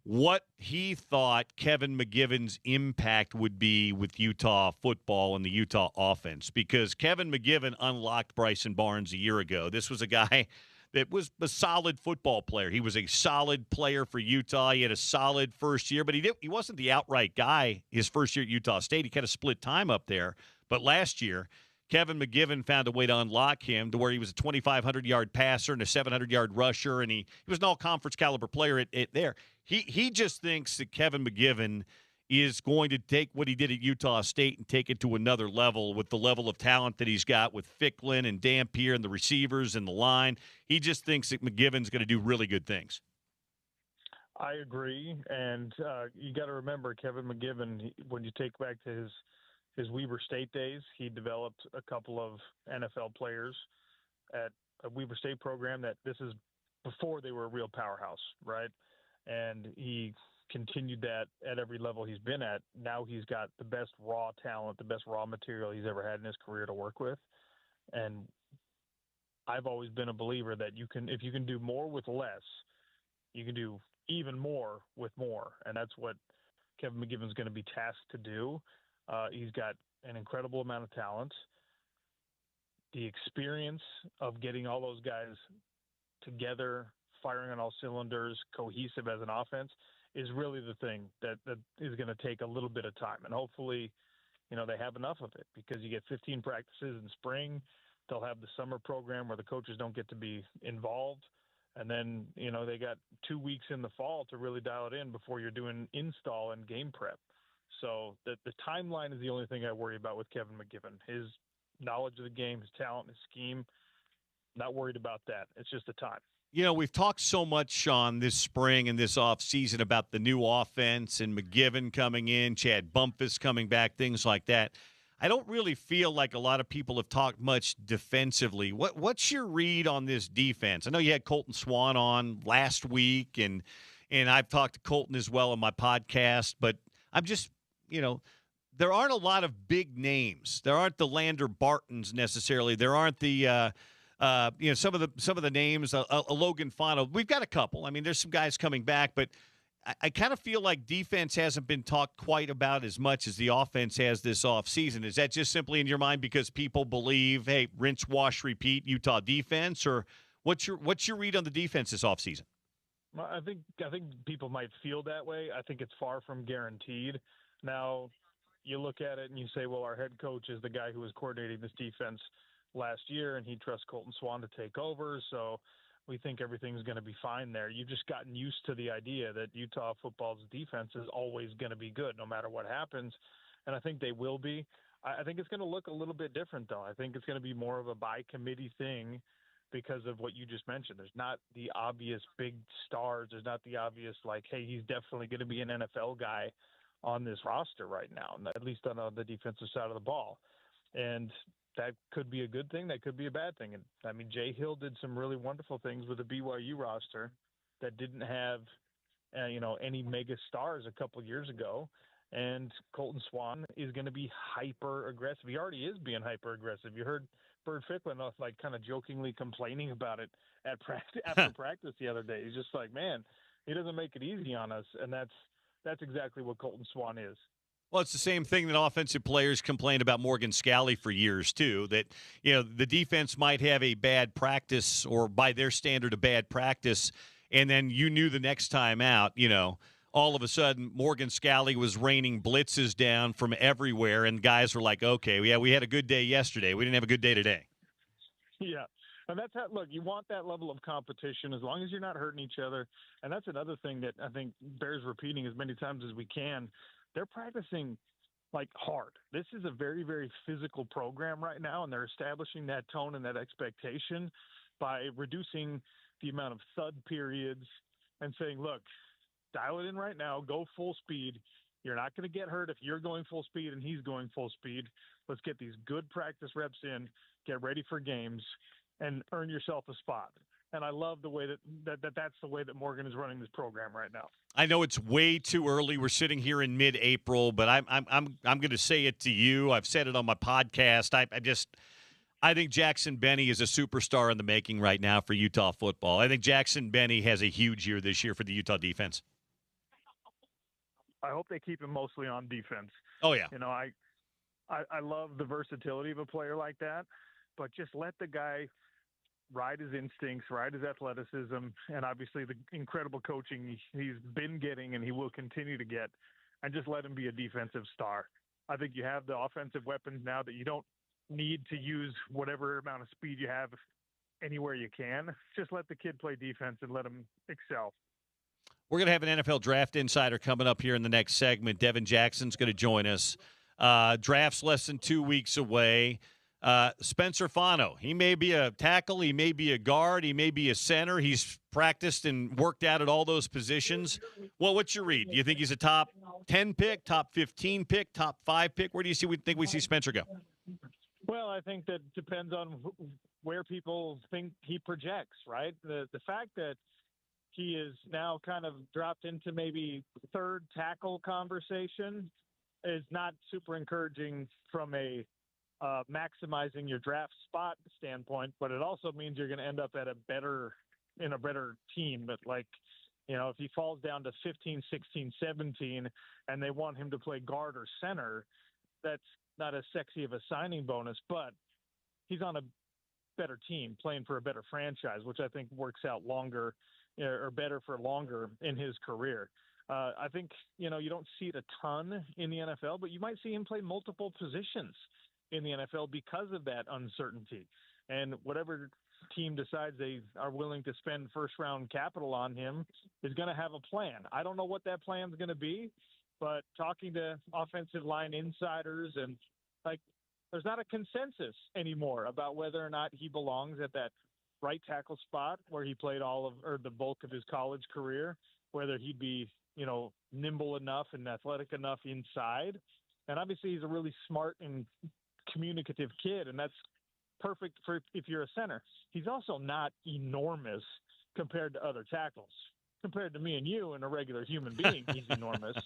what he thought Kevin McGivern's impact would be with Utah football and the Utah offense, because Kevin McGivern unlocked Bryson Barnes a year ago. This was a guy that was a solid football player. He was a solid player for Utah. He had a solid first year, but he wasn't the outright guy his first year at Utah State. He kind of split time up there. But last year, Kevin McGivern found a way to unlock him to where he was a 2,500-yard passer and a 700-yard rusher, and he was an all-conference caliber player at there. He just thinks that Kevin McGivern is going to take what he did at Utah State and take it to another level with the level of talent that he's got with Ficklin and Dampier and the receivers and the line. He just thinks that McGivern's going to do really good things. I agree, and you got to remember Kevin McGivern, when you take back to his Weber State days, he developed a couple of NFL players at a Weber State program that this is before they were a real powerhouse, right? And he continued that at every level he's been at. Now he's got the best raw talent, the best raw material he's ever had in his career to work with. And I've always been a believer that if you can do more with less, you can do even more with more. And that's what Kevin McGivern's going to be tasked to do. He's got an incredible amount of talent. The experience of getting all those guys together, firing on all cylinders, cohesive as an offense, is really the thing that is going to take a little bit of time. And hopefully, they have enough of it, because you get 15 practices in spring. They'll have the summer program where the coaches don't get to be involved. And then, they got 2 weeks in the fall to really dial it in before you're doing install and game prep. So the timeline is the only thing I worry about with Kevin McGivern. His knowledge of the game, his talent, his scheme, not worried about that. It's just the time. We've talked so much, Sean, this spring and this offseason about the new offense and McGivern coming in, Chad Bumpus coming back, things like that. I don't really feel like a lot of people have talked much defensively. What's your read on this defense? I know you had Colton Swan on last week, and I've talked to Colton as well on my podcast, but I'm just, there aren't a lot of big names. There aren't the Lander Bartons necessarily. There aren't the some of the names, a Logan Fano. We've got a couple. I mean, there's some guys coming back, but I kind of feel like defense hasn't been talked quite about as much as the offense has this offseason. Is that just simply in your mind because people believe, hey, rinse, wash, repeat, Utah defense? Or what's your read on the defense this offseason? Well, I think people might feel that way. I think it's far from guaranteed. Now, you look at it and you say, well, our head coach is the guy who was coordinating this defense last year, and he trusts Colton Swan to take over, so we think everything's going to be fine there. You've just gotten used to the idea that Utah football's defense is always going to be good no matter what happens, and I think they will be. I think it's going to look a little bit different, though. I think it's going to be more of a by-committee thing because of what you just mentioned. There's not the obvious big stars. There's not the obvious, like, hey, he's definitely going to be an NFL guy on this roster right now, at least on the defensive side of the ball. And that could be a good thing. That could be a bad thing. And I mean, Jay Hill did some really wonderful things with the BYU roster that didn't have, any mega stars a couple years ago. And Colton Swan is going to be hyper aggressive. He already is being hyper aggressive. You heard Bird Ficklin kind of jokingly complaining about it at practice after practice the other day. He's just like, man, he doesn't make it easy on us, and that's exactly what Colton Swan is. Well, it's the same thing that offensive players complained about Morgan Scalley for years, too, that, the defense might have a bad practice or by their standard, a bad practice. And then you knew the next time out, all of a sudden Morgan Scalley was raining blitzes down from everywhere. And guys were like, okay, yeah, we had a good day yesterday. We didn't have a good day today. Yeah. And that's how, look, you want that level of competition as long as you're not hurting each other. And that's another thing that I think bears repeating as many times as we can. They're practicing like hard. This is a very, very physical program right now, and they're establishing that tone and that expectation by reducing the amount of thud periods and saying, look, dial it in right now, go full speed. You're not going to get hurt if you're going full speed and he's going full speed. Let's get these good practice reps in, get ready for games, and earn yourself a spot. And I love the way that's the way that Morgan is running this program right now. I know it's way too early. We're sitting here in mid-April, but I'm going to say it to you. I've said it on my podcast. I think Jackson Benny is a superstar in the making right now for Utah football. I think Jackson Benny has a huge year this year for the Utah defense. I hope they keep him mostly on defense. Oh, yeah. You know, I love the versatility of a player like that, but just let the guy ride his instincts, ride his athleticism, and obviously the incredible coaching he's been getting and he will continue to get, and just let him be a defensive star. I think you have the offensive weapons now that you don't need to use whatever amount of speed you have anywhere you can. Just let the kid play defense and let him excel. We're going to have an NFL Draft Insider coming up here in the next segment. Devin Jackson's going to join us. Draft's less than 2 weeks away. Spencer Fano, he may be a tackle, he may be a guard, he may be a center. He's practiced and worked out at all those positions. Well, what's your read? Do you think he's a top 10 pick, top 15 pick, top 5 pick? Where do you think we see Spencer go? Well, I think that depends on where people think he projects, right? The fact that he is now kind of dropped into maybe third tackle conversation is not super encouraging from a maximizing your draft spot standpoint, but it also means you're going to end up in a better team. But like, you know, if he falls down to 15, 16, 17, and they want him to play guard or center, that's not as sexy of a signing bonus, but he's on a better team playing for a better franchise, which I think works out longer or better for longer in his career. I think, you know, you don't see it a ton in the NFL, but you might see him play multiple positions in the NFL because of that uncertainty. And whatever team decides they are willing to spend first-round capital on him is going to have a plan. I don't know what that plan is going to be, but talking to offensive line insiders and like, there's not a consensus anymore about whether or not he belongs at that right tackle spot where he played the bulk of his college career, whether he'd be, you know, nimble enough and athletic enough inside. And obviously he's a really smart and communicative kid, and that's perfect for if you're a center. He's also not enormous compared to other tackles. Compared to me and you and a regular human being, he's enormous.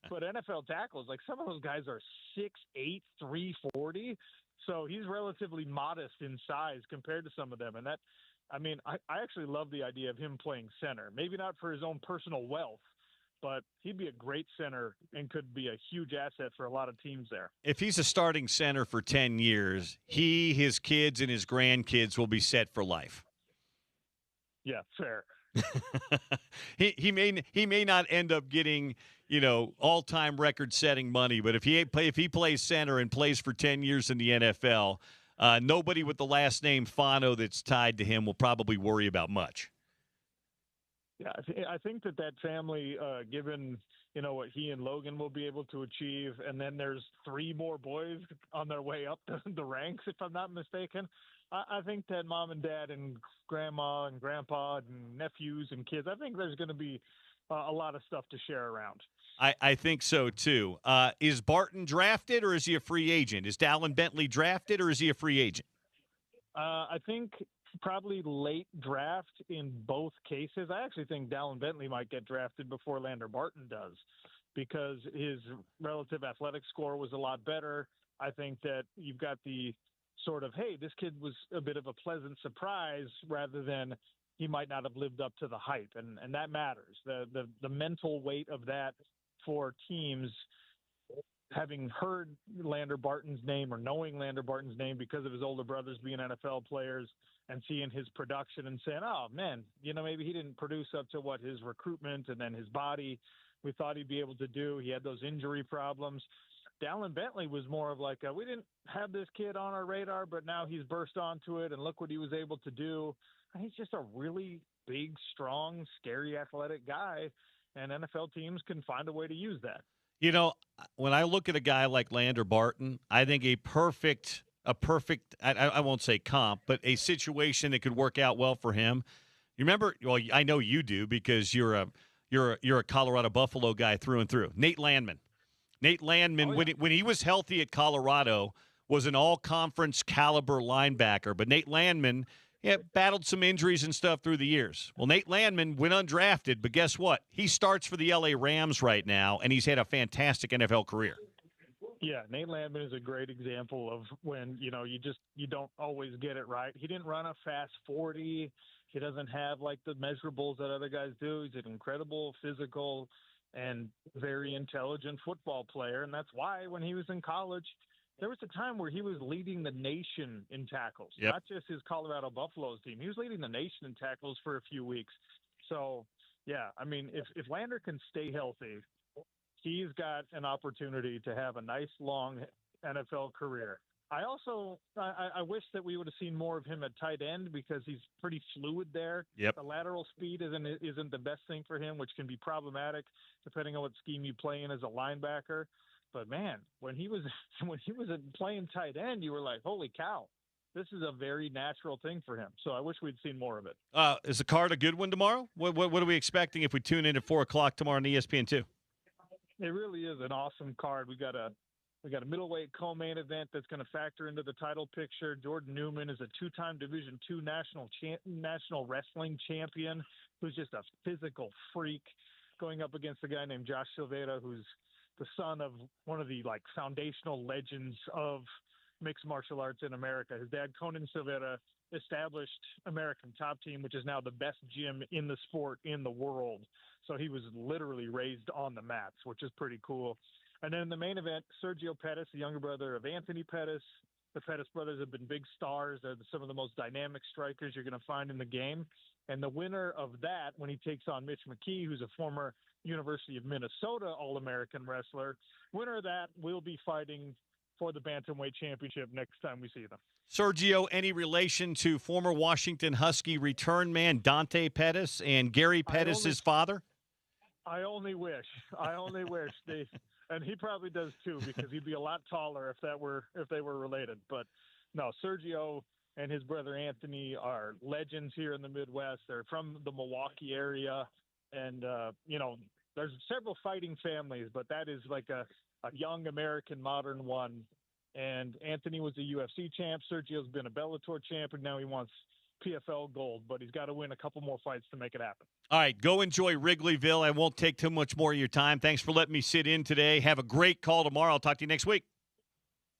But NFL tackles, like some of those guys are 6'8", 340. So he's relatively modest in size compared to some of them. And that, I mean, I actually love the idea of him playing center. Maybe not for his own personal wealth, but he'd be a great center and could be a huge asset for a lot of teams there. If he's a starting center for 10 years, he, his kids, and his grandkids will be set for life. Yeah, fair. he may not end up getting, you know, all-time record-setting money, but if he plays center and plays for 10 years in the NFL, nobody with the last name Fano that's tied to him will probably worry about much. Yeah, I think that family, given, you know, what he and Logan will be able to achieve, and then there's 3 more boys on their way up the ranks, if I'm not mistaken. I think that mom and dad and grandma and grandpa and nephews and kids, I think there's going to be a lot of stuff to share around. I think so, too. Is Barton drafted or is he a free agent? Is Dallin Bentley drafted or is he a free agent? I think probably late draft in both cases. I actually think Dallin Bentley might get drafted before Lander Barton does because his relative athletic score was a lot better. I think that you've got the sort of, hey, this kid was a bit of a pleasant surprise rather than he might not have lived up to the hype. And that matters. The mental weight of that for teams, having heard Lander Barton's name or knowing Lander Barton's name because of his older brothers being NFL players and seeing his production and saying, oh, man, you know, maybe he didn't produce up to what his recruitment and then his body we thought he'd be able to do. He had those injury problems. Dallin Bentley was more of like, we didn't have this kid on our radar, but now he's burst onto it, and look what he was able to do. And he's just a really big, strong, scary, athletic guy, and NFL teams can find a way to use that. You know, when I look at a guy like Lander Barton, I think a perfect I won't say comp, but a situation that could work out well for him. You remember, well, I know you do because you're a Colorado Buffalo guy through and through. Nate Landman. When he was healthy at Colorado, was an all-conference caliber linebacker. But Nate Landman battled some injuries and stuff through the years. Well, Nate Landman went undrafted, but guess what? He starts for the L.A. Rams right now, and he's had a fantastic NFL career. Yeah, Nate Landman is a great example of when, you know, you don't always get it right. He didn't run a fast 40. He doesn't have, like, the measurables that other guys do. He's an incredible physical and very intelligent football player. And that's why when he was in college, there was a time where he was leading the nation in tackles, not just his Colorado Buffaloes team. He was leading the nation in tackles for a few weeks. So, yeah, I mean, if Lander can stay healthy, he's got an opportunity to have a nice, long NFL career. I wish that we would have seen more of him at tight end because he's pretty fluid there. Yep. The lateral speed isn't the best thing for him, which can be problematic depending on what scheme you play in as a linebacker. But man, when he was playing tight end, you were like, holy cow, this is a very natural thing for him. So I wish we'd seen more of it. Is the card a good one tomorrow? What are we expecting if we tune in at 4:00 tomorrow on ESPN2? It really is an awesome card. We got a middleweight co-main event that's going to factor into the title picture. Jordan Newman is a two-time Division II national wrestling champion who's just a physical freak, going up against a guy named Josh Silveira, who's the son of one of the foundational legends of mixed martial arts in America. His dad, Conan Silveira, established American Top Team, which is now the best gym in the sport in the world. So he was literally raised on the mats, which is pretty cool. And then in the main event, Sergio Pettis, the younger brother of Anthony Pettis. The Pettis brothers have been big stars. They're some of the most dynamic strikers you're going to find in the game. And the winner of that, when he takes on Mitch McKee, who's a former University of Minnesota All-American wrestler, winner of that will be fighting for the Bantamweight Championship next time we see them. Sergio, any relation to former Washington Husky return man Dante Pettis and Gary Pettis, his father? I only wish. And he probably does too, because he'd be a lot taller if they were related. But no, Sergio and his brother Anthony are legends here in the Midwest. They're from the Milwaukee area, and there's several fighting families, but that is like a young American modern one. And Anthony was a UFC champ. Sergio's been a Bellator champ, and now he wants PFL gold, but he's got to win a couple more fights to make it happen. All right, go enjoy Wrigleyville. I won't take too much more of your time. Thanks for letting me sit in today. Have a great call tomorrow. I'll talk to you next week.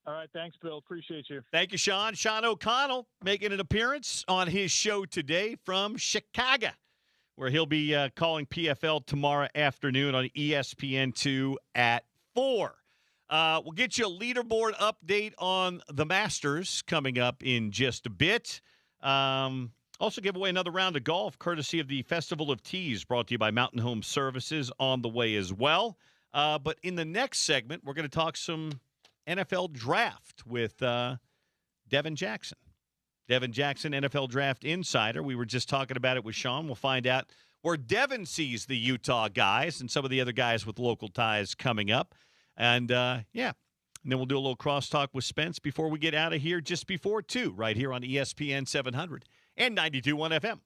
All right, thanks, Bill. Appreciate you. Thank you, Sean. Sean O'Connell making an appearance on his show today from Chicago, where he'll be calling PFL tomorrow afternoon on ESPN2 at 4. We'll get you a leaderboard update on the Masters coming up in just a bit. Also give away another round of golf courtesy of the Festival of Teas, brought to you by Mountain Home Services, on the way as well. But in the next segment, we're going to talk some NFL draft with Devin Jackson. Devin Jackson, NFL Draft Insider. We were just talking about it with Sean. We'll find out where Devin sees the Utah guys and some of the other guys with local ties coming up. And, and then we'll do a little crosstalk with Spence before we get out of here, just before 2, right here on ESPN 700 and 92.1 FM.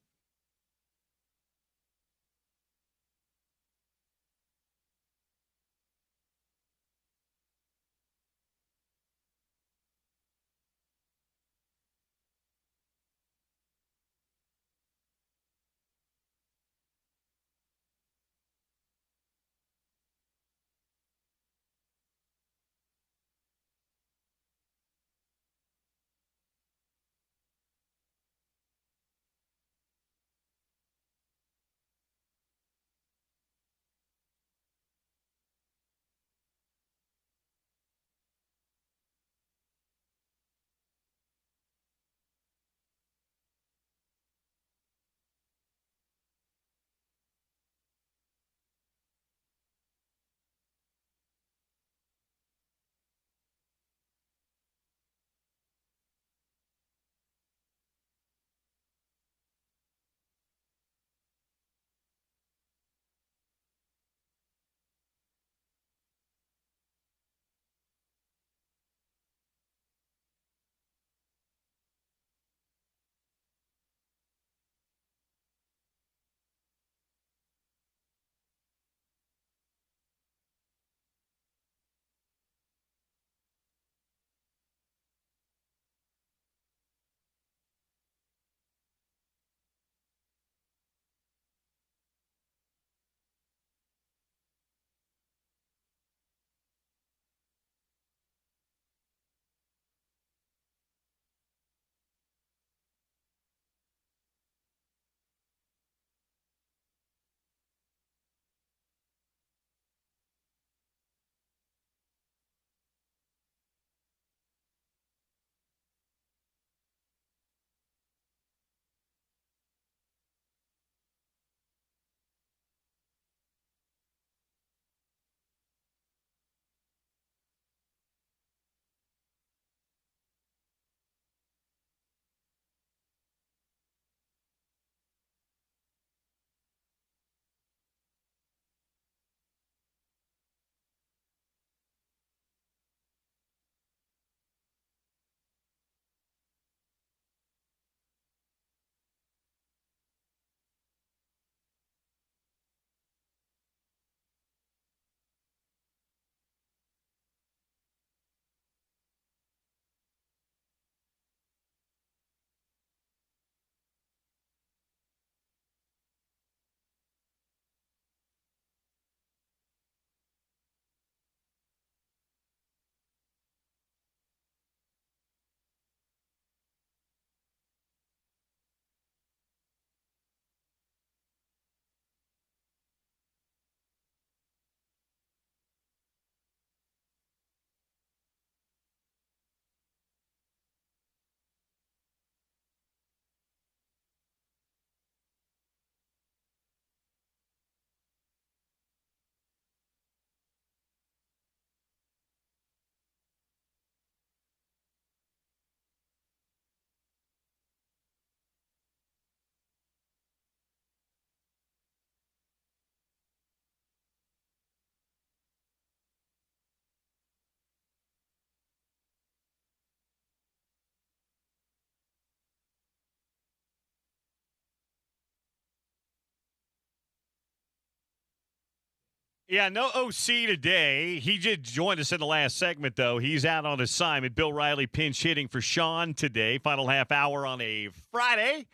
Yeah, no OC today. He did join us in the last segment, though. He's out on assignment. Bill Riley pinch hitting for Sean today. Final half hour on a Friday.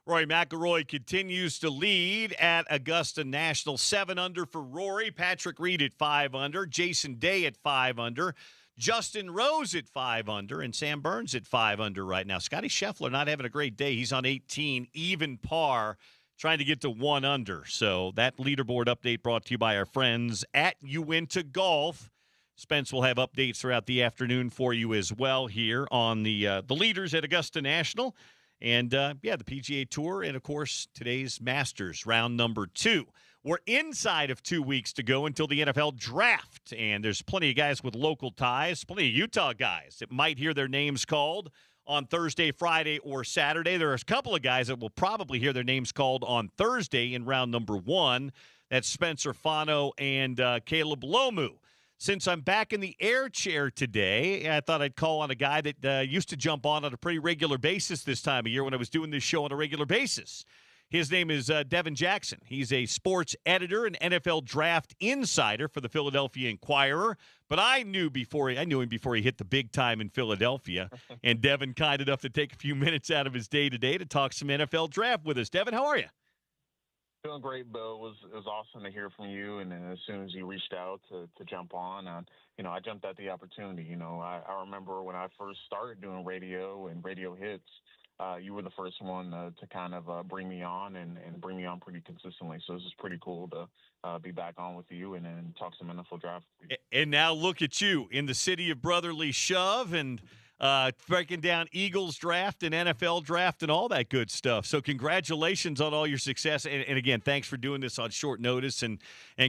Rory McIlroy continues to lead at Augusta National. 7 under for Rory. Patrick Reed at 5 under. Jason Day at 5 under. Justin Rose at 5 under. And Sam Burns at 5 under right now. Scotty Scheffler not having a great day. He's on 18, even par, trying to get to 1 under. So that leaderboard update brought to you by our friends at Uinta Golf. Spence will have updates throughout the afternoon for you as well here on the leaders at Augusta National. And, the PGA Tour and, of course, today's Masters, round number 2. We're inside of 2 weeks to go until the NFL draft. And there's plenty of guys with local ties, plenty of Utah guys that might hear their names called on Thursday, Friday, or Saturday. There are a couple of guys that will probably hear their names called on Thursday in round number 1. That's Spencer Fano and Caleb Lomu. Since I'm back in the air chair today, I thought I'd call on a guy that used to jump on a pretty regular basis this time of year when I was doing this show on a regular basis. His name is Devin Jackson. He's a sports editor and NFL draft insider for the Philadelphia Inquirer. But I knew him before he hit the big time in Philadelphia. And Devin kind enough to take a few minutes out of his day today to talk some NFL draft with us. Devin, how are you? Doing great, Bill. It was awesome to hear from you. And as soon as you reached out to jump on, I jumped at the opportunity. I remember when I first started doing radio and radio hits. You were the first one to kind of bring me on and bring me on pretty consistently. So this is pretty cool to be back on with you and then talk some NFL draft. And now look at you in the city of brotherly shove and breaking down Eagles draft and NFL draft and all that good stuff. So congratulations on all your success. And again, thanks for doing this on short notice and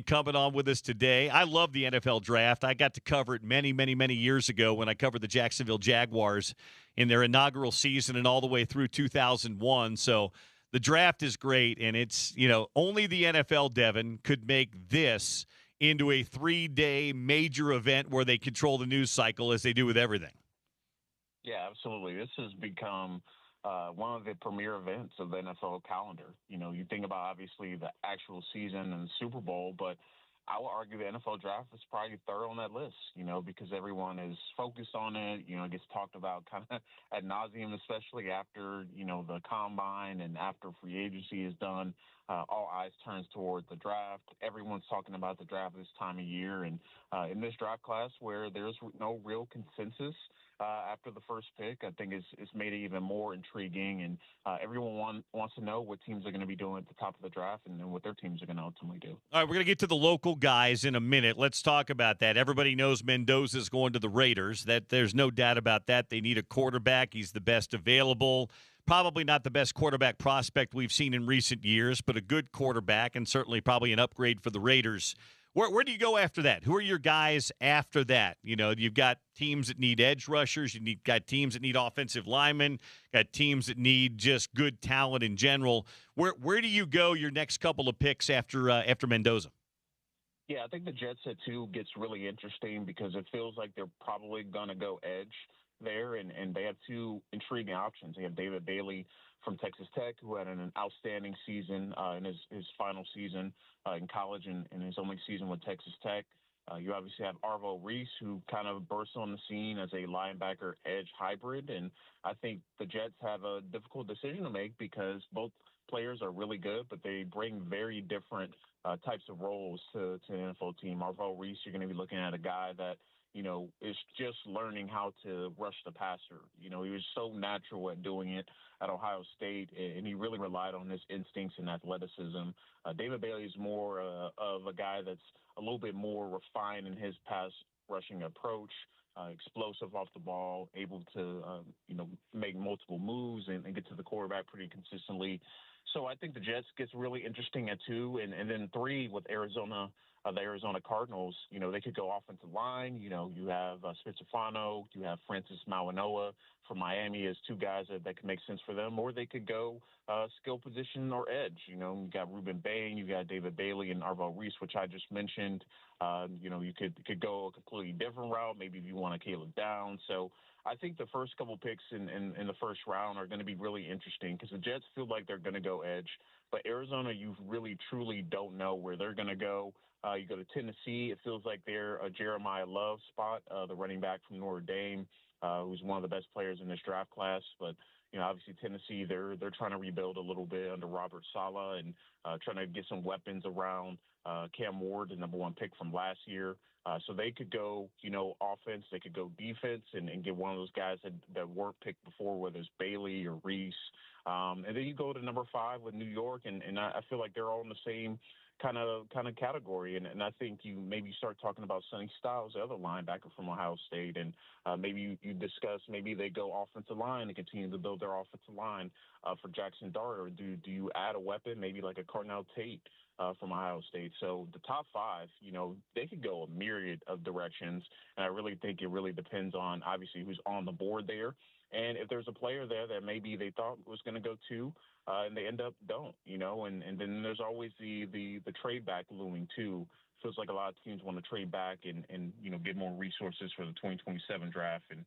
coming on with us today. I love the NFL draft. I got to cover it many, many, many years ago when I covered the Jacksonville Jaguars in their inaugural season and all the way through 2001. So the draft is great. And it's, only the NFL, Devin, could make this into a 3-day major event where they control the news cycle as they do with everything. Yeah, absolutely. This has become one of the premier events of the NFL calendar. You think about obviously the actual season and the Super Bowl, but I would argue the NFL draft is probably third on that list, because everyone is focused on it. It gets talked about kind of ad nauseum, especially after, the combine and after free agency is done. All eyes turns toward the draft. Everyone's talking about the draft this time of year. And in this draft class where there's no real consensus after the first pick, I think it's made it even more intriguing. And everyone wants to know what teams are going to be doing at the top of the draft and then what their teams are going to ultimately do. All right, we're going to get to the local guys in a minute. Let's talk about that. Everybody knows Mendoza's going to the Raiders. That there's no doubt about that. They need a quarterback. He's the best available. Probably not the best quarterback prospect we've seen in recent years, but a good quarterback and certainly probably an upgrade for the Raiders. Where do you go after that? Who are your guys after that? You've got teams that need edge rushers. Got teams that need offensive linemen. Got teams that need just good talent in general. Where do you go your next couple of picks after Mendoza? Yeah, I think the Jets at 2 gets really interesting because it feels like they're probably going to go edge there, and they have 2 intriguing options. They have David Bailey from Texas Tech, who had an outstanding season in his final season in college and in his only season with Texas Tech. You obviously have Arvo Reese, who kind of bursts on the scene as a linebacker edge hybrid. And I think the Jets have a difficult decision to make because both players are really good, but they bring very different types of roles to an NFL team. Arvo Reese, you're going to be looking at a guy that is just learning how to rush the passer. He was so natural at doing it at Ohio State, and he really relied on his instincts and athleticism. David Bailey is more of a guy that's a little bit more refined in his pass rushing approach, explosive off the ball, able to, make multiple moves and get to the quarterback pretty consistently. So I think the Jets gets really interesting at 2, and then 3 with Arizona. The Arizona Cardinals, they could go offensive line. You have Spencer Fano, you have Francis Mauanoa from Miami as 2 guys that can make sense for them, or they could go skill position or edge. You got Ruben Bain, you got David Bailey and Arvo Reese, which I just mentioned. You could go a completely different route. Maybe if you want to Caleb down. So I think the first couple picks in the first round are going to be really interesting because the Jets feel like they're going to go edge. But Arizona, you really, truly don't know where they're going to go. You go to Tennessee, it feels like they're a Jeremiah Love spot, the running back from Notre Dame, who's one of the best players in this draft class. But obviously Tennessee, they're trying to rebuild a little bit under Robert Saleh and trying to get some weapons around Cam Ward, the number one pick from last year. So they could go, offense, they could go defense and get one of those guys that weren't picked before, whether it's Bailey or Reese. And then you go to number 5 with New York, and I feel like they're all in the same kind of category. And I think you maybe start talking about Sonny Styles, the other linebacker from Ohio State, and maybe you discuss maybe they go offensive line and continue to build their offensive line for Jackson Dart, or do you add a weapon, maybe like a Carnell Tate from Ohio State? So the top 5, they could go a myriad of directions, and I really think it really depends on obviously who's on the board there. And if there's a player there that maybe they thought was going to go 2, and they end up don't, and then there's always the trade back looming too. Feels like a lot of teams want to trade back and get more resources for the 2027 draft, and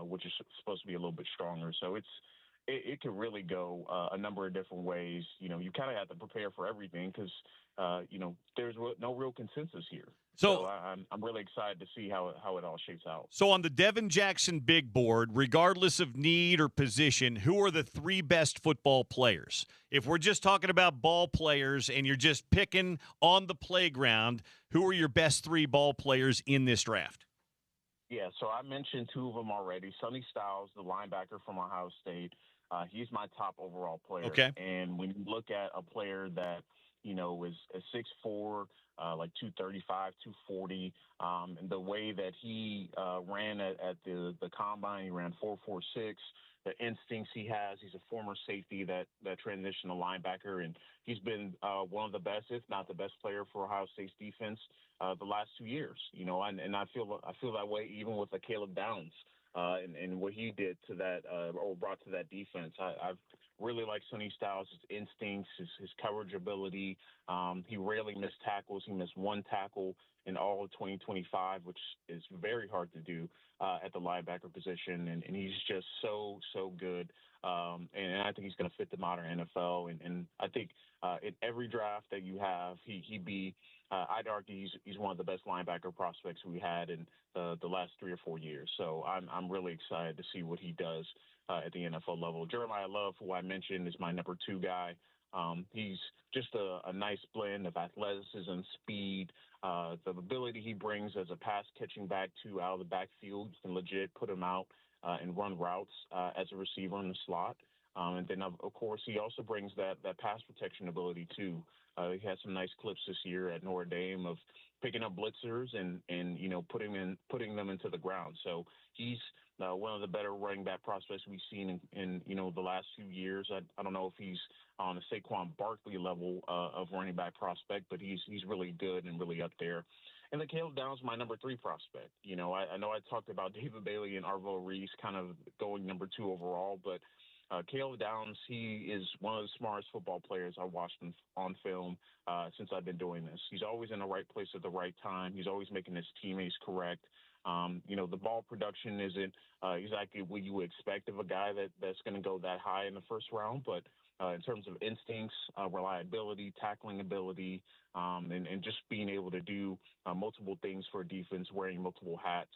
which is supposed to be a little bit stronger. So it could really go a number of different ways. You kind of have to prepare for everything because there's no real consensus here. So I'm really excited to see how it all shapes out. So on the Devin Jackson big board, regardless of need or position, who are the 3 best football players? If we're just talking about ball players and you're just picking on the playground, who are your best 3 ball players in this draft? Yeah, so I mentioned 2 of them already. Sonny Styles, the linebacker from Ohio State, he's my top overall player. Okay. And when you look at a player that is 6'4", like 235, 240. And the way that he ran at the combine, he ran 4.46. The instincts he has, he's a former safety that transitioned to linebacker, and he's been one of the best, if not the best player for Ohio State's defense the last 2 years. And I feel that way even with Caleb Downs and what he did to that or brought to that defense. I've really like Sonny Styles, his instincts, his coverage ability. He rarely missed tackles. He missed 1 tackle in all of 2025, which is very hard to do at the linebacker position. And he's just so good. And I think he's going to fit the modern NFL. And I think in every draft that you have, he'd be I'd argue he's one of the best linebacker prospects we had in the last 3 or 4 years. So I'm really excited to see what he does at the NFL level. Jeremiah Love, who I mentioned, is my number 2 guy. He's just a nice blend of athleticism, speed, the ability he brings as a pass-catching back out of the backfield. You can legit put him out and run routes as a receiver in the slot. And then, of course, he also brings that pass protection ability, too. He had some nice clips this year at Notre Dame of picking up blitzers and putting them into the ground. So he's one of the better running back prospects we've seen in the last few years. I don't know if he's on the Saquon Barkley level of running back prospect, but he's really good and really up there. And then Caleb Downs is my number 3 prospect. I know I talked about David Bailey and Arvo Reese kind of going number 2 overall, but Caleb Downs, he is one of the smartest football players I've watched on film since I've been doing this. He's always in the right place at the right time. He's always making his teammates correct. The ball production isn't exactly what you would expect of a guy that's going to go that high in the first round, but in terms of instincts, reliability, tackling ability, and just being able to do multiple things for a defense, wearing multiple hats.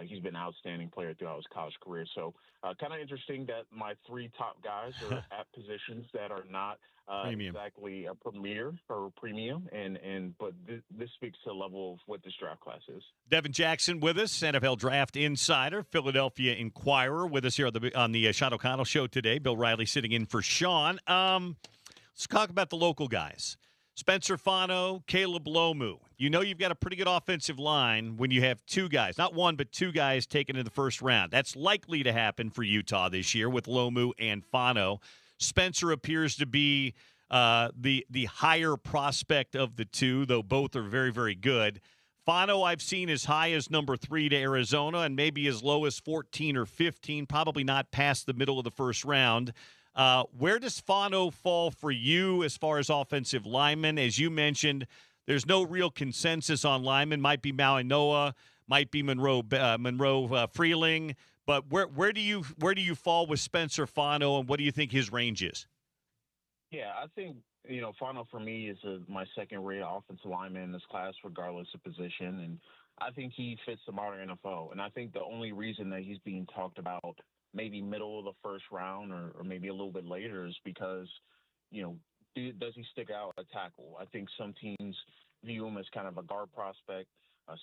He's been an outstanding player throughout his college career. So kind of interesting that my 3 top guys are at positions that are not exactly a premier or premium. But this speaks to the level of what this draft class is. Devin Jackson with us, NFL Draft Insider, Philadelphia Inquirer, with us here on the Sean O'Connell Show today. Bill Riley sitting in for Sean. Let's talk about the local guys. Spencer Fano, Caleb Lomu. You've got a pretty good offensive line when you have 2 guys, not 1, but 2 guys taken in the first round. That's likely to happen for Utah this year with Lomu and Fano. Spencer appears to be the higher prospect of the 2, though both are very, very good. Fano I've seen as high as number 3 to Arizona and maybe as low as 14 or 15, probably not past the middle of the first round. Where does Fano fall for you as far as offensive linemen? As you mentioned, there's no real consensus on linemen. Might be Malinois, might be Monroe Freeling, but where do you fall with Spencer Fano, and what do you think his range is? Yeah, I think Fano for me is my second-rate offensive lineman in this class, regardless of position, and I think he fits the modern NFL. And I think the only reason that he's being talked about maybe middle of the first round or maybe a little bit later is because, does he stick out at tackle? I think some teams view him as kind of a guard prospect.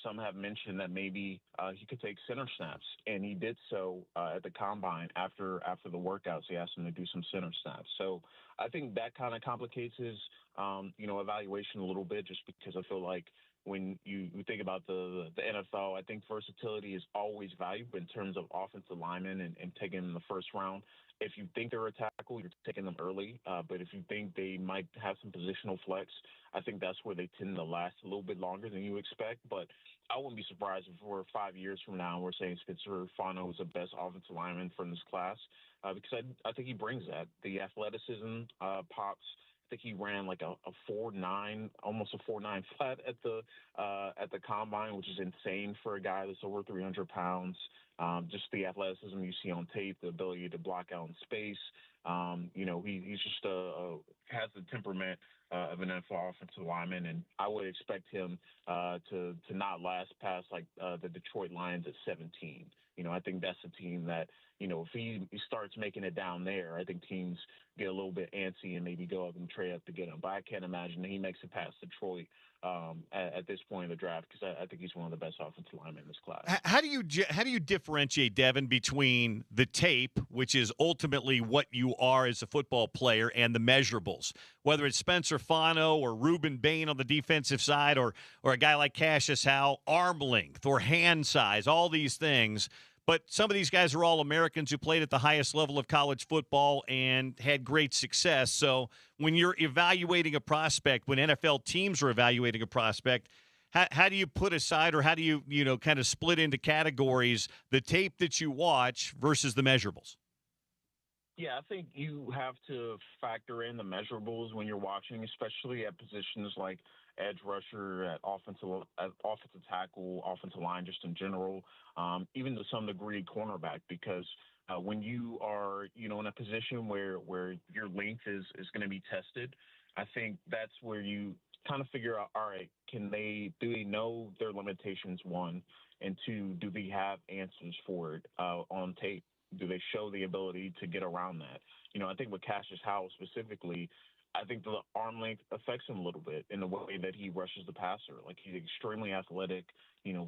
Some have mentioned that maybe he could take center snaps, and he did so at the combine after the workouts. He asked him to do some center snaps. So I think that kind of complicates his, evaluation a little bit, just because I feel like when you think about the NFL, I think versatility is always valuable in terms of offensive linemen and taking them in the first round. If you think they're a tackle, you're taking them early. But if you think they might have some positional flex, I think that's where they tend to last a little bit longer than you expect. But I wouldn't be surprised if we're 5 years from now we're saying Spencer Fano is the best offensive lineman from this class, because I think he brings that. The athleticism pops. I think he ran like a 4.9, almost a 4.9 flat at the combine, which is insane for a guy that's over 300 pounds. Just the athleticism you see on tape, the ability to block out in space. He's just has the temperament of an NFL offensive lineman, and I would expect him to not last past like the Detroit Lions at 17. I think that's a team that, if he starts making it down there, I think teams get a little bit antsy and maybe go up and trade up to get him. But I can't imagine that he makes it past Detroit at this point in the draft, because I think he's one of the best offensive linemen in this class. How do you differentiate, Devin, between the tape, which is ultimately what you are as a football player, and the measurables? Whether it's Spencer Fano or Ruben Bain on the defensive side, or a guy like Cassius Howe, arm length or hand size, all these things. But some of these guys are all Americans who played at the highest level of college football and had great success. So when you're evaluating a prospect, when NFL teams are evaluating a prospect, how do you put aside, or how do you, kind of split into categories the tape that you watch versus the measurables? Yeah, I think you have to factor in the measurables when you're watching, especially at positions like edge rusher, at offensive tackle, offensive line, just in general, even to some degree cornerback, because when you are, in a position where your length is going to be tested, I think that's where you kind of figure out, all right, do they know their limitations, one, and two, do they have answers for it on tape? Do they show the ability to get around that? I think with Cassius Howe specifically, I think the arm length affects him a little bit in the way that he rushes the passer. Like, he's extremely athletic,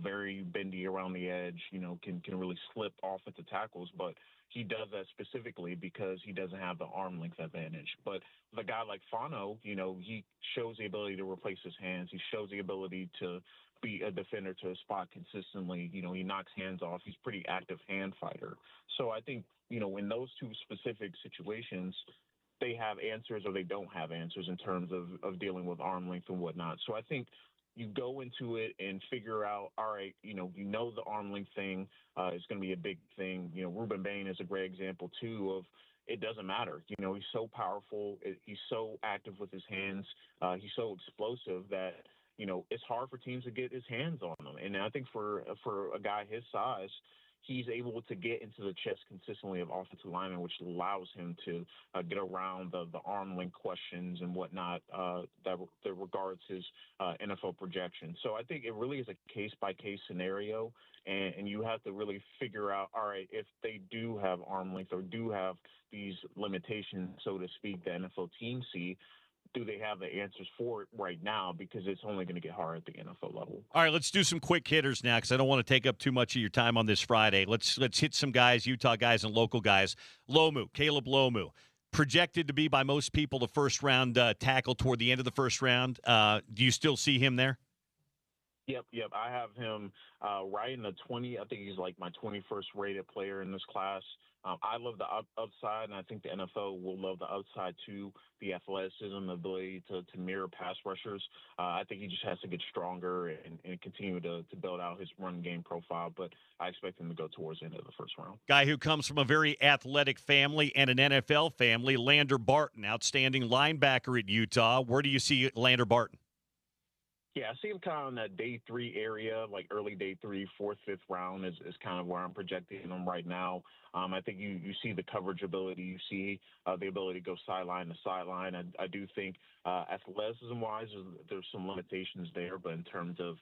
very bendy around the edge, can really slip offensive tackles, but he does that specifically because he doesn't have the arm length advantage. But with a guy like Fano, he shows the ability to replace his hands. He shows the ability to be a defender to a spot consistently. He knocks hands off. He's a pretty active hand fighter. So I think, in those two specific situations, they have answers or they don't have answers in terms of dealing with arm length and whatnot. So I think you go into it and figure out, all right, the arm length thing is going to be a big thing. Ruben Bain is a great example, too, of it doesn't matter. He's so powerful. He's so active with his hands. He's so explosive that, it's hard for teams to get his hands on him. And I think for a guy his size, he's able to get into the chest consistently of offensive linemen, which allows him to get around the arm length questions and whatnot that regards his NFL projection. So I think it really is a case-by-case scenario, and you have to really figure out, all right, if they do have arm length or do have these limitations, so to speak, the NFL teams see, do they have the answers for it right now? Because it's only going to get hard at the NFL level. All right, let's do some quick hitters now, because I don't want to take up too much of your time on this Friday. Let's hit some guys, Utah guys and local guys. Caleb Lomu, projected to be by most people the first-round tackle toward the end of the first round. Do you still see him there? Yep. I have him right in the 20. I think he's like my 21st rated player in this class. I love the upside, and I think the NFL will love the upside too, the athleticism, the ability to mirror pass rushers. I think he just has to get stronger and continue to build out his run game profile, but I expect him to go towards the end of the first round. Guy who comes from a very athletic family and an NFL family, Lander Barton, outstanding linebacker at Utah. Where do you see Lander Barton? Yeah, I see him kind of in that day three area, like early day three, fourth, fifth round is kind of where I'm projecting him right now. I think you see the coverage ability, you see the ability to go sideline to sideline. I do think athleticism wise, there's some limitations there, but in terms of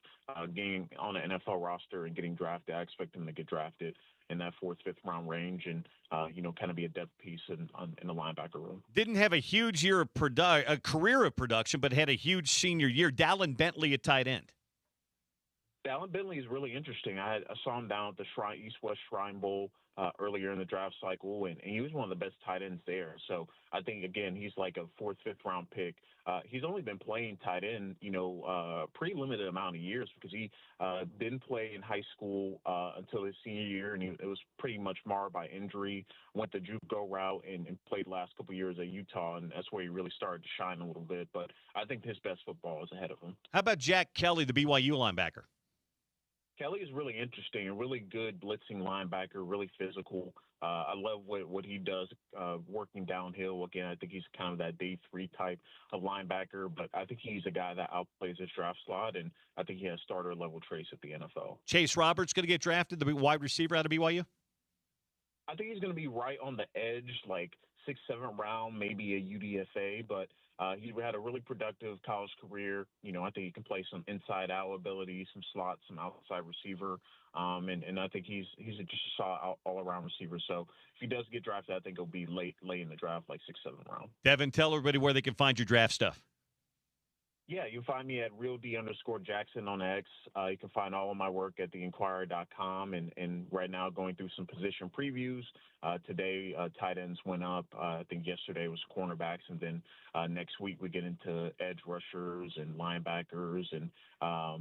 getting on an NFL roster and getting drafted, I expect him to get drafted in that fourth, fifth round range, and kind of be a depth piece in the linebacker room. Didn't have a huge year of a career of production, but had a huge senior year. Dallin Bentley at tight end. Dallin Bentley is really interesting. I saw him down at the East West Shrine Bowl earlier in the draft cycle, and he was one of the best tight ends there. So I think, again, he's like a fourth, fifth round pick. He's only been playing tight end, pretty limited amount of years because he didn't play in high school until his senior year, and it was pretty much marred by injury. Went the JUCO route and played the last couple of years at Utah, and that's where he really started to shine a little bit. But I think his best football is ahead of him. How about Jack Kelly, the BYU linebacker? Kelly is really interesting, a really good blitzing linebacker, really physical. I love what he does working downhill. Again, I think he's kind of that day three type of linebacker, but I think he's a guy that outplays his draft slot, and I think he has starter level traits at the NFL. Chase Roberts going to get drafted, the wide receiver out of BYU? I think he's going to be right on the edge, like 6th, 7th round, maybe a UDFA, but he had a really productive college career. I think he can play some inside-out ability, some slot, some outside receiver, and I think he's just a solid all-around receiver. So if he does get drafted, I think he'll be late in the draft, like 6th, 7th round. Devin, tell everybody where they can find your draft stuff. Yeah, you can find me at RealD_Jackson on X. You can find all of my work at theinquirer.com, and right now going through some position previews. Today, tight ends went up. I think yesterday was cornerbacks, and then next week we get into edge rushers and linebackers and I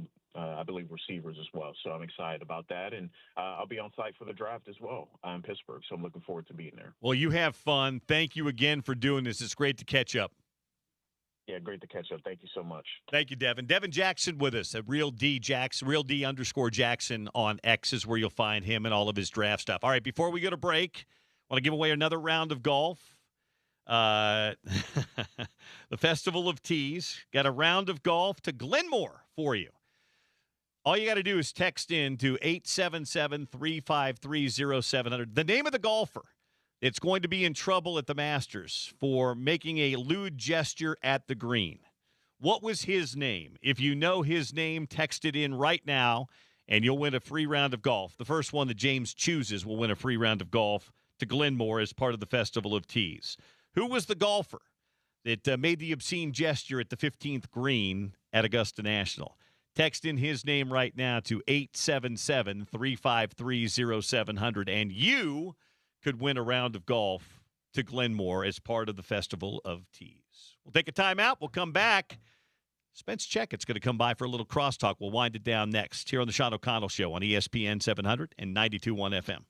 believe receivers as well. So I'm excited about that, and I'll be on site for the draft as well in Pittsburgh, so I'm looking forward to being there. Well, you have fun. Thank you again for doing this. It's great to catch up. Yeah, great to catch up. Thank you so much. Thank you, Devin. Devin Jackson with us at RealD_Jackson on X is where you'll find him and all of his draft stuff. All right, before we go to break, I want to give away another round of golf. The Festival of Tees. Got a round of golf to Glenmore for you. All you got to do is text in to 877-353-0700. The name of the golfer that's going to be in trouble at the Masters for making a lewd gesture at the green. What was his name? If you know his name, text it in right now, and you'll win a free round of golf. The first one that James chooses will win a free round of golf to Glenmore as part of the Festival of Tees. Who was the golfer that made the obscene gesture at the 15th green at Augusta National? Text in his name right now to 877-353-0700, and you could win a round of golf to Glenmore as part of the Festival of Tees. We'll take a timeout. We'll come back. Spence Checketts going to come by for a little crosstalk. We'll wind it down next here on the Sean O'Connell Show on ESPN 700 and 92.1 FM.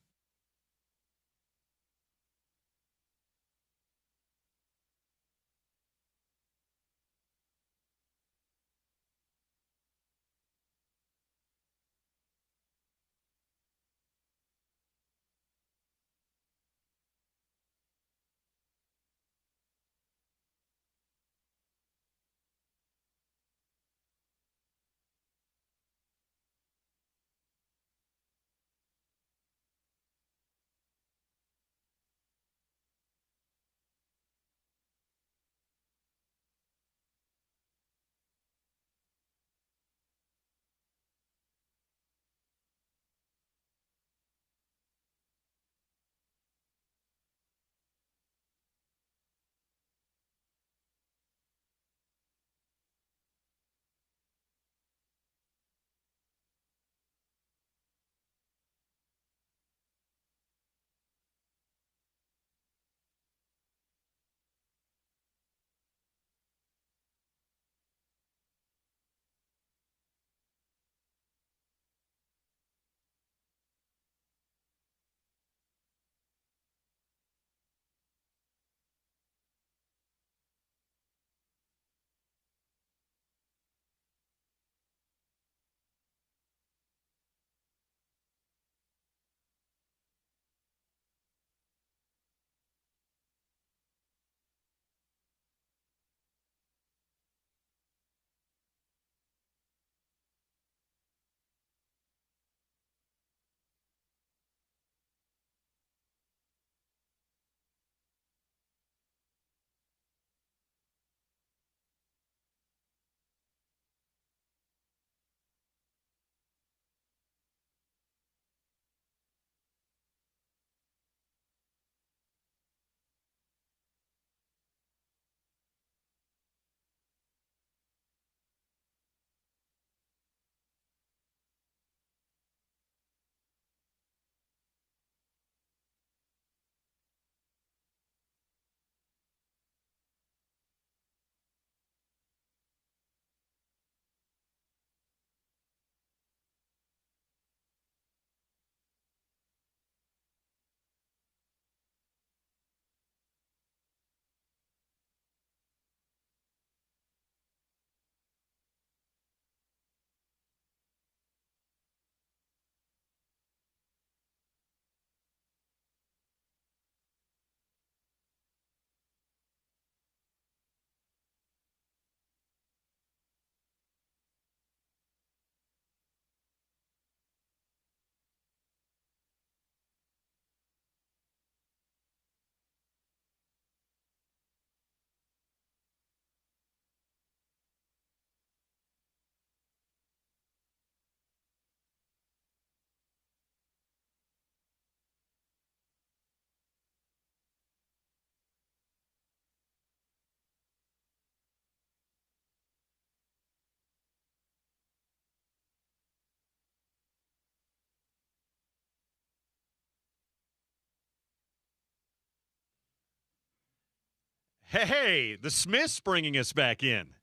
Hey, the Smiths bringing us back in.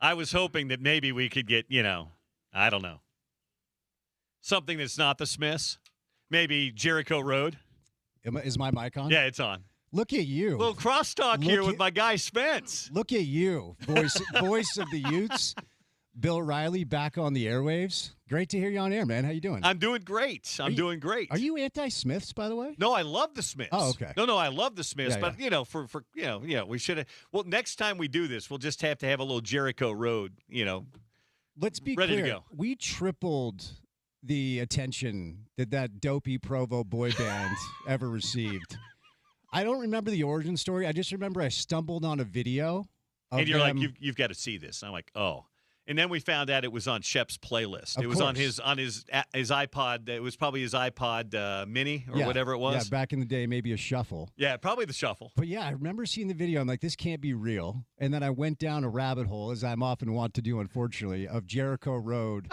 I was hoping that maybe we could get, I don't know, something that's not the Smiths. Maybe Jericho Road. Is my mic on? Yeah, it's on. Look at you. A little crosstalk here with my guy Spence. Look at you. Voice of the Utes. Bill Riley back on the airwaves. Great to hear you on air, man. How you doing? I'm doing great. Doing great. Are you anti-Smiths, by the way? No, I love the Smiths. Oh, okay. No, I love the Smiths. Yeah, but for we should have. Well, next time we do this, we'll just have to have a little Jericho Road. Let's be ready clear. to go. We tripled the attention that dopey Provo boy band ever received. I don't remember the origin story. I just remember I stumbled on a video. And you're like, you've got to see this. And I'm like, oh. And then we found out it was on Shep's playlist. It was on his iPod. It was probably his iPod Mini or whatever it was. Yeah, back in the day, maybe a shuffle. Yeah, probably the shuffle. But yeah, I remember seeing the video. I'm like, this can't be real. And then I went down a rabbit hole, as I'm often want to do, unfortunately, of Jericho Road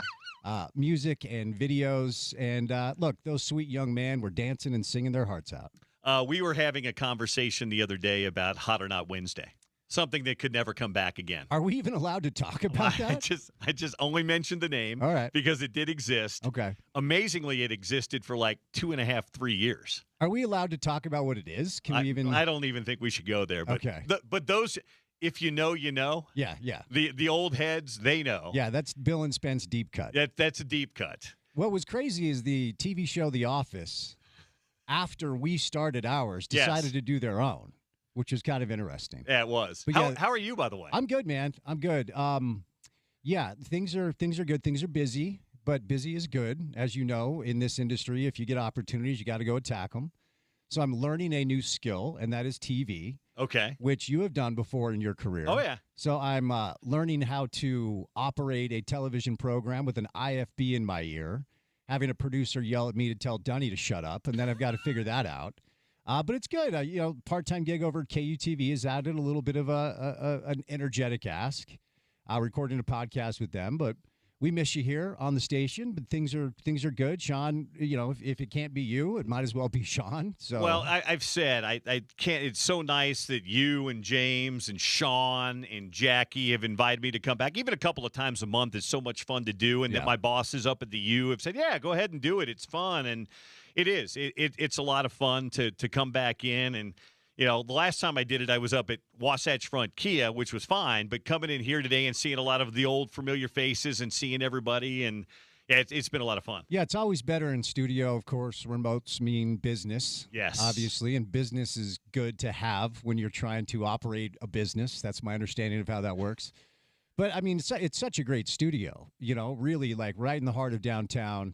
music and videos. And look, those sweet young men were dancing and singing their hearts out. We were having a conversation the other day about Hot or Not Wednesday. Something that could never come back again. Are we even allowed to talk about that? I just only mentioned the name. All right. Because it did exist. Okay. Amazingly, it existed for like 2.5, 3 years. Are we allowed to talk about what it is? Can we even? I don't even think we should go there. But, okay. But those, if you know, you know. Yeah. The old heads, they know. Yeah, that's Bill and Spence deep cut. That's a deep cut. What was crazy is the TV show The Office, after we started ours, decided to do their own, which is kind of interesting. Yeah, it was. How are you, by the way? I'm good, man. I'm good. Yeah, things are good. Things are busy, but busy is good. As you know, in this industry, if you get opportunities, you got to go attack them. So I'm learning a new skill, and that is TV. Okay. Which you have done before in your career. Oh, yeah. So I'm learning how to operate a television program with an IFB in my ear, having a producer yell at me to tell Dunny to shut up, and then I've got to figure that out. But it's good. Part-time gig over at KUTV has added a little bit of an energetic ask. Recording a podcast with them, but we miss you here on the station. But things are good. Sean, if it can't be you, it might as well be Sean. So well, I've said I can't. It's so nice that you and James and Sean and Jackie have invited me to come back, even a couple of times a month. It's so much fun to do, and that my bosses up at the U have said, "Yeah, go ahead and do it. It's fun." And it is. It's a lot of fun to come back in. And, the last time I did it, I was up at Wasatch Front Kia, which was fine. But coming in here today and seeing a lot of the old familiar faces and seeing everybody, and it's been a lot of fun. Yeah, it's always better in studio, of course. Remotes mean business. Yes. Obviously. And business is good to have when you're trying to operate a business. That's my understanding of how that works. But, I mean, it's such a great studio, really like right in the heart of downtown.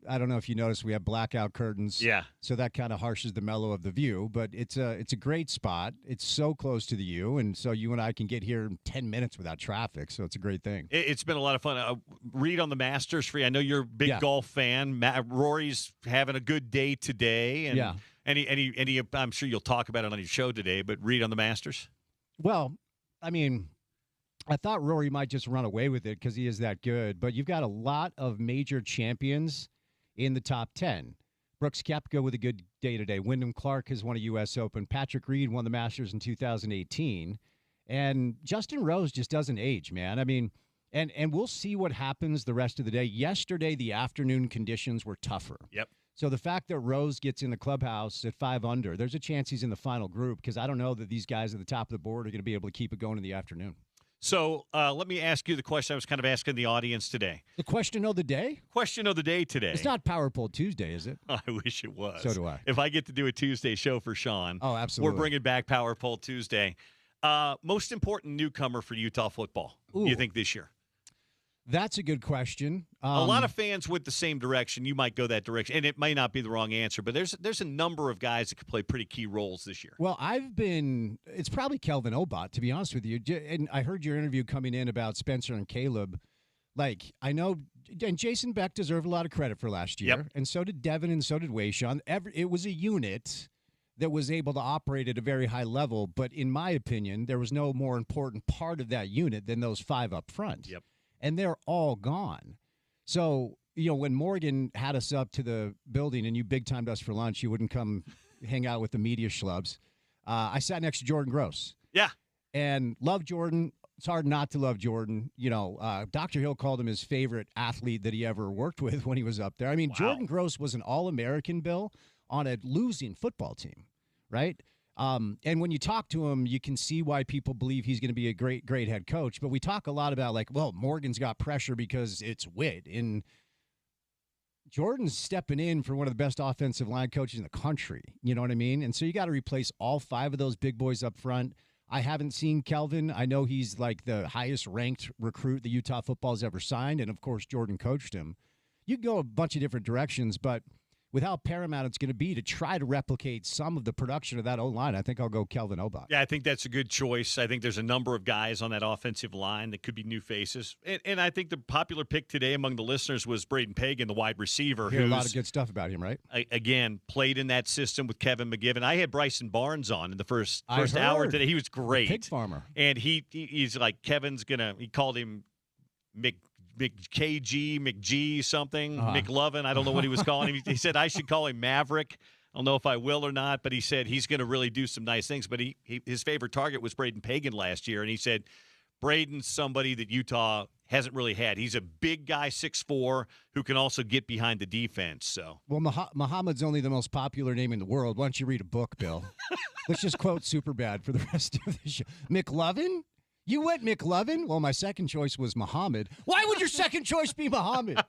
I don't know if you noticed, we have blackout curtains. Yeah. So that kind of harshes the mellow of the view, but it's a great spot. It's so close to the U, and so you and I can get here in 10 minutes without traffic, so it's a great thing. It's been a lot of fun. Read on the Masters for you. I know you're a big golf fan. Rory's having a good day today. And any I'm sure you'll talk about it on your show today, but read on the Masters? Well, I mean, I thought Rory might just run away with it because he is that good, but you've got a lot of major champions in the top 10. Brooks Koepka with a good day today. Wyndham Clark has won a U.S. Open. Patrick Reed won the Masters in 2018. And Justin Rose just doesn't age, man. I mean, and we'll see what happens the rest of the day. Yesterday, the afternoon conditions were tougher. Yep. So the fact that Rose gets in the clubhouse at 5 under, there's a chance he's in the final group because I don't know that these guys at the top of the board are going to be able to keep it going in the afternoon. So let me ask you the question I was kind of asking the audience today. The question of the day? Question of the day today. It's not Power Poll Tuesday, is it? I wish it was. So do I. If I get to do a Tuesday show for Sean. Oh, absolutely. We're bringing back Power Poll Tuesday. Most important newcomer for Utah football, you think, this year? That's a good question. A lot of fans went the same direction. You might go that direction, and it may not be the wrong answer, but there's a number of guys that could play pretty key roles this year. Well, it's probably Kelvin Obot, to be honest with you. And I heard your interview coming in about Spencer and Caleb. Like, I know, and Jason Beck deserved a lot of credit for last year, and so did Devin, and so did Wayshawn. It was a unit that was able to operate at a very high level, but in my opinion, there was no more important part of that unit than those 5 up front. Yep. And they're all gone. So, when Morgan had us up to the building and you big-timed us for lunch, you wouldn't come hang out with the media schlubs. I sat next to Jordan Gross. Yeah. And love Jordan. It's hard not to love Jordan. Dr. Hill called him his favorite athlete that he ever worked with when he was up there. I mean, wow. Jordan Gross was an All-American, Bill, on a losing football team, right? And when you talk to him, you can see why people believe he's going to be a great, great head coach. But we talk a lot about, like, well, Morgan's got pressure because it's Witt. And Jordan's stepping in for one of the best offensive line coaches in the country. You know what I mean? And so you got to replace all 5 of those big boys up front. I haven't seen Kelvin. I know he's like the highest ranked recruit that Utah football's ever signed. And, of course, Jordan coached him. You can go a bunch of different directions, but with how paramount it's going to be to try to replicate some of the production of that O-line, I think I'll go Kelvin Obach. Yeah, I think that's a good choice. I think there's a number of guys on that offensive line that could be new faces. And I think the popular pick today among the listeners was Braden Pagan, the wide receiver. Hear a lot of good stuff about him, right? Again, played in that system with Kevin McGivern. I had Bryson Barnes on in the first hour today. He was great. Pig farmer. And he's like, Kevin's going to – he called him McG something, McLovin. I don't know what he was calling him. He said I should call him Maverick. I don't know if I will or not, but he said he's going to really do some nice things. But his favorite target was Braden Pagan last year, and he said Braden's somebody that Utah hasn't really had. He's a big guy, 6'4", who can also get behind the defense. So, well, Muhammad's only the most popular name in the world. Why don't you read a book, Bill? Let's just quote Superbad for the rest of the show. McLovin? You went McLovin? Well, my second choice was Muhammad. Why would your second choice be Muhammad?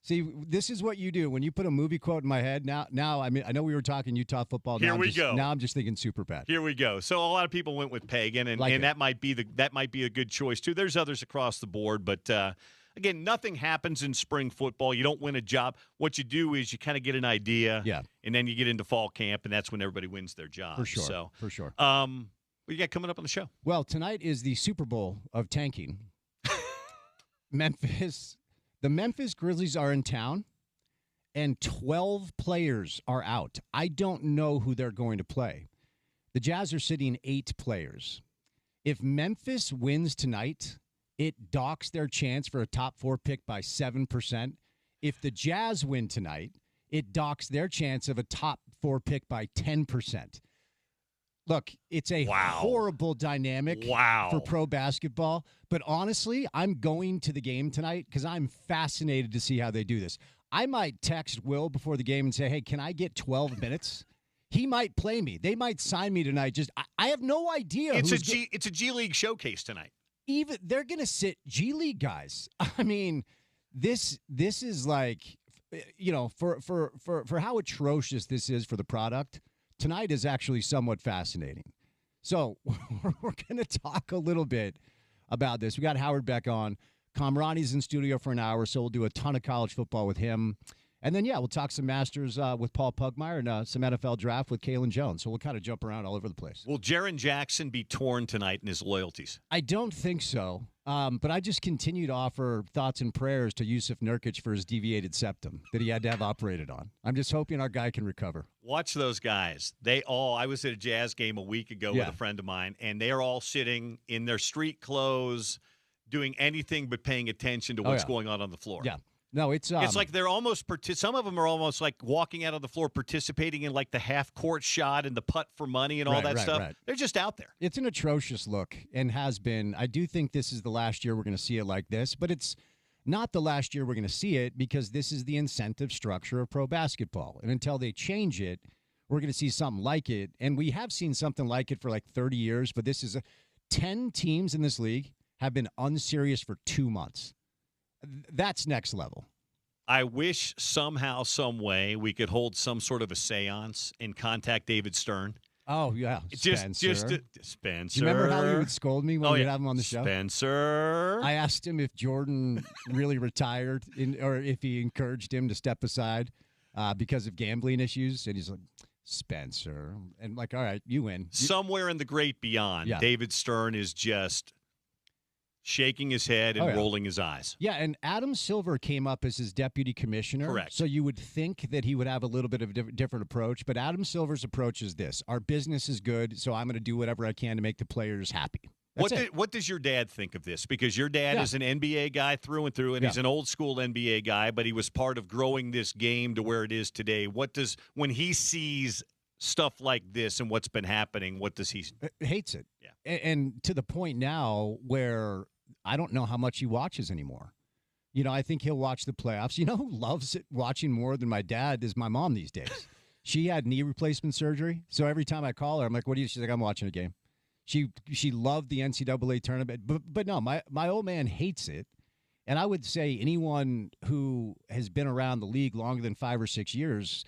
See, this is what you do. When you put a movie quote in my head, now I mean, I know we were talking Utah football. Here we go. Now I'm just thinking Superbad. Here we go. So a lot of people went with Pagan, and that might be a good choice, too. There's others across the board, but again, nothing happens in spring football. You don't win a job. What you do is you kind of get an idea, and then you get into fall camp, and that's when everybody wins their job. For sure, so, for sure. What do you got coming up on the show? Well, tonight is the Super Bowl of tanking. The Memphis Grizzlies are in town, and 12 players are out. I don't know who they're going to play. The Jazz are sitting 8 players. If Memphis wins tonight, it docks their chance for a top 4 pick by 7%. If the Jazz win tonight, it docks their chance of a top 4 pick by 10%. Look, it's a horrible dynamic for pro basketball. But honestly, I'm going to the game tonight because I'm fascinated to see how they do this. I might text Will before the game and say, hey, can I get 12 minutes? He might play me. They might sign me tonight. I have no idea. It's a G League showcase tonight. Even they're going to sit G League guys. I mean, this is like, for how atrocious this is for the product. Tonight is actually somewhat fascinating. So we're going to talk a little bit about this. We got Howard Beck on. Kamrani's in studio for an hour, so we'll do a ton of college football with him. And then, we'll talk some Masters with Paul Pugmire and some NFL draft with Kalen Jones. So we'll kind of jump around all over the place. Will Jaren Jackson be torn tonight in his loyalties? I don't think so. But I just continue to offer thoughts and prayers to Yusuf Nurkic for his deviated septum that he had to have operated on. I'm just hoping our guy can recover. Watch those guys. I was at a Jazz game a week ago with a friend of mine, and they are all sitting in their street clothes doing anything but paying attention to what's going on the floor. Yeah. No, it's like they're almost some of them are almost like walking out on the floor, participating in like the half court shot and the putt for money and all that stuff. Right. They're just out there. It's an atrocious look and has been. I do think this is the last year we're going to see it like this, but it's not the last year we're going to see it because this is the incentive structure of pro basketball. And until they change it, we're going to see something like it. And we have seen something like it for like 30 years, but this is 10 teams in this league have been unserious for 2 months. That's next level. I wish somehow, some way, we could hold some sort of a seance and contact David Stern. Oh, yeah. Spencer. Do you remember how he would scold me when we'd have him on the show? Spencer. I asked him if Jordan really retired or if he encouraged him to step aside because of gambling issues. And he's like, Spencer. And like, all right, you win. Somewhere in the great beyond, David Stern is just shaking his head and rolling his eyes. Yeah, and Adam Silver came up as his deputy commissioner. Correct. So you would think that he would have a little bit of a different approach, but Adam Silver's approach is this. Our business is good, so I'm going to do whatever I can to make the players happy. What does your dad think of this? Because your dad is an NBA guy through and through, and he's an old school NBA guy, but he was part of growing this game to where it is today. When he sees stuff like this and what's been happening, what does he hates it? Yeah. And to the point now where I don't know how much he watches anymore. I think he'll watch the playoffs. You know who loves it watching more than my dad is my mom these days. She had knee replacement surgery. So every time I call her, I'm like, what do you? She's like, I'm watching a game. She loved the NCAA tournament. But no, my old man hates it. And I would say anyone who has been around the league longer than 5 or 6 years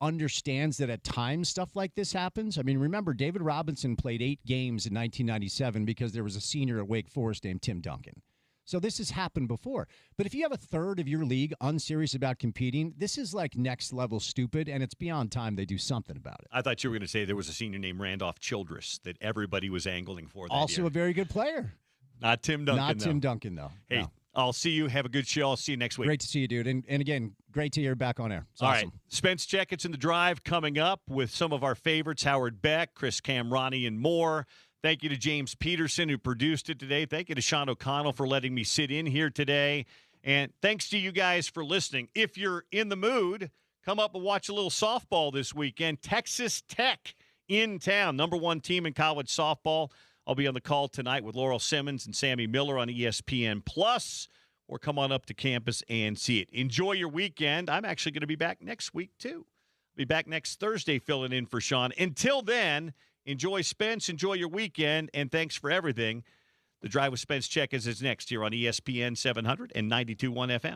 understands that at times stuff like this happens. I mean, remember, David Robinson played 8 games in 1997 because there was a senior at Wake Forest named Tim Duncan. So this has happened before. But if you have a third of your league unserious about competing, this is like next level stupid, and it's beyond time they do something about it. I thought you were going to say there was a senior named Randolph Childress that everybody was angling for that also year. A very good player. Not Tim Duncan, Not Tim Duncan, though. Hey, no. I'll see you. Have a good show. I'll see you next week. Great to see you, dude. And again, great to hear you back on air. It's All awesome. right. Spence Checketts in the Drive coming up with some of our favorites, Howard Beck, Chris Camrani, and more. Thank you to James Peterson, who produced it today. Thank you to Sean O'Connell for letting me sit in here today. And thanks to you guys for listening. If you're in the mood, come up and watch a little softball this weekend. Texas Tech in town, #1 team in college softball. I'll be on the call tonight with Laurel Simmons and Sammy Miller on ESPN+. Or come on up to campus and see it. Enjoy your weekend. I'm actually going to be back next week, too. Be back next Thursday filling in for Sean. Until then, enjoy Spence, enjoy your weekend, and thanks for everything. The Drive with Spence Checketts is next here on ESPN 700 and 92.1 FM.